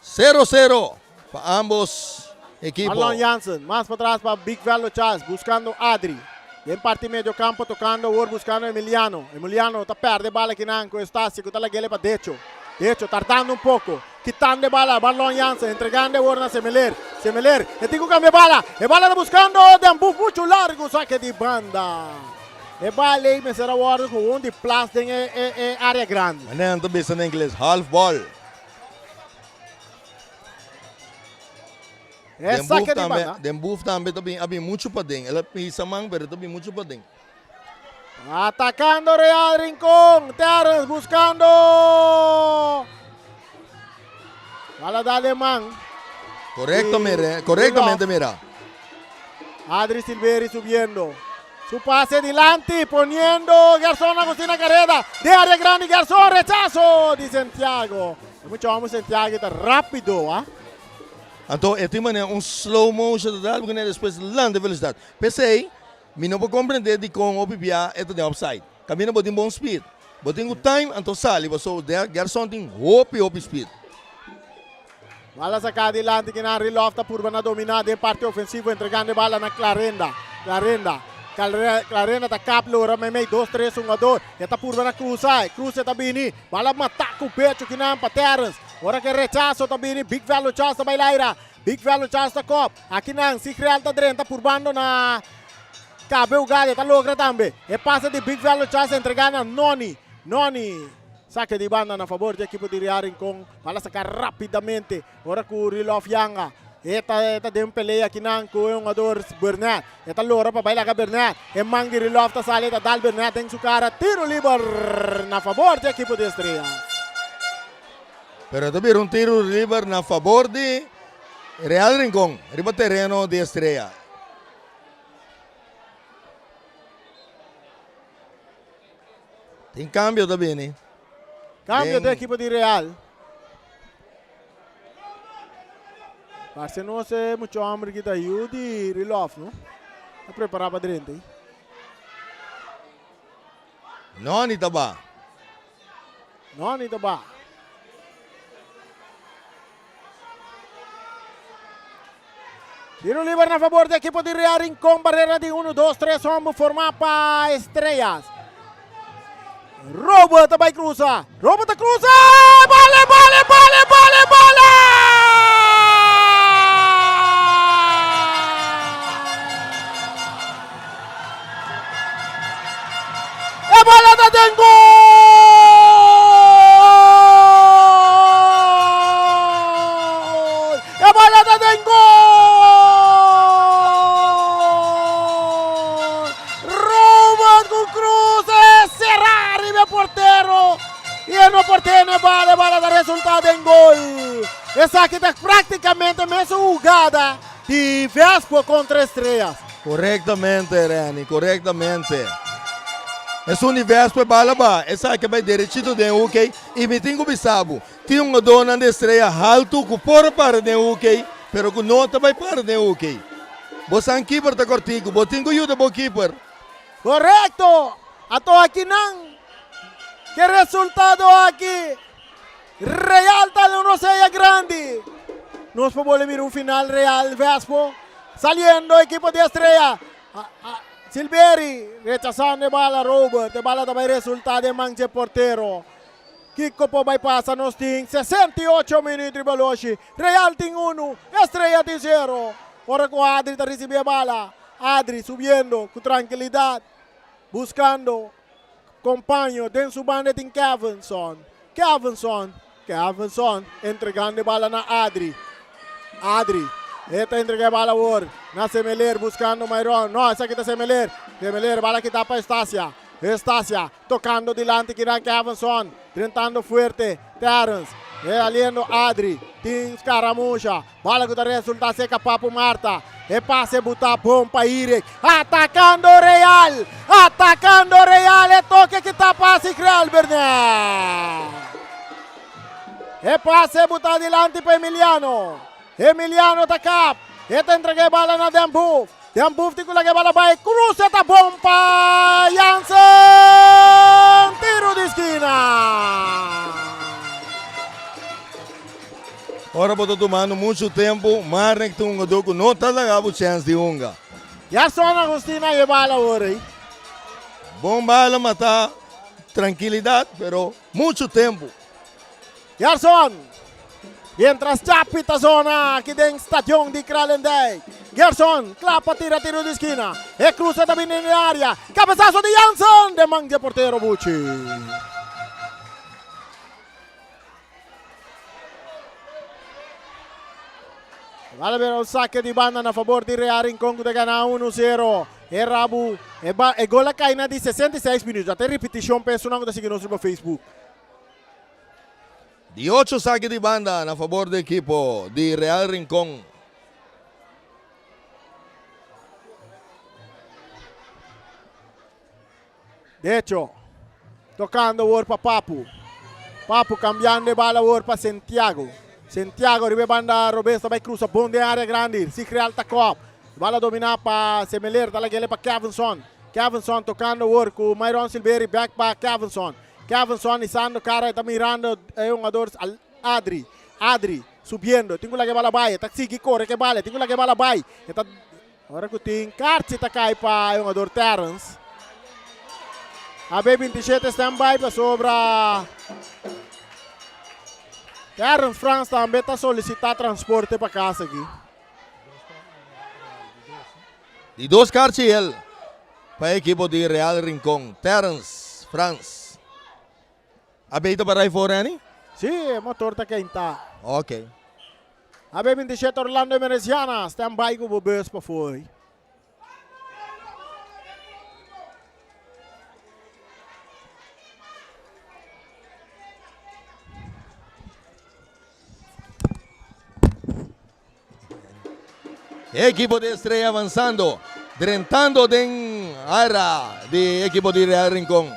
0-0 para ambos. Equipo. Marlon Jansen, más para atrás para Big Velo Chas, buscando Adri. En parte medio campo, tocando, buscando Emiliano. Emiliano está perde bala aqui com Estácio, que está lá para Decho. Decho, tardando un poco. Quitando bala, Marlon Jansen, entregando a Semeler. Semeler, e tem que cambiar bala. E bala está buscando Dembuf, muito largo, saque de banda. E bala aí, me será guarda com de plástico em área grande. Não estou pensando em inglês, half ball. Dembuf também tem muito para dentro. Ela pisa mão, mas também muito para dentro. Atacando Real Rincón. Terence buscando. Bala de alemán. Correctamente, mira. Adri Silveri subiendo. Su pase adelante, poniendo Garzón Agustina Carrera. De área grande, Garzón, rechazo de Santiago. Mucho vamos Santiago, está rápido, ¿ah? Então, é um slow motion total, porque depois landa velocidade. Pensei, me não vou compreender de como o PPA é de upside. Caminha botem bom speed. Botem o time, então sai. Você Garzón tem hope speed. Bala sacada adelante, que na rilofta purba na dominada, parte ofensivo, entregando bala na Clarenda. Clarenda tá caplo, ramemei 2-3, 1-2. Eta purba na cruza tá bini. Bala mataca o pecho que não para Terence. Ora que rechazo tá bini, big value chance tá bailaira. Big value chance tá cop. Aqui não, se real tá dentro, tá purbando na cabe o galho, tá logra também. E passa de big value chance entregando a Noni. Saque de banda a favor do equipo de Ria Rincon. Bala sacar rapidamente. Ora com o Rilof Yanga. Eta de peleia aqui não com o jogador Bernat. Eta lora para bailar com Bernat. E mangi Rilof tá sale da Dal Bernat em sua cara. Tiro livre na favor do equipo de Estrela. Pero também tiro livre na favor de Real Rincon. Riba terreno de Estrela. Tem cambio também, né? Cambio do equipo de Real. Parece não ser muito hambre que tá aí de Rilof, não? Tá preparado para dentro, hein? Noni taba. Tiro livre na favor do equipo de Real Rincon. Barreira de 1, 2, 3. Vamos formar para Estrellas. Robert vai cruzar. Robert cruza. Bola! A bola tá dentro gol! A bola tá dentro gol! Robert com cruz, cerrar e meu porteiro. E no porteiro bola dá resultado em gol. Essa aqui tá praticamente a mesma jogada de Vespo contra Estrellas. Correctamente, Rani, correctamente. Esse universo é bala ba. Essa que vai direito de UK e me tenho bisabo. Tinha uma dona de Estrela alto que por para de UK, pero que não vai para de UK. Você é keeper tá cortico, você tem que ajuda o keeper. Correto. Ato aqui não. Que resultado aqui? Real tá no seja grande. Nós podemos ver um final Real Vespo saliendo equipo de Estrella. Silveri rechazando a bala Robert, a bala também resultado de manche porteiro. Kiko po bypassa nos ting 68 minutos veloci. Real tem 1, Estrella tem 0. Ora com Adri tá recebendo a bala. Adri subindo com tranquilidade, buscando companheiro. Dentro su banda tem Kevinson entregando a bala na Adri. Esta entrega a bala na Semeler buscando Mayron. No, essa aqui está Semeler. Bala que está para Estácia tocando delante que era Kevinson. Tentando fuerte. Terence. Aliendo Adri. Tem Escaramucha. Bala que está resultado seca Papo Marta. E passe botar bom para Irek. Atacando Real. E toque que está para Real Bernat. E passe botar delante para Emiliano tá cap. Eta entrega a bala na Dembuf. Tem que bala vai. Cruz tá bom para Jansen. Tiro de esquina. Ora botou tomando muito tempo, mas que tem um jogo não tá dando chance de unga. Já só na Agustina e bala agora. Bom bala matar tranquilidade, pero muito tempo. Gerson. Mientras Chapita zona aqui dentro do estádio de Kralendijk. Gerson, clapa, tiro de esquina. E cruza também na área. Cabeçazo de Jansen. De mangia porteiro Bucci. Vale bene un saque di banda a favor di Real Rincon que gana 1-0. E Rabu. E gol a cair de 66 minutos. Até repetição, penso não conseguir no Facebook. 18 saques de banda a favor del equipo de Real Rincón. De hecho, tocando por para Papu. Papu cambiando de bala para Santiago. Santiago arriba banda Roberto vai cruza bom de área grande. Se cria alta cop. Bala dominar para Semeler, dá para Kevinson. Kevinson tocando o com Myron Silveri back para Kevinson. Kevinson isando cara está mirando um jogador Adri. Adri subindo. Tengo la que bala vai. Tá que corre que bala. Tengo la que bala vai. Tá agora que tem Carti tá cai para um jogador Terence. A B27 stand-by para sobra. Terence France também está solicitando transporte para casa aqui. E 2 cartas ele para a equipe de Real Rincón. Terence France. A B está para aí fora, né? Sim, o motor está quente. Ok. A B27 Orlando Emereciana stand-by com o bus para fora. Equipo de Estrella avanzando, drentando en área de equipo de Real Rincón.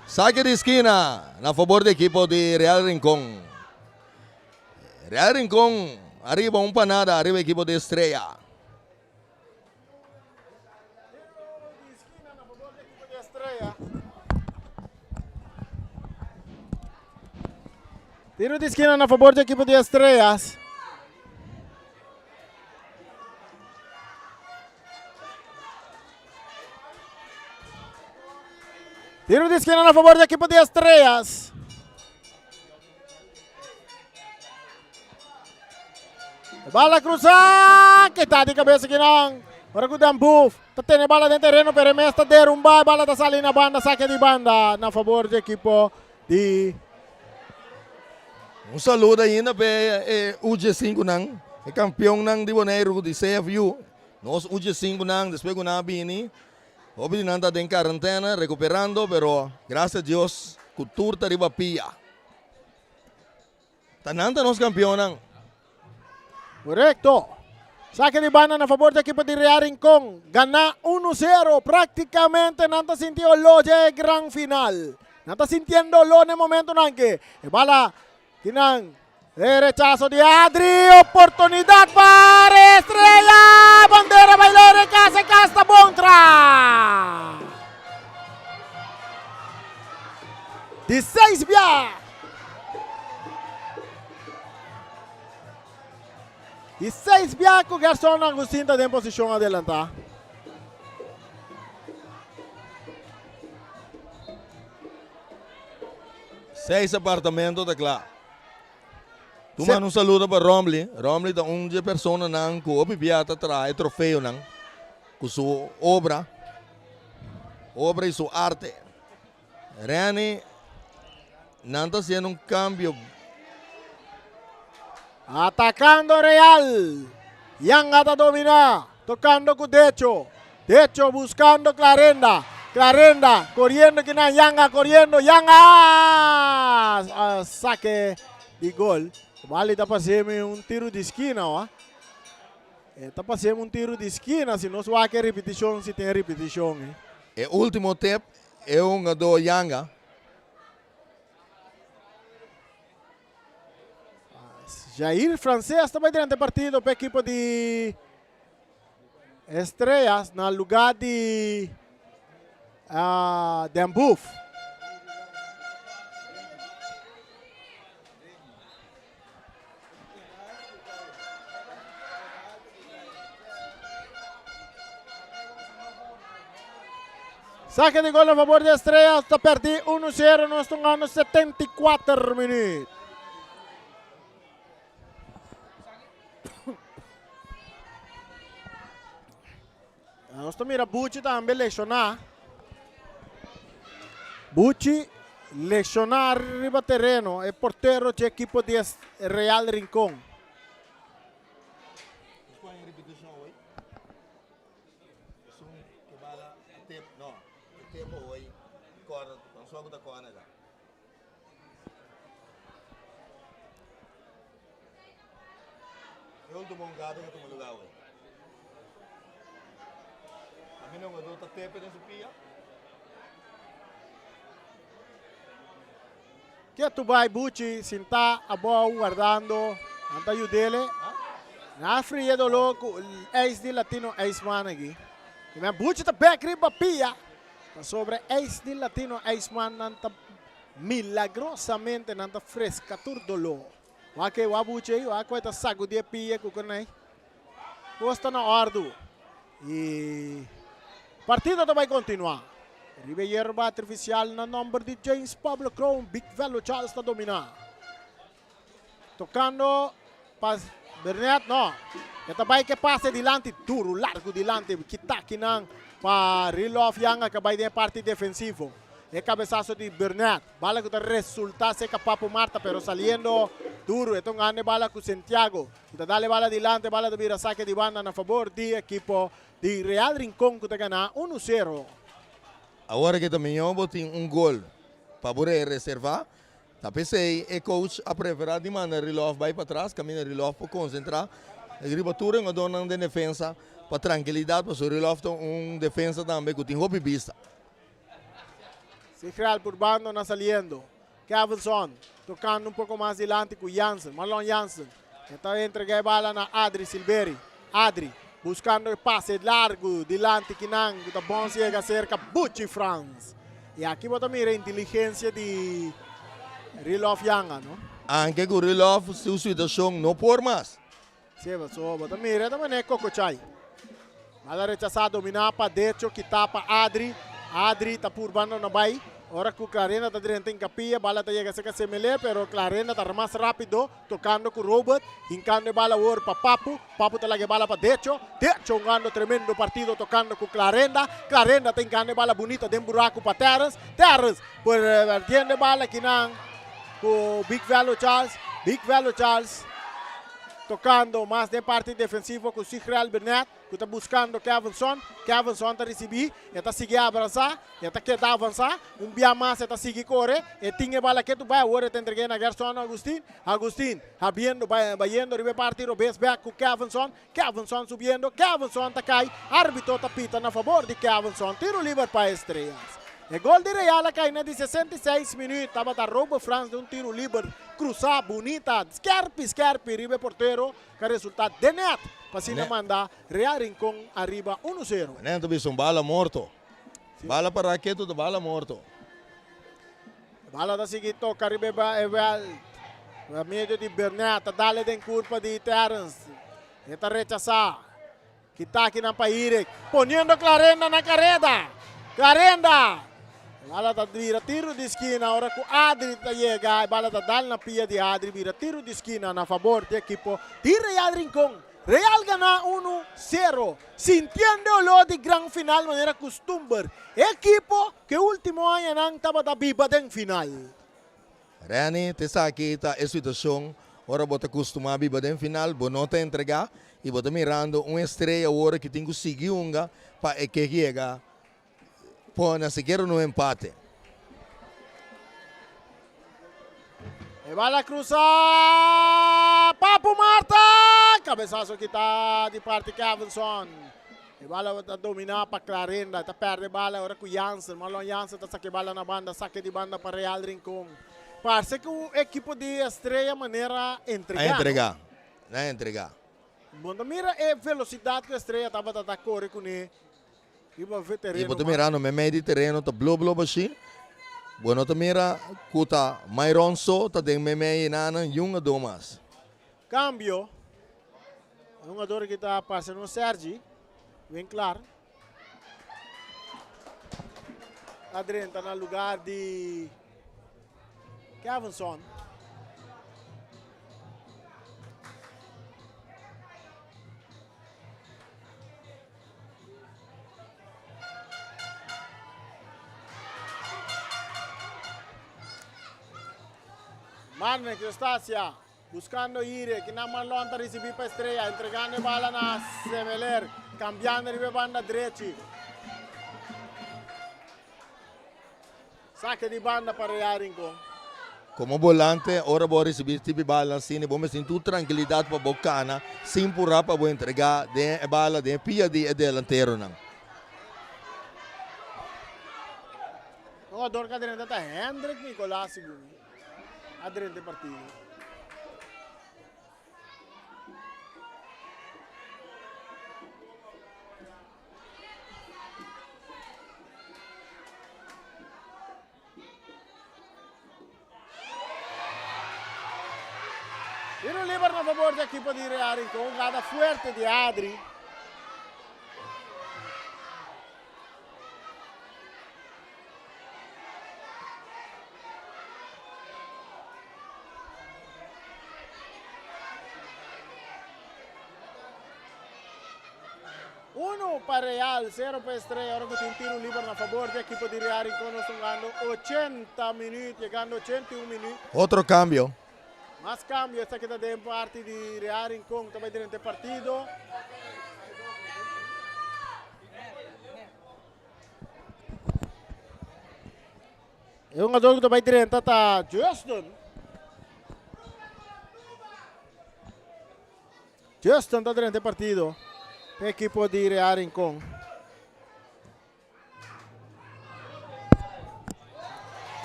Saque de esquina a favor del equipo de Real Rincón. Real Rincón arriba un panada, arriba equipo de Estrella. Tiro de esquina a favor do equipo de Estrellas. Tiro de esquina a favor do equipo de Estrellas. Bala cruzar, que está de cabeça aqui não. Agora com o Dambuf, está tendo bala dentro do terreno, pero me está derrumbar, bala está saindo na banda, saque de banda na favor do equipo de... Um saludo ainda para o UG5 nang, é campeão nang de Bonaire de CFU. Nós UG5 nang, depois que nós vini, obviamente está em quarentena, recuperando, pero graças a Deus, cultura está riba pia. Tananta nós campeão nang. Correcto. Saque de banda a favor da equipe de Real Rincón. Gana 1-0. Prácticamente não está sentindo lo de gran final. Não está sentindo lo no momento não que. Bala, kinang. Rechazo de Adri. Oportunidad para Estrella. Bandera bailore casa casta Bontra. 16 via. E 6 bianco Garçom Agostinho está em posição adelantada. Seis apartamentos, tá claro. Tu manda um saludo para Romley. Romley é uma de pessoas que obibiata traz troféu com sua obra e sua arte. Rani não está sendo cambio. Atacando Real. Yanga está dominando. Tocando con Decho. Decho buscando Clarenda. Clarenda corriendo que na Yanga corriendo. Yanga. Saque de gol. Vale está fazendo um tiro de esquina, ó. Está fazendo um tiro de esquina. Se não se vai ter repetição, se tem repetição. O último tempo é do Yanga. Jair Francês também durante o partido para a equipe de Estrellas no lugar de Dambuf. Saque de gol a favor de Estrellas, está perdido 1-0, nós estamos ganhando 74 minutos. Nós estamos a Bucci também lecionar. Bucci lecionar riba terreno, é porteiro de equipe de Real Rincón. último jogada que tu lugar. A mim não me deu tempo nesse pia. Que tu vai Bucci, sinta a bola guardando, anta dele. Na fria do louco, ex de latino, ex man aqui. E me Bucci tá back riba pia. Sobre ex de latino, ex man nanta milagrosamente nanta fresca turdolo. Wake wa Bucci, wa ko ita sago dia pia ku kanai. Gosta na ardu. E partida vai continuar. Ribe yerba artificial na number de James Pablo Crown, Big Velo Charles está dominar. Tocando pas Bernat, no. Esta vai que passe dilante, duro, largo dilante, kitaki nang pa Rilof yang acabay de parte defensivo. E cabezazo de Bernat. Bala que resulta se capapo Marta, pero saliendo duro. Ito nga bala com Santiago. Kita dale bala dilante, bala de vira saque de banda na favor de equipo de Real Rincón que te gana 1-0. Agora que também eu tem gol para poder reservar, tá pensei e coach a preferar de maneira Rilof vai para trás, caminha Rilof para concentrar, a agricultura é dona de defesa para tranquilidade, para o Rilof tem defesa também que tem hobby vista. Sigral por bando na saliendo, Cavilson tocando pouco mais adiante com Jansen, Marlon Jansen, então entrega a bala na Adri Silveri, Adri. Buscando el pase largo, delante Kinang, da bom llega cerca, Bucci Franz. E aqui bota mira a inteligência de Rilof Yanga, não? Anche con Rilof, sua situação não por mais. Sim, bota mira, também é Cocochai. Mala rechazado, dominar para derecho, que tapa Adri. Adri tá por banda no vai. Ora com Clarena tá direita em capia, bala tá chega cerca semele, pero Clarena tá mais rápido, tocando com Robert, hincando bala over para Papu, Papu tá lá bala para Decho, Decho jogando tremendo partido tocando com Clarena, Clarena tá hincando bala bonita de buraco para Terence, Terence por vertiendo bala que não com Big Velo Charles, tocando mais de parte defensiva com Sigral Bernat, que está buscando Kevinson está receber, está seguir avançar, está querendo avançar, dia mais está seguir correr, e tinha bala que tu vai agora te entreguei na Gerson Agustin, abrindo, vaindo, ribe partido, base back com Kevinson subindo, Kevinson está cai, árbitro está pita na favor de Kevinson, tiro livre para Estrelas. E gol de Real cai na 66 minutos, estava da Robo France de tiro livre, cruzar, bonita, scarpi, ribe porteiro, que resultado de net, para se mandar Real Rincón arriba 1-0. Não, tu bala morto. Sim. Bala para raquete, bala morto. Bala da seguinte, toca ribe a meio de Bernat, dale den curva de Terence, está rechazar, que está aqui na Pairek, poniendo Clarenda na carrera, Clarenda! Bala tá vira tiro de esquina, ora com Adri tá chega, bala tá dal na pia de Adri, vira tiro de esquina na favor do equipo de Real Rincón. Real gana 1-0, sintiendo-lo de gran final maneira costumbre. Equipo que último ano não estava da biba den final. Rani, te sabe que a situação, ora bota costuma a biba den final, bonota entregar e bota mirando estrela agora que tem que seguir para que chega. Põe sequer no empate. E bala cruzar, Papo Marta, cabeçaço que está de parte Kevinson. E bala está dominar para Clarenda, está perde bala agora com Jansen, Marlon Jansen está saque bala na banda, saque de banda para Real Rincón. Parece que o equipo de Estrela maneira entregar. Não entregar. Bom, mira a velocidade que a Estrela estava a correr com ele. E você mira no meio de terreno, tá blue assim. Bueno, tá mira, kuta Myronso, tá de meio nana, junga domas. Cambio. Um jogador que está passando no Sergi, bem claro. Adriano está no lugar de Kevinson. Marne Crustácea, buscando ir, que nada más lonta recibir para Estrella, entregando bala a Semeler, cambiando de banda derecha. Saque de banda para Real Rincón. como volante, ahora voy a recibir tipo bala assim, vamos sentir tranquilidade para bocana, sem empurrar para vou entregar de bala de pia de delantero não. O jogador que adrente está Hendrik Nicolás segundo. Adrente partido. Tiro livre a favor da equipe de Real Rincón, jugada fuerte de Adri. Uno para Real, 0 para Estrella. Ahora que tiene tiro libre a favor del equipo de Real Rincón, nos están ganando 80 minutos, llegando 81 minutos. Outro cambio. Más cambio, esta queda de parte de Real Rincón, también durante el partido. E un jogador que também dentro está Justin. Justin está durante el partido. El equipo de Real Rincón.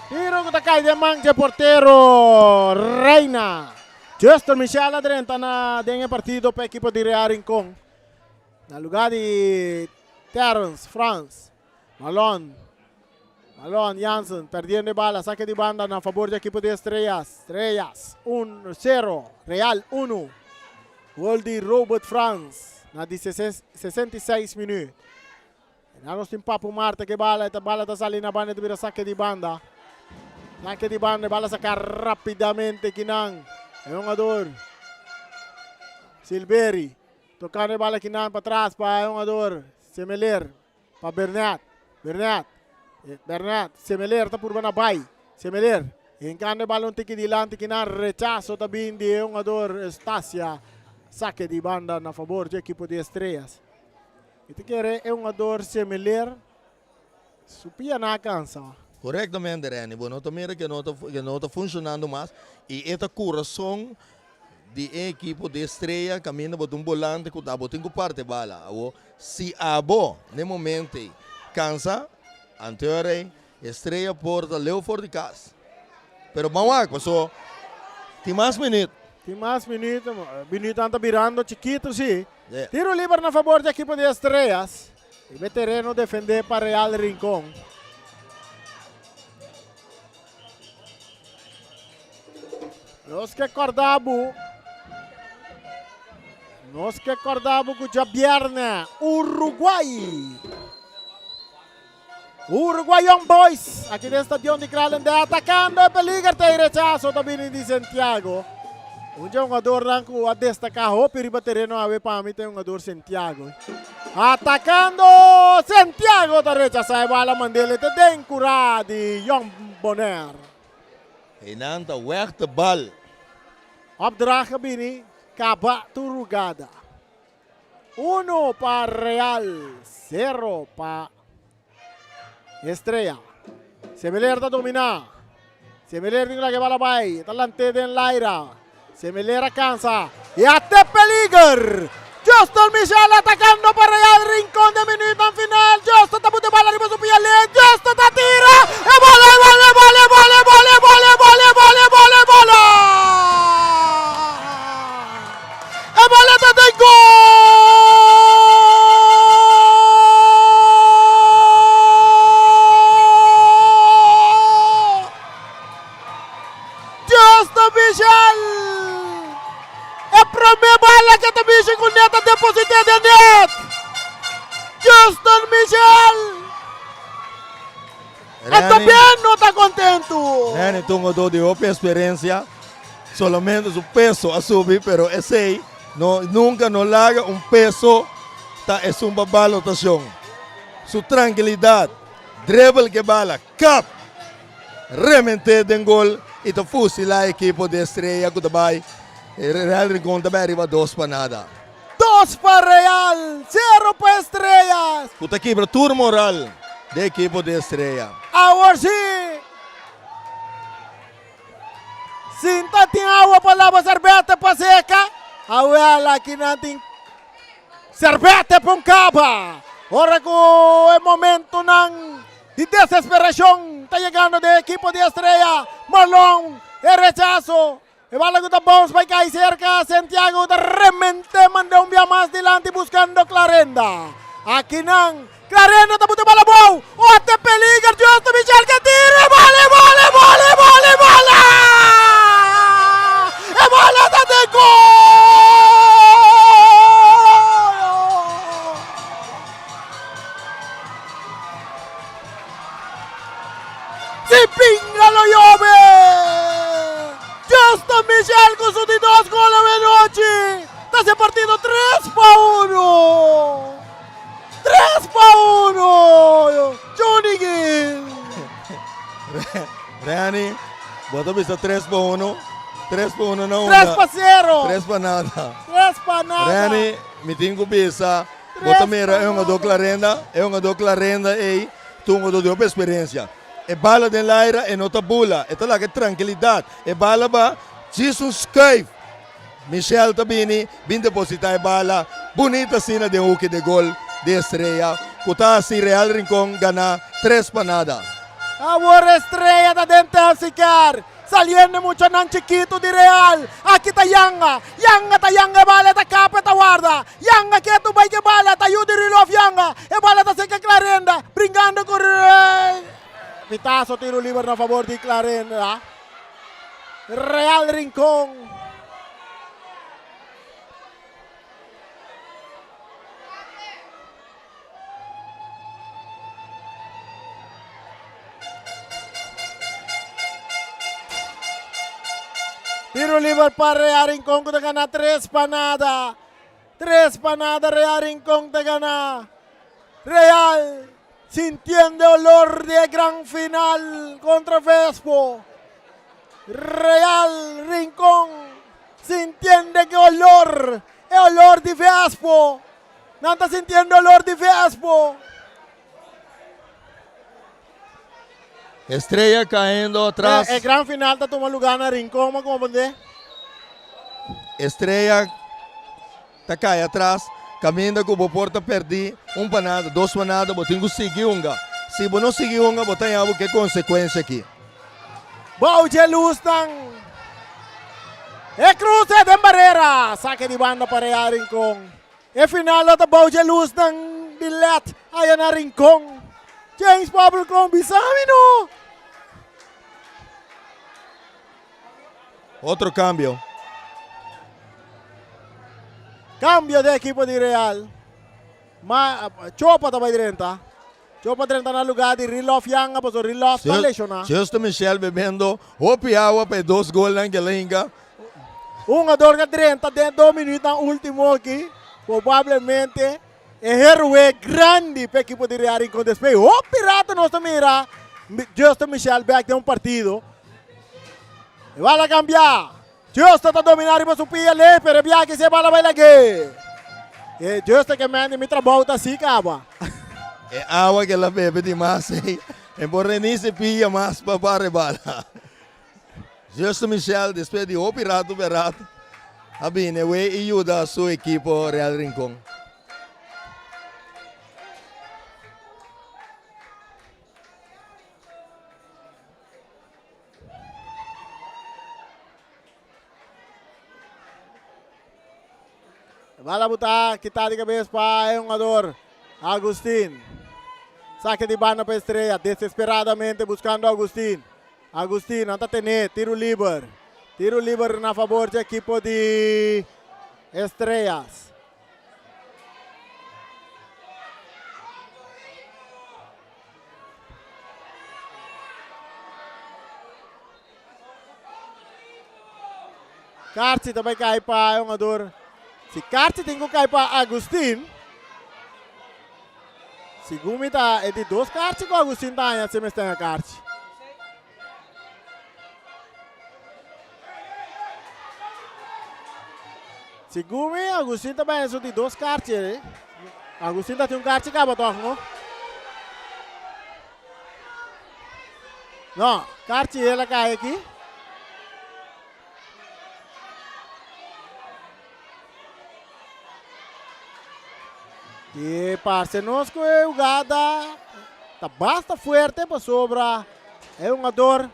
Tiro que cai de mancha portero Reina. Justin Michel adrenta nel partito per equipo di Real Rincón. Nel lugar di Terence France. Malone Jansen perdiendo bala, saque de banda a favor del equipo de Estrellas. 1-0, Real 1. Gol de Robert France na 66 minutos. Nós temos papo Marta que bala está salindo na banda de saque de banda. Saque de banda, bala sacar rapidamente Kinan. É um jogador. Silveri. Tocando a bala Kinan para trás para um jogador. Semeler. Para Bernat. Semeler está por Banabay. Semeler. Encana a bala um tique dilante Kinan. Rechazo também de um jogador Estácia. Saque de banda na favor do equipo de Estrellas. E te quer é um jogador Semeler. Supia na cansa. Correctamente, Reni. Bueno, mira que não está funcionando mais. E este coração de equipo de Estrella caminha para um volante que está botando parte bala. Se abo, no momento, cansa, anterior, Estrella porta leu fora de casa. Pero vamos lá, passou. Tem mais minutos. Minuto está virando chiquito, sim. Yeah. Tiro livre na favor da equipe de Estrellas. E veterano defender para Real Rincón. Nós que acordamos com o Jabierna, Uruguai. Uruguay Young Boys, aqui no estadio de Kralendijk, atacando, peligro, tem rechazo também de Santiago. Um jogador ranco a destacar, o perigo terreno a ver para mim tem um jogador Santiago. Atacando, Santiago da rechaça, a bala mandele, te den curado de Young Bonner. E nanta weg de bal. Opdracht bini, kaba turugada. 1 para Real, 0 para Estrella. Semeler está dominar. Semeler tem que bala vai. Talante den Laira. Semeler alcanza. E até peligro. Justin Michel atacando para Real Rincón de minuto al final. Justin está de bala arriba su piale. Justin está tira. E bola. E bola está de gol. Justin Michel. É para mim bala que está bicho com neta depositado de net. Justin Michel. Está bem, não está contento. Reni tem um jogador de outra experiência. Solamente o peso a subir, pero esse nunca não larga um peso. É uma balotação. Sua tranquilidade. Dribble que bala. Cap. Remente den gol. E te fusila a equipe de Estrella que vai. Real Rincón também arriba 2 para nada. 2 para Real, 0 para Estrellas. Puta quebra tour moral da equipe de Estrella. Agora sim. Sinta ting agua palabra serbete pa seca. Awela aqui nating serbete pongkaba. Ora ko é momento de desesperação. Está chegando do equipo de Estrela. Marlon, é rechazo. E bala ko da bounce vai cair cerca. Santiago de repente manda via mais delante buscando Clarenda. Aqui não. Clarenda tá botando bola boa. O te peliga Justo Michel que tira. Bola. E bola da de gol. Si pinga lo Juve. Justo Michel con sus 2 goles veloci. Está ese partido 3-1. 3-1. Johnny Gill. Rani, bota vista 3-1. 3-1 não. 3-0. 3 para nada. 3 para nada. Rani, me tenho bisa. Bota mira, é uma dupla renda. É uma dupla renda e tu uma dupla experiência. E bala de laira e nota bula. E lá que tranquilidade. E bala ba, Jesus Cave. Michel Tabini, vim depositar a bala. Bonita cena de hockey de gol de Estrela. Kuta si Real Rincón gana 3 para nada. Ahora Estrella da dentro a ficar. Saliendo mucho nan chiquito de Real. Aquí está Yanga. Yanga bala ta capa ta guarda. Yanga que tu vai que bala ta ayuda Rilof Yanga. E bala ta seca Clarenda. Brincando con Pitazo, tiro libre a favor de Clarenda. Real Rincón. Tiro libre para Real Rincón que te gana 3 para nada. 3 para nada Real Rincón te gana. Real sintiendo olor de gran final contra Vespo. Real Rincón sintiendo que olor, el olor de Vespo. No está sintiendo olor de Vespo. Estrella cayendo atrás. El gran final está tomando lugar en Rincón, ¿cómo pondré? Estrella está cai atrás. Caminha com o porta perdi, panada, 2 panadas, vou ter que seguir unga. Se você não seguir unga, vou ter algo que consequência aqui. Bauge Lustan. E cruce de barreira. Saque de banda para Real Rincón. E final da Bauge Lustan. Bilet. Aí na Rincón. James Pablo Combisamino. Outro cambio. Cambio de equipo de Real. Chopa estava direnta. Chopa direnta na lugar de Rilof Yanga, pois o Rilof está lesionado. Justo Michel bebendo hopi água para 2 gols na gelinga. Jogador que direnta dentro 2 minutos no último aqui. Provavelmente é héroe grande para o equipo de Real Rincón después. O Pirata não mira. Justo Michel back de partido. E vai cambiar. Justo está dominando para su pia le, pero via que se bala vai lagi. E Justo que manda mi trabalho assim, caba. É água que ela bebe demais, hein? E por nem se pia mais para bala. Justo Michel, depois de o Pirata, a bine, we ajuda a sua equipe Real Rincón. Vai lá botar, quitar de cabeça para o jogador Agustín. Saque de banda para a Estrela, desesperadamente buscando Agustín. Agustín, anda a tener, tiro livre. Tiro livre na favor da equipe de Estrelas. Carci também cai para o jogador. Se Carci tem que cair para Agustín. Se Gumi está é de 2 Carci com Agustín está se me está Carci. Se Gumi, Agustín também é de 2 Carci, né? Agustín tem um Carci cá para não? Não, Carci ela cai aqui. E parce, nós com a jogada tá basta forte para sobra. É um jogador.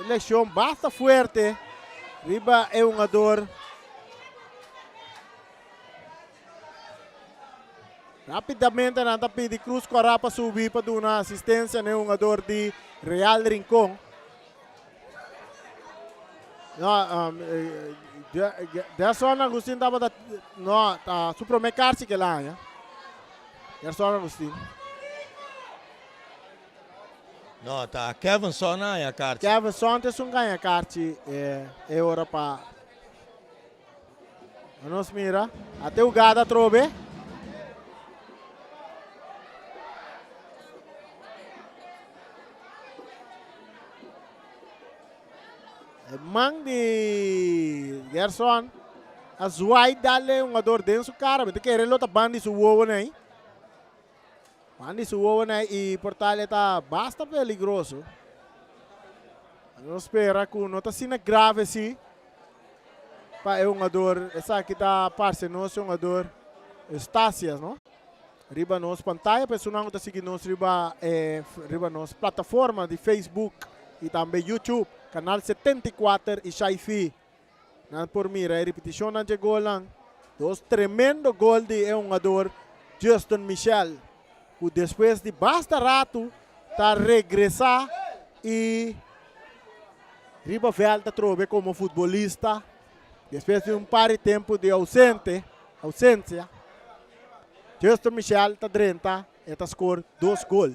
Eleição basta forte. Riba é um jogador. Rapidamente nada pede Cruz Corá para subir para dar uma assistência, né? Um jogador de Real Rincón. Gerson Agustin estava tá supromecarse que lá, né? Gerson Agustin. Não, tá Kevin Sona e a carta. Kevin Sona tem um ganha carta é hora para nós mira até o gada trobe. Mang de Gerson Azuai dale um jogador dentro do cara, mas que ele tá bandi suo né? Bandi suo né e portal tá basta perigoso. Não espera que não tá sendo grave assim. Para um jogador, essa aqui tá parce nós um jogador Estácias, não? Riba nos pantalla, pessoal que tá seguindo nós riba nos plataforma de Facebook e também YouTube. Canal 74 e Shaifi. Não por mim, a repetição não chegou lá. Dos tremendo gol de um jogador Justin Michel. Que depois de basta rato, tá regressar e riba volta trobe como futebolista. Depois de par de tempo de ausência, Justin Michel tá 30 e tá score 2 gols.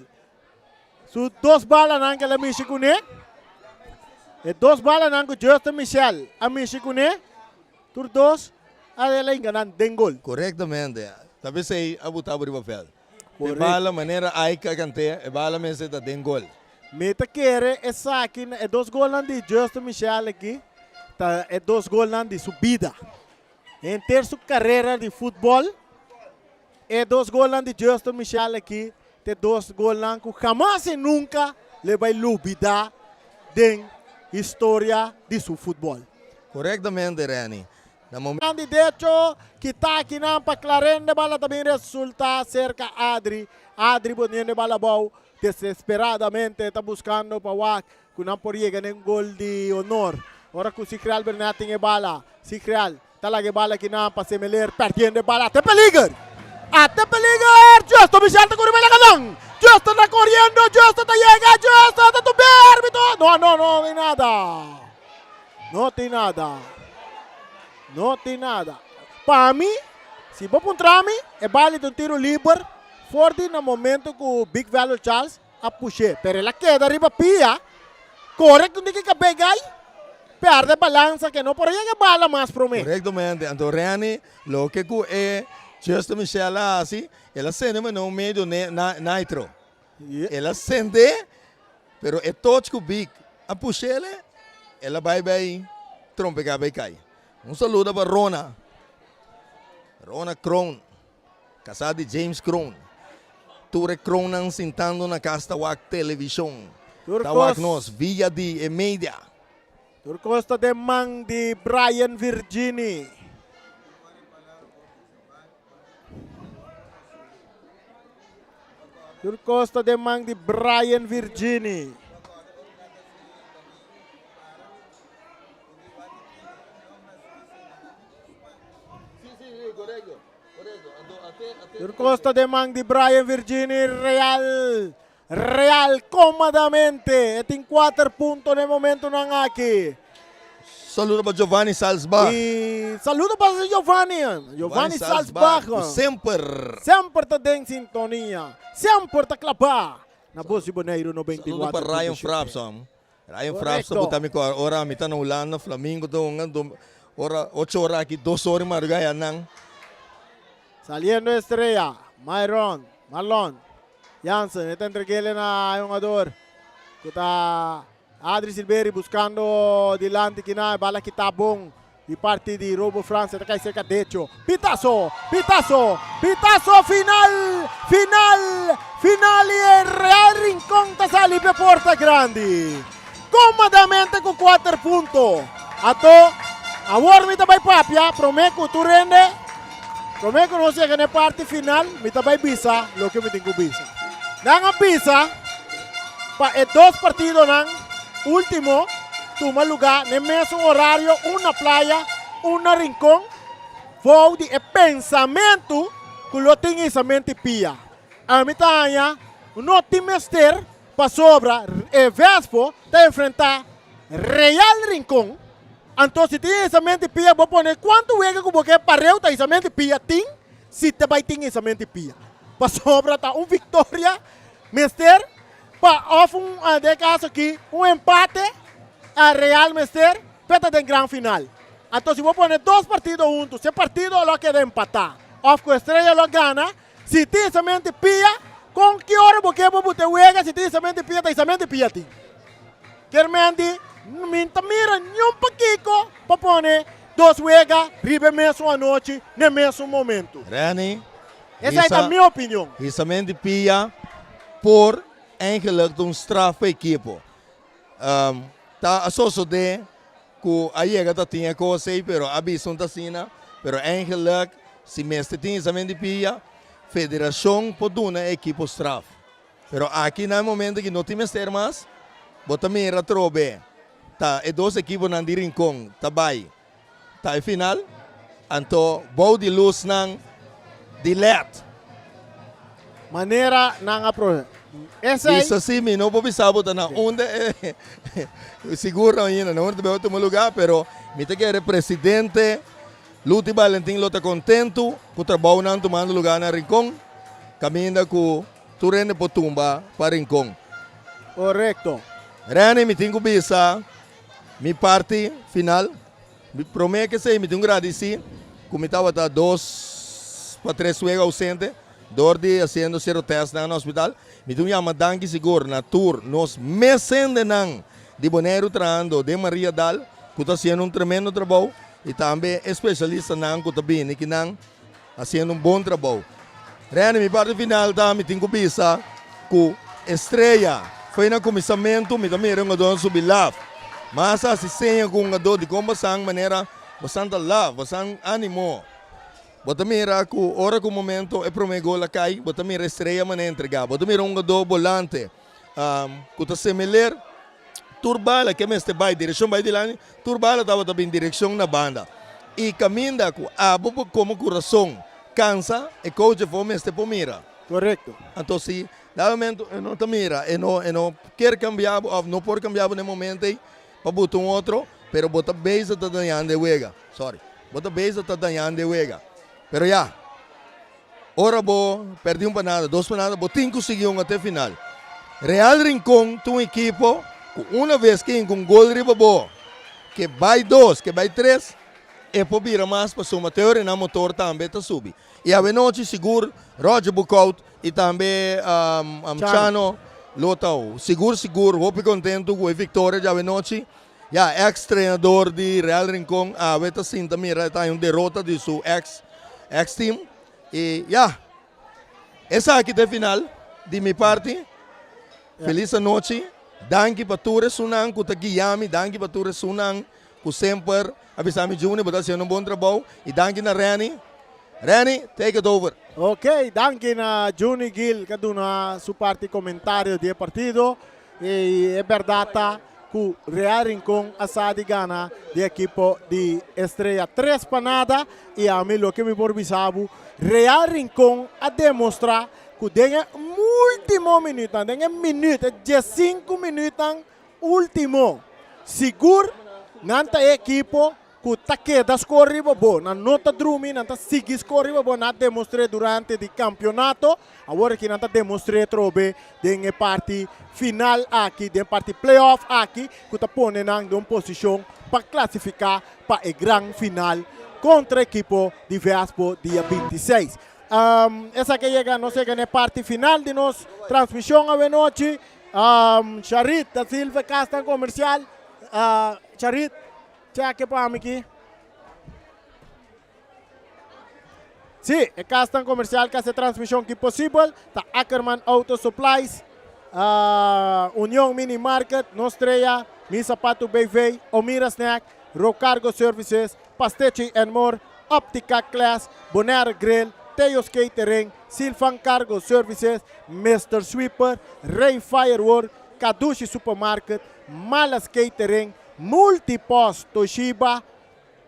So 2 balas naquela México, né? E 2 balas nango Justin Michel. A México, né? Tur 2, ela enganan den gol. Correctamente. Talvez aí abutado riba fel. De bala maneira aí que cante, e bala mense da den gol. Meta querer essa aqui, é 2 gols de Justin Michel aqui. Tá, é 2 gols de subida. Em ter sua carreira de futebol, é 2 gols de Justin Michel aqui. Tem 2 gols que jamais e nunca le vai lubida den história de seu futebol. Correctamente, Rani. De hecho, que está aqui na Clarén de bala também resulta cerca Adri. Adri bonito de bala bom, desesperadamente está buscando para Wak, que não podia ganhar um gol de honor. Ora que o Sikreal Bernating e bala. Sikreal, talaga bala que não para Semeler, perdendo bala. Até peligro! Até peligro! Justo, Michel, está correndo a gadão! Justo está correndo, Justo está chegando, Justo está tudo bem! Não tem nada! Não tem nada! Não tem nada! Para mim, se vou contra mim, é válido um tiro livre, forte no momento que o Big Value Charles a puxar. Pero ela queda arriba pia, correto de que pegar, perde balança que não pode chegar bala mais para mim. Correctamente, então Rani, lo que é Justin Michel assim, ela sente no meio nitro. Ela sente, pero é touch com o Big, a puxar ela vai trompegar vai cair. Um saludo para Rona Krohn, casada de James Krohn. Ture Krohn sentando na casa da Wak Televisão. Tawag nos via de media. Turcosta de Mang de Brian Virginie. Turcosta de Mang de Brian Virginie. Turcosta de Mang de Brian Virginie Real comodamente. E tem 4 pontos no momento ng aqui. Saludo para Giovanni Salzbach. E saludo para Giovanni Salzbach. Sempre está em sintonia. Sempre está clapar. Na Boss di Boneiro 94. Saludo para Ryan Frapson. Ryan Frapson, butami ko ora mita na ulan na Flamingo ora 8 horas aqui, 2 horas margaya nang. Saliendo Estrella, Marlon, Jansen, está entregando a un jugador. Está Adri Silveri buscando delante que na bala que tá bom. De parte de Robo França, está cerca de hecho. Pitazo, final e Real Rincón está salindo para porta grande. Comodamente com 4 pontos. Ato, agora me também papia, prometo tu rende. Prometo não chega na parte final, me também bisa, lo que me tenho bisa. Nang bisa, para dois partidos nang último, toma lugar no mesmo horário, uma playa, uma rincão, vou de pensamento que lo tem essa mente pia. A mitad não tem mestre para sobra Vespo te enfrentar Real Rincón. Entonces, si tienes esa mente pia, voy a poner cuánto juega como que pareu ta esa mente pia ting, si te vai ting esa mente pia. Para sobra ta un victoria, mestre, para off de caso aqui, empate a Real Mestre, peta de gran final. Entonces, voy a poner dos partidos juntos. Ese partido lo queda empatar. Off con Estrella lo gana. Si tienes esa mente pia, con que hora porque vos te juega, si tienes esa mente pia ting. Kermendi, mira, um pouquinho para pôr dois juega, ribe mesmo a noite, no mesmo momento. Rani, essa é a minha opinião. Essa mente pia por eigenlijk de straf para a equipe. Tá associado de que a chega tá tinha coisa aí, pero a visão tá sina, pero eigenlijk se mestre tinha essa mente pia, federação pode dar a equipe straf. Pero aqui no momento que não tem mestre mais, bota mira trobe. Tá, e dois equipes não de rincão, tá bem. Tá, e final, então, bom de luz não de let. Maneira não aprova. Essa aí. Isso sim, não vou pensar botar na onde seguro ainda, não onde vai outro lugar, pero me te quer presidente Luti Valentim lo tá contento, com trabalho não tomando lugar na rincão, caminha com tu rende por tumba para rincão. Correto. Rene, me tenho bisa, mi parte final, me prometo que sei, me tenho agradecer, como estava 2 para 3 juegos ausente, dordi haciendo 0 test no hospital, me tenho chamado danke seguro na tour, nos meses de Bonaire trando de Maria Dal, que está fazendo tremendo trabalho, e também especialista que está bem, que está fazendo bom trabalho. Rene, mi parte final, me tenho bisa, com Estrella, foi no começamento, me também era subir lá. Mas se senha com de conversão de maneira bastante love, bastante ânimo. Bota mira que hora com o momento é para mim gol cai, bota mira estreia maneira entregar. Bota mira volante, que está semelhante, turbala que me este vai direção vai de lá, turbala estava também direção na banda. E caminha com a bobo como coração, cansa e coach foi me este por mira. Correto. Então se dá momento não te mira, e não quer cambiar, ou não pode cambiar no momento para botar outro, pero bota base está danhando de wega. Sorry. Bota base está danhando de wega. Pero já. Ora bo, perdi panada, 2 panadas, bo 5 conseguiu até final. Real Rincón, tu equipo, uma vez que com gol riba bo, que vai 2, que vai 3, e por vira mais para suma teoria na motor também tá subir. E a noite seguro, Roger Bucaut e também Chano, Lotau, seguro, vou ficar contente com a vitória de a noite. Já, ex-treinador de Real Rincón, a veta sim também está em derrota de seu ex-team. E já, essa aqui é a final de minha parte. Feliz noite. Danke para todos sunang, que está guiando, danke para todos sunang, que sempre avisamos Juni, para fazer bom trabalho. E danke na Rani. Rani, take it over. Ok, danke na Juni Gil, que dá sua parte comentário do partido. E é verdade que Real Rincón assadi gana de equipo de Estrella 3 panada. E a mim, o que me porbisabu, Real Rincón a demonstrar que tem último minuto, tem minuto, 15 minutos último. Seguro, nanta equipo que tá queda scorriva bom, na nota drumi, nanta sigi scorriva bom, na demonstrare durante il campionato, agora que nanta demonstrare trobe den parte final aqui, den parte playoff aqui, que tá pone nang de uma posição para classificar para a grande final contra a equipe de Vespo dia 26. Essa que chega, não sei, na parte final de nossa transmissão a noite. Charit da Silva Castan Comercial. Charit, já que para aqui. Sim, é Castan Comercial que essa transmissão que possível. Tá Ackerman Auto Supplies, União Mini Market, Nostreia, Mi Sapato BV, Omira Snack, Rocargo Services, Pastechi and More, Optica Class, Bonaire Grill, Teos Catering, Silfan Cargo Services, Mr. Sweeper, Ray Firework, Kadushi Supermarket, Malas Catering, Multipost Toshiba,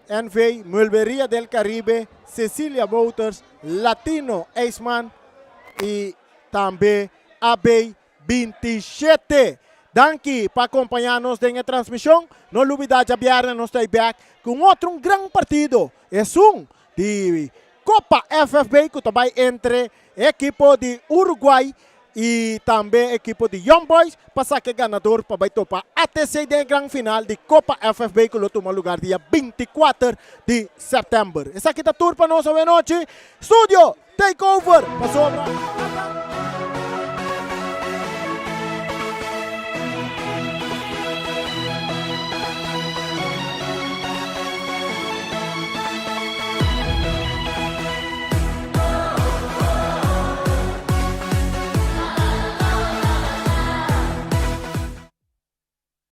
NV, Mulveria del Caribe, Cecilia Motors, Latino Aceman e também AB 27. Danke para acompanhar-nos na transmissão. Não olvidar de abrir nós back com outro grande partido. É de Copa FFB que também entre equipo de Uruguai e também equipo de Young Boys para que ganador para vai topar até ser de grande final de Copa FFB que toma lugar dia 24 de setembro. Essa aqui é a tour para nós hoje. Estúdio Takeover. Passou.